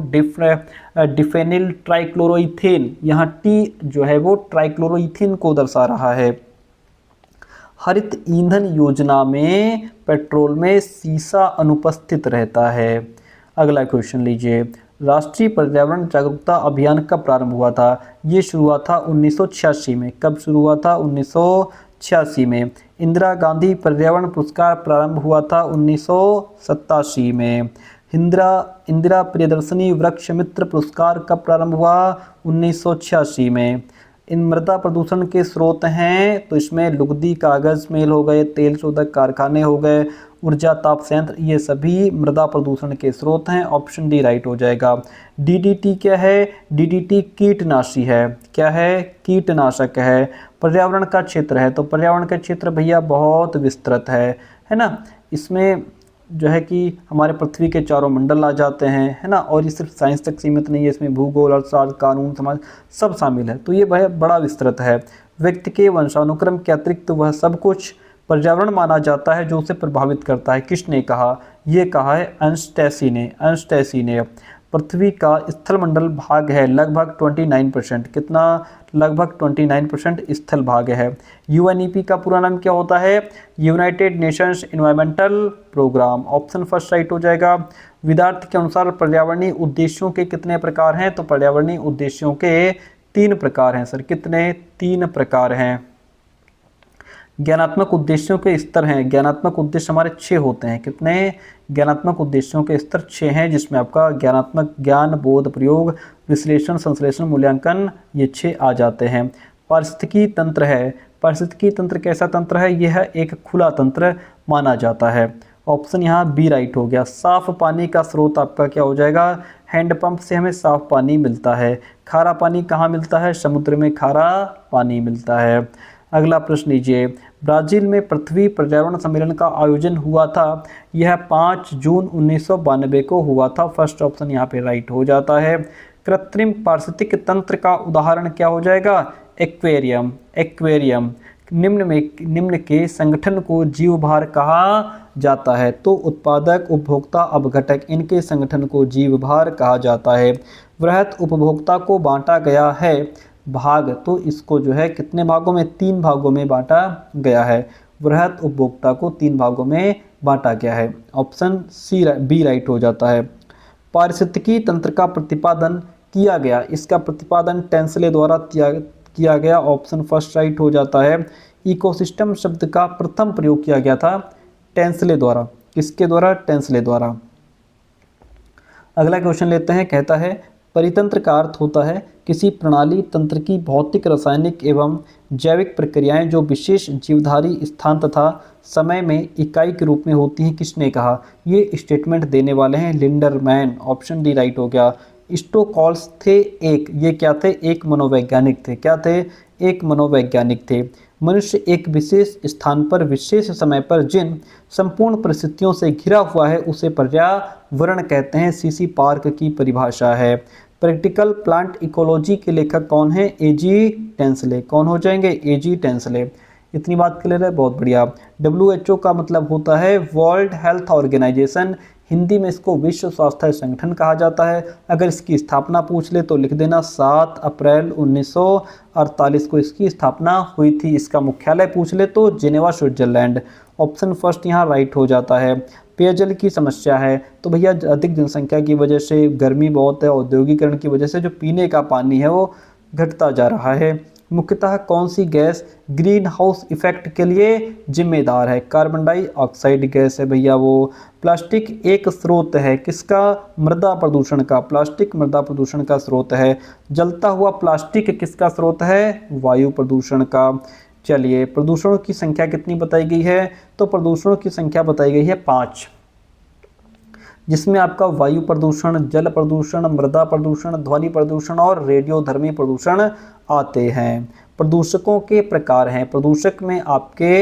डिफेनिल ट्राइक्लोरोइथेन। यहाँ टी जो है वो ट्राइक्लोरोइथेन को दर्शा रहा है। हरित ईंधन योजना में पेट्रोल में सीसा अनुपस्थित रहता है। अगला क्वेश्चन लीजिए, राष्ट्रीय पर्यावरण जागरूकता अभियान कब प्रारंभ हुआ था? ये शुरू हुआ था 1986 में। कब शुरू हुआ था? 1986 में। इंदिरा गांधी पर्यावरण पुरस्कार प्रारंभ हुआ था 1987 में। इंदिरा प्रियदर्शनी वृक्ष मित्र पुरस्कार कब प्रारंभ हुआ? 1986 में। इन मृदा प्रदूषण के स्रोत हैं, तो इसमें लुगदी, कागज मेल हो गए, तेल शोधक कारखाने हो गए, ऊर्जा ताप संयंत्र, ये सभी मृदा प्रदूषण के स्रोत हैं। ऑप्शन डी राइट हो जाएगा। DDT क्या है? DDT कीटनाशी है। क्या है? कीटनाशक है। पर्यावरण का क्षेत्र है, तो पर्यावरण का क्षेत्र भैया बहुत विस्तृत है ना। इसमें जो है कि हमारे पृथ्वी के चारों मंडल आ जाते हैं, है ना। और ये सिर्फ साइंस तक सीमित नहीं है, इसमें भूगोल, अर्थशास्त्र, कानून, समाज सब शामिल है। तो ये वह बड़ा विस्तृत है। व्यक्ति के वंशानुक्रम के अतिरिक्त वह सब कुछ पर्यावरण माना जाता है जो उसे प्रभावित करता है। किसने कहा? ये कहा है अर्नस्ट ने। पृथ्वी का स्थल मंडल भाग है लगभग 29%। कितना? लगभग 29% स्थल भाग है। UNEP का पूरा नाम क्या होता है? United Nations environmental program. Option first right हो जाएगा। विद्यार्थी के अनुसार पर्यावरणीय उद्देश्यों के कितने प्रकार हैं? तो पर्यावरणीय उद्देश्यों के 3 प्रकार हैं। सर कितने? 3 प्रकार हैं। ज्ञानात्मक उद्देश्यों के स्तर हैं। ज्ञानात्मक उद्देश्य हमारे 6 होते हैं। कितने? ज्ञानात्मक उद्देश्यों के स्तर 6 हैं, जिसमें आपका ज्ञानात्मक, ज्ञान, बोध, प्रयोग, विश्लेषण, संश्लेषण, मूल्यांकन, ये 6 आ जाते हैं। पारिस्थितिकी तंत्र है। पारिस्थितिकी तंत्र कैसा तंत्र है? यह एक खुला तंत्र माना जाता है। ऑप्शन यहाँ बी राइट हो गया। साफ पानी का स्रोत आपका क्या हो जाएगा? हैंडपंप से हमें साफ पानी मिलता है। खारा पानी कहाँ मिलता है? समुद्र में खारा पानी मिलता है। अगला प्रश्न लीजिए, ब्राजील में पृथ्वी पर्यावरण सम्मेलन का आयोजन हुआ था। यह 5 जून 1992 को हुआ था। फर्स्ट ऑप्शन यहाँ पे राइट हो जाता है। कृत्रिम पारिस्थितिक तंत्र का उदाहरण क्या हो जाएगा? एक्वेरियम। निम्न के संगठन को जीवभार कहा जाता है। तो उत्पादक, उपभोक्ता, अपघटक, इनके संगठन को जीवभार कहा जाता है। वृहत उपभोक्ता को बांटा गया है भाग, तो इसको जो है कितने भागों में? 3 भागों में बांटा गया है। वृहत उपभोक्ता को 3 भागों में बांटा गया है। ऑप्शन बी राइट हो जाता है। पारिस्थितिकी तंत्र का प्रतिपादन किया गया, इसका प्रतिपादन टेंसले द्वारा किया गया। ऑप्शन फर्स्ट राइट हो जाता है। इकोसिस्टम शब्द का प्रथम प्रयोग किया गया था टेंसले द्वारा। किसके द्वारा? टेंसले द्वारा। अगला क्वेश्चन लेते हैं, कहता है परितंत्र का अर्थ होता है किसी प्रणाली तंत्र की भौतिक, रासायनिक एवं जैविक प्रक्रियाएं जो विशेष जीवधारी स्थान तथा समय में इकाई के रूप में होती हैं। किसने कहा? ये स्टेटमेंट देने वाले हैं लिंडरमैन। ऑप्शन डी राइट हो गया। स्टोकॉल्स थे एक, ये क्या थे? एक मनोवैज्ञानिक थे। क्या थे? एक मनोवैज्ञानिक थे। मनुष्य एक विशेष स्थान पर विशेष समय पर जिन संपूर्ण परिस्थितियों से घिरा हुआ है उसे पर्यावरण कहते हैं। सीसी पार्क की परिभाषा है। प्रैक्टिकल प्लांट इकोलॉजी के लेखक कौन है? एजी टेंसले। कौन हो जाएंगे? एजी टेंसले। इतनी बात क्लियर है? बहुत बढ़िया। WHO का मतलब होता है वर्ल्ड हेल्थ ऑर्गेनाइजेशन। हिंदी में इसको विश्व स्वास्थ्य संगठन कहा जाता है। अगर इसकी स्थापना पूछ ले तो लिख देना 7 अप्रैल 1948 को इसकी स्थापना हुई थी। इसका मुख्यालय पूछ ले तो जिनेवा, स्विट्जरलैंड। ऑप्शन फर्स्ट यहाँ राइट हो जाता है। पेयजल की समस्या है तो भैया अधिक जनसंख्या की वजह से, गर्मी बहुत है, औद्योगिकरण की वजह से जो पीने का पानी है वो घटता जा रहा है। मुख्यतः कौन सी गैस ग्रीन हाउस इफेक्ट के लिए जिम्मेदार है? कार्बन डाइऑक्साइड गैस है भैया वो। प्लास्टिक एक स्रोत है किसका? मृदा प्रदूषण का। प्लास्टिक मृदा प्रदूषण का स्रोत है। जलता हुआ प्लास्टिक किसका स्रोत है? वायु प्रदूषण का। चलिए, प्रदूषणों की संख्या कितनी बताई गई है? तो प्रदूषणों की संख्या बताई गई है 5, जिसमें आपका वायु प्रदूषण, जल प्रदूषण, मृदा प्रदूषण, ध्वनि प्रदूषण और रेडियोधर्मी प्रदूषण आते हैं। प्रदूषकों के प्रकार हैं। प्रदूषक में आपके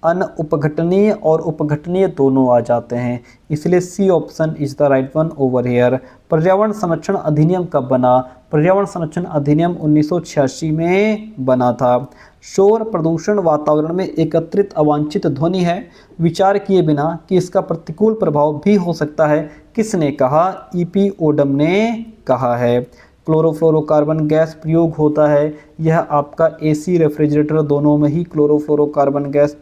अनउपघटनीय और उपघटनीय दोनों आ जाते हैं, इसलिए C option is the right one over here. पर्यावरण संरक्षण अधिनियम कब बना? पर्यावरण संरक्षण अधिनियम 1986 में बना था। शोर प्रदूषण वातावरण में एकत्रित अवांछित ध्वनि है, विचार किए बिना कि इसका प्रतिकूल प्रभाव भी हो सकता है। किसने कहा? ईपी ओडम ने कहा है। क्लोरोफ्लोरोकार्बन गैस प्रयोग होता है, यह आपका एसी, रेफ्रिजरेटर दोनों में ही क्लोरोफ्लोरोकार्बन गैस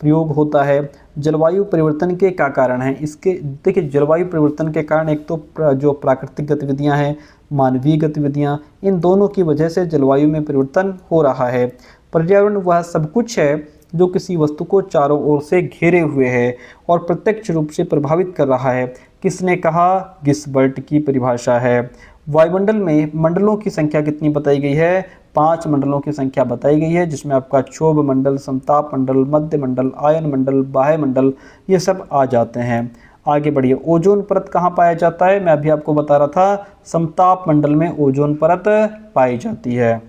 प्रयोग होता है। जलवायु परिवर्तन के क्या कारण हैं? इसके देखिए, जलवायु परिवर्तन के कारण एक तो जो प्राकृतिक गतिविधियां हैं, मानवीय गतिविधियां, इन दोनों की वजह से जलवायु में परिवर्तन हो रहा है। पर्यावरण वह सब कुछ है जो किसी वस्तु को चारों ओर से घेरे हुए है और प्रत्यक्ष रूप से प्रभावित कर रहा है। किसने कहा? गिस्बर्ट की परिभाषा है। वायुमंडल में मंडलों की संख्या कितनी बताई गई है? 5 मंडलों की संख्या बताई गई है, जिसमें आपका क्षोभ मंडल, समताप मंडल, मध्य मंडल, आयन मंडल, बाह्य मंडल, ये सब आ जाते हैं। आगे बढ़िए। ओजोन परत कहाँ पाया जाता है? मैं अभी आपको बता रहा था, समताप मंडल में ओजोन परत पाई जाती है।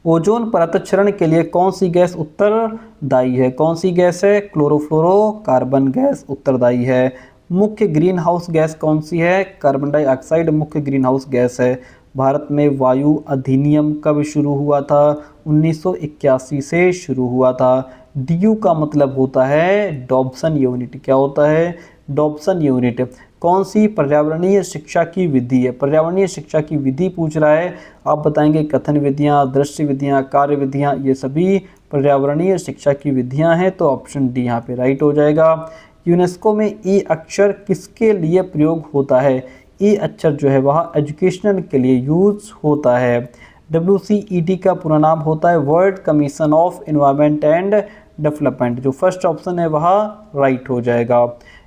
ओजोन परत क्षरण के लिए कौन सी गैस उत्तरदायी है? कौन सी गैस है? क्लोरोफ्लोरोकार्बन गैस उत्तरदायी है। मुख्य ग्रीन हाउस गैस कौन सी है? कार्बन डाइऑक्साइड मुख्य ग्रीन हाउस गैस है। भारत में वायु अधिनियम कब शुरू हुआ था? 1981 से शुरू हुआ था। डीयू का मतलब होता है डॉब्सन यूनिट। क्या होता है? Dobson unit. कौन सी पर्यावरणीय शिक्षा की विधि है? पर्यावरणीय शिक्षा की विधि पूछ रहा है। आप बताएंगे कथन विधियाँ, दृश्य विधियाँ, कार्य विधियाँ, ये सभी पर्यावरणीय शिक्षा की विधियाँ हैं, तो ऑप्शन डी यहाँ पे राइट हो जाएगा। यूनेस्को में ई अक्षर किसके लिए प्रयोग होता है? ई अक्षर जो है वह एजुकेशनल के लिए यूज होता है। WCED का पूरा नाम होता है world commission of environment and development. जो फर्स्ट ऑप्शन है वह राइट हो जाएगा।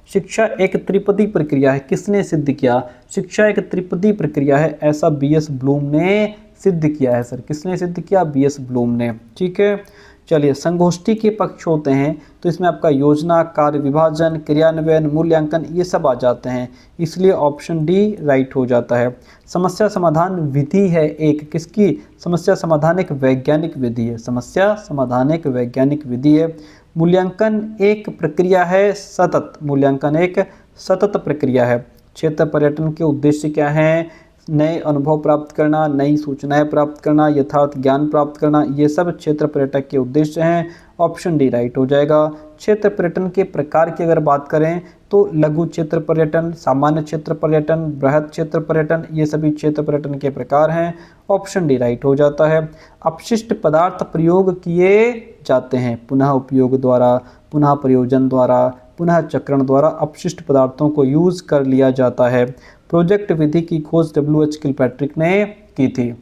शिक्षा एक त्रिपदी प्रक्रिया है, किसने सिद्ध किया? शिक्षा एक त्रिपदी प्रक्रिया है, ऐसा BS ब्लूम ने सिद्ध किया है। सर किसने सिद्ध किया? BS ब्लूम ने। ठीक है, चलिए। संगोष्ठी के पक्ष होते हैं तो इसमें आपका योजना, कार्य विभाजन, क्रियान्वयन, मूल्यांकन, ये सब आ जाते हैं, इसलिए ऑप्शन डी राइट हो जाता है। समस्या समाधान विधि है एक, किसकी? समस्या समाधान एक वैज्ञानिक विधि है। समस्या समाधान एक वैज्ञानिक विधि है। मूल्यांकन एक प्रक्रिया है, सतत। मूल्यांकन एक सतत प्रक्रिया है। क्षेत्र पर्यटन के उद्देश्य क्या हैं? नए अनुभव प्राप्त करना, नई सूचनाएं प्राप्त करना, यथार्थ ज्ञान प्राप्त करना, ये सब क्षेत्र पर्यटक के उद्देश्य हैं। ऑप्शन डी राइट हो जाएगा। क्षेत्र पर्यटन के प्रकार की अगर बात करें तो लघु क्षेत्र पर्यटन, सामान्य क्षेत्र पर्यटन, बृहद क्षेत्र पर्यटन, ये सभी क्षेत्र पर्यटन के प्रकार हैं। ऑप्शन डी राइट हो जाता है। अपशिष्ट पदार्थ प्रयोग किए जाते हैं पुनः उपयोग द्वारा, पुनः प्रयोजन द्वारा, पुनः चक्रण द्वारा अपशिष्ट पदार्थों को यूज कर लिया जाता है। प्रोजेक्ट विधि की खोज WH किलपैट्रिक ने की थी।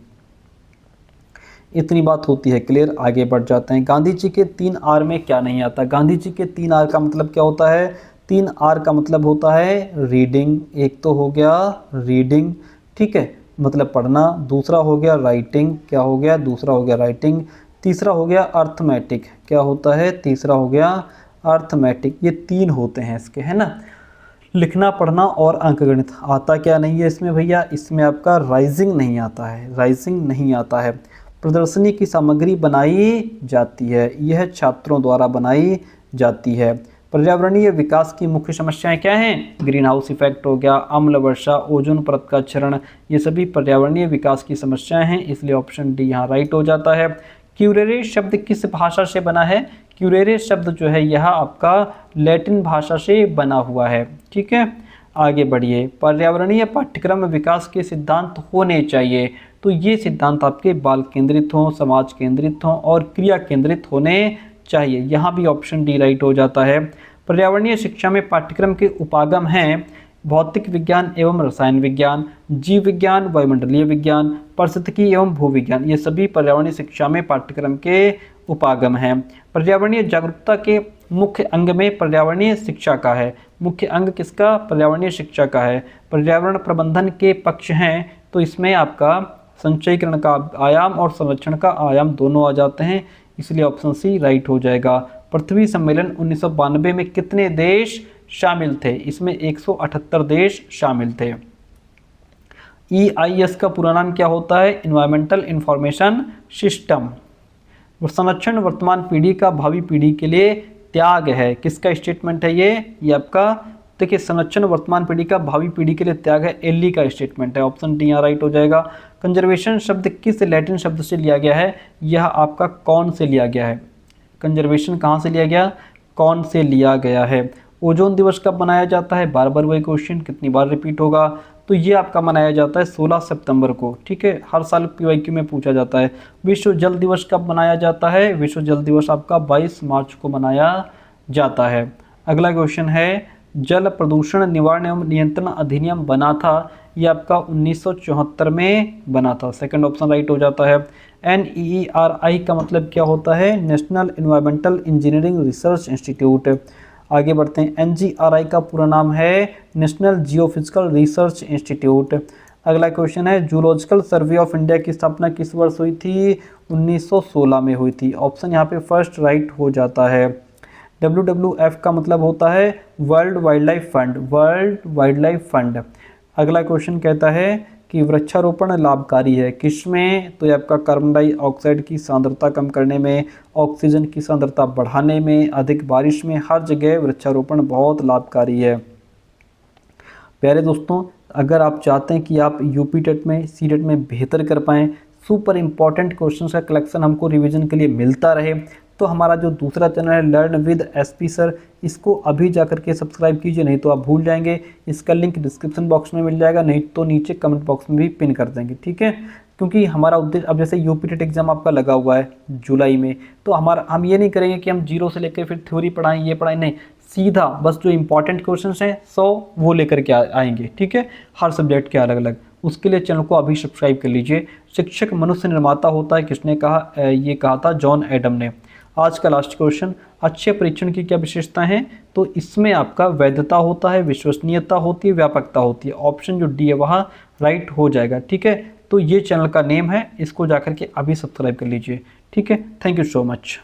इतनी बात होती है क्लियर। आगे बढ़ जाते हैं। गांधी जी के 3 R में क्या नहीं आता? गांधी जी के 3 R का मतलब क्या होता है? 3R का मतलब होता है रीडिंग, एक तो हो गया रीडिंग, ठीक है, मतलब पढ़ना, दूसरा हो गया राइटिंग, क्या हो गया, दूसरा हो गया राइटिंग, तीसरा हो गया अर्थमेटिक, क्या होता है, तीसरा हो गया अर्थमेटिक। ये 3 होते हैं इसके, है ना। लिखना, पढ़ना और अंकगणित। आता क्या नहीं है इसमें भैया, इसमें आपका राइजिंग नहीं आता है, राइजिंग नहीं आता है। प्रदर्शनी की सामग्री बनाई जाती है, यह छात्रों द्वारा बनाई जाती है। पर्यावरणीय विकास की मुख्य समस्याएं क्या हैं, ग्रीन हाउस इफेक्ट हो गया, अम्ल वर्षा, ओजोन परत का क्षरण, ये सभी पर्यावरणीय विकास की समस्याएं हैं, इसलिए ऑप्शन डी यहाँ राइट हो जाता है। क्यूरेरे शब्द किस भाषा से बना है, क्यूरेरे शब्द जो है यह आपका लैटिन भाषा से बना हुआ है, ठीक है। आगे बढ़िए, पर्यावरणीय पाठ्यक्रम विकास के सिद्धांत होने चाहिए, तो ये सिद्धांत आपके बाल केंद्रित हों, समाज केंद्रित हों और क्रिया केंद्रित होने चाहिए, यहाँ भी ऑप्शन डी राइट हो जाता है। पर्यावरणीय शिक्षा में पाठ्यक्रम के उपागम हैं भौतिक विज्ञान एवं रसायन विज्ञान, जीव विज्ञान, वायुमंडलीय विज्ञान, पारिस्थितिकी एवं भूविज्ञान, ये सभी पर्यावरणीय शिक्षा में पाठ्यक्रम के उपागम हैं। पर्यावरणीय जागरूकता के मुख्य अंग में पर्यावरणीय शिक्षा का है, मुख्य अंग किसका, पर्यावरणीय शिक्षा का है। पर्यावरण प्रबंधन के पक्ष हैं, तो इसमें आपका संचयीकरण का आयाम और संरक्षण का आयाम दोनों आ जाते हैं, इसलिए ऑप्शन सी राइट हो जाएगा। पृथ्वी सम्मेलन 1992 में कितने देश शामिल थे, इसमें 178 देश शामिल थे। EIS का पूरा नाम क्या होता है, इन्वायरमेंटल इंफॉर्मेशन सिस्टम। संरक्षण वर्तमान पीढ़ी का भावी पीढ़ी के लिए त्याग है, किसका स्टेटमेंट है ये आपका, देखिए संरक्षण वर्तमान पीढ़ी का भावी पीढ़ी के लिए त्याग है, एली का स्टेटमेंट है, ऑप्शन डी यहाँ राइट हो जाएगा। कंजर्वेशन शब्द किस लैटिन शब्द से लिया गया है, यह आपका कौन से लिया गया है, कंजर्वेशन कहाँ से लिया गया, कौन से लिया गया है। ओजोन दिवस कब मनाया जाता है, बार बार वही क्वेश्चन कितनी बार रिपीट होगा, तो ये आपका मनाया जाता है 16 सितंबर को, ठीक है, हर साल PYQ में पूछा जाता है। विश्व जल दिवस कब मनाया जाता है, विश्व जल दिवस आपका 22 मार्च को मनाया जाता है। अगला क्वेश्चन है, जल प्रदूषण निवारण एवं नियंत्रण अधिनियम बना था, ये आपका 1974 में बना था, सेकंड ऑप्शन राइट हो जाता है। NEERI का मतलब क्या होता है, national environmental engineering research institute. आगे बढ़ते हैं, NGRI का पूरा नाम है नेशनल जियोफिजिकल रिसर्च इंस्टीट्यूट। अगला क्वेश्चन है, जूलॉजिकल सर्वे ऑफ इंडिया की स्थापना किस वर्ष हुई थी, 1916 में हुई थी, ऑप्शन यहाँ पे फर्स्ट राइट हो जाता है। WWF का मतलब होता है world wild life fund, world wild life fund. अगला क्वेश्चन कहता है कि वृक्षारोपण लाभकारी है, किसमें, तो ये आपका कार्बन डाइऑक्साइड की सांद्रता कम करने में, ऑक्सीजन की सांद्रता बढ़ाने में, अधिक बारिश में, हर जगह वृक्षारोपण बहुत लाभकारी है। प्यारे दोस्तों, अगर आप चाहते हैं कि आप यूपी टेट में, सीटेट में बेहतर कर पाएँ, सुपर इम्पॉर्टेंट क्वेश्चन का कलेक्शन हमको रिवीजन के लिए मिलता रहे, तो हमारा जो दूसरा चैनल है लर्न विद SP सर, इसको अभी जा करके सब्सक्राइब कीजिए, नहीं तो आप भूल जाएंगे। इसका लिंक डिस्क्रिप्शन बॉक्स में मिल जाएगा, नहीं तो नीचे कमेंट बॉक्स में भी पिन कर देंगे, ठीक है। क्योंकि हमारा उद्देश्य, अब जैसे यूपी टेट एग्जाम आपका लगा हुआ है जुलाई में, तो हम ये नहीं करेंगे कि हम जीरो से लेकर फिर थ्योरी पढ़ाएं, ये पढ़ाएं, नहीं, सीधा बस जो इंपॉर्टेंट क्वेश्चन हैं 100 वो लेकर के आएंगे, ठीक है, हर सब्जेक्ट के अलग अलग। उसके लिए चैनल को अभी सब्सक्राइब कर लीजिए। शिक्षक मनुष्य निर्माता होता है, किसने कहा, ये कहा था जॉन एडम ने। आज का लास्ट क्वेश्चन, अच्छे परीक्षण की क्या विशेषताएं हैं, तो इसमें आपका वैधता होता है, विश्वसनीयता होती है, व्यापकता होती है, ऑप्शन जो डी है वहाँ राइट हो जाएगा, ठीक है। तो ये चैनल का नेम है, इसको जाकर के अभी सब्सक्राइब कर लीजिए, ठीक है। Thank you so much.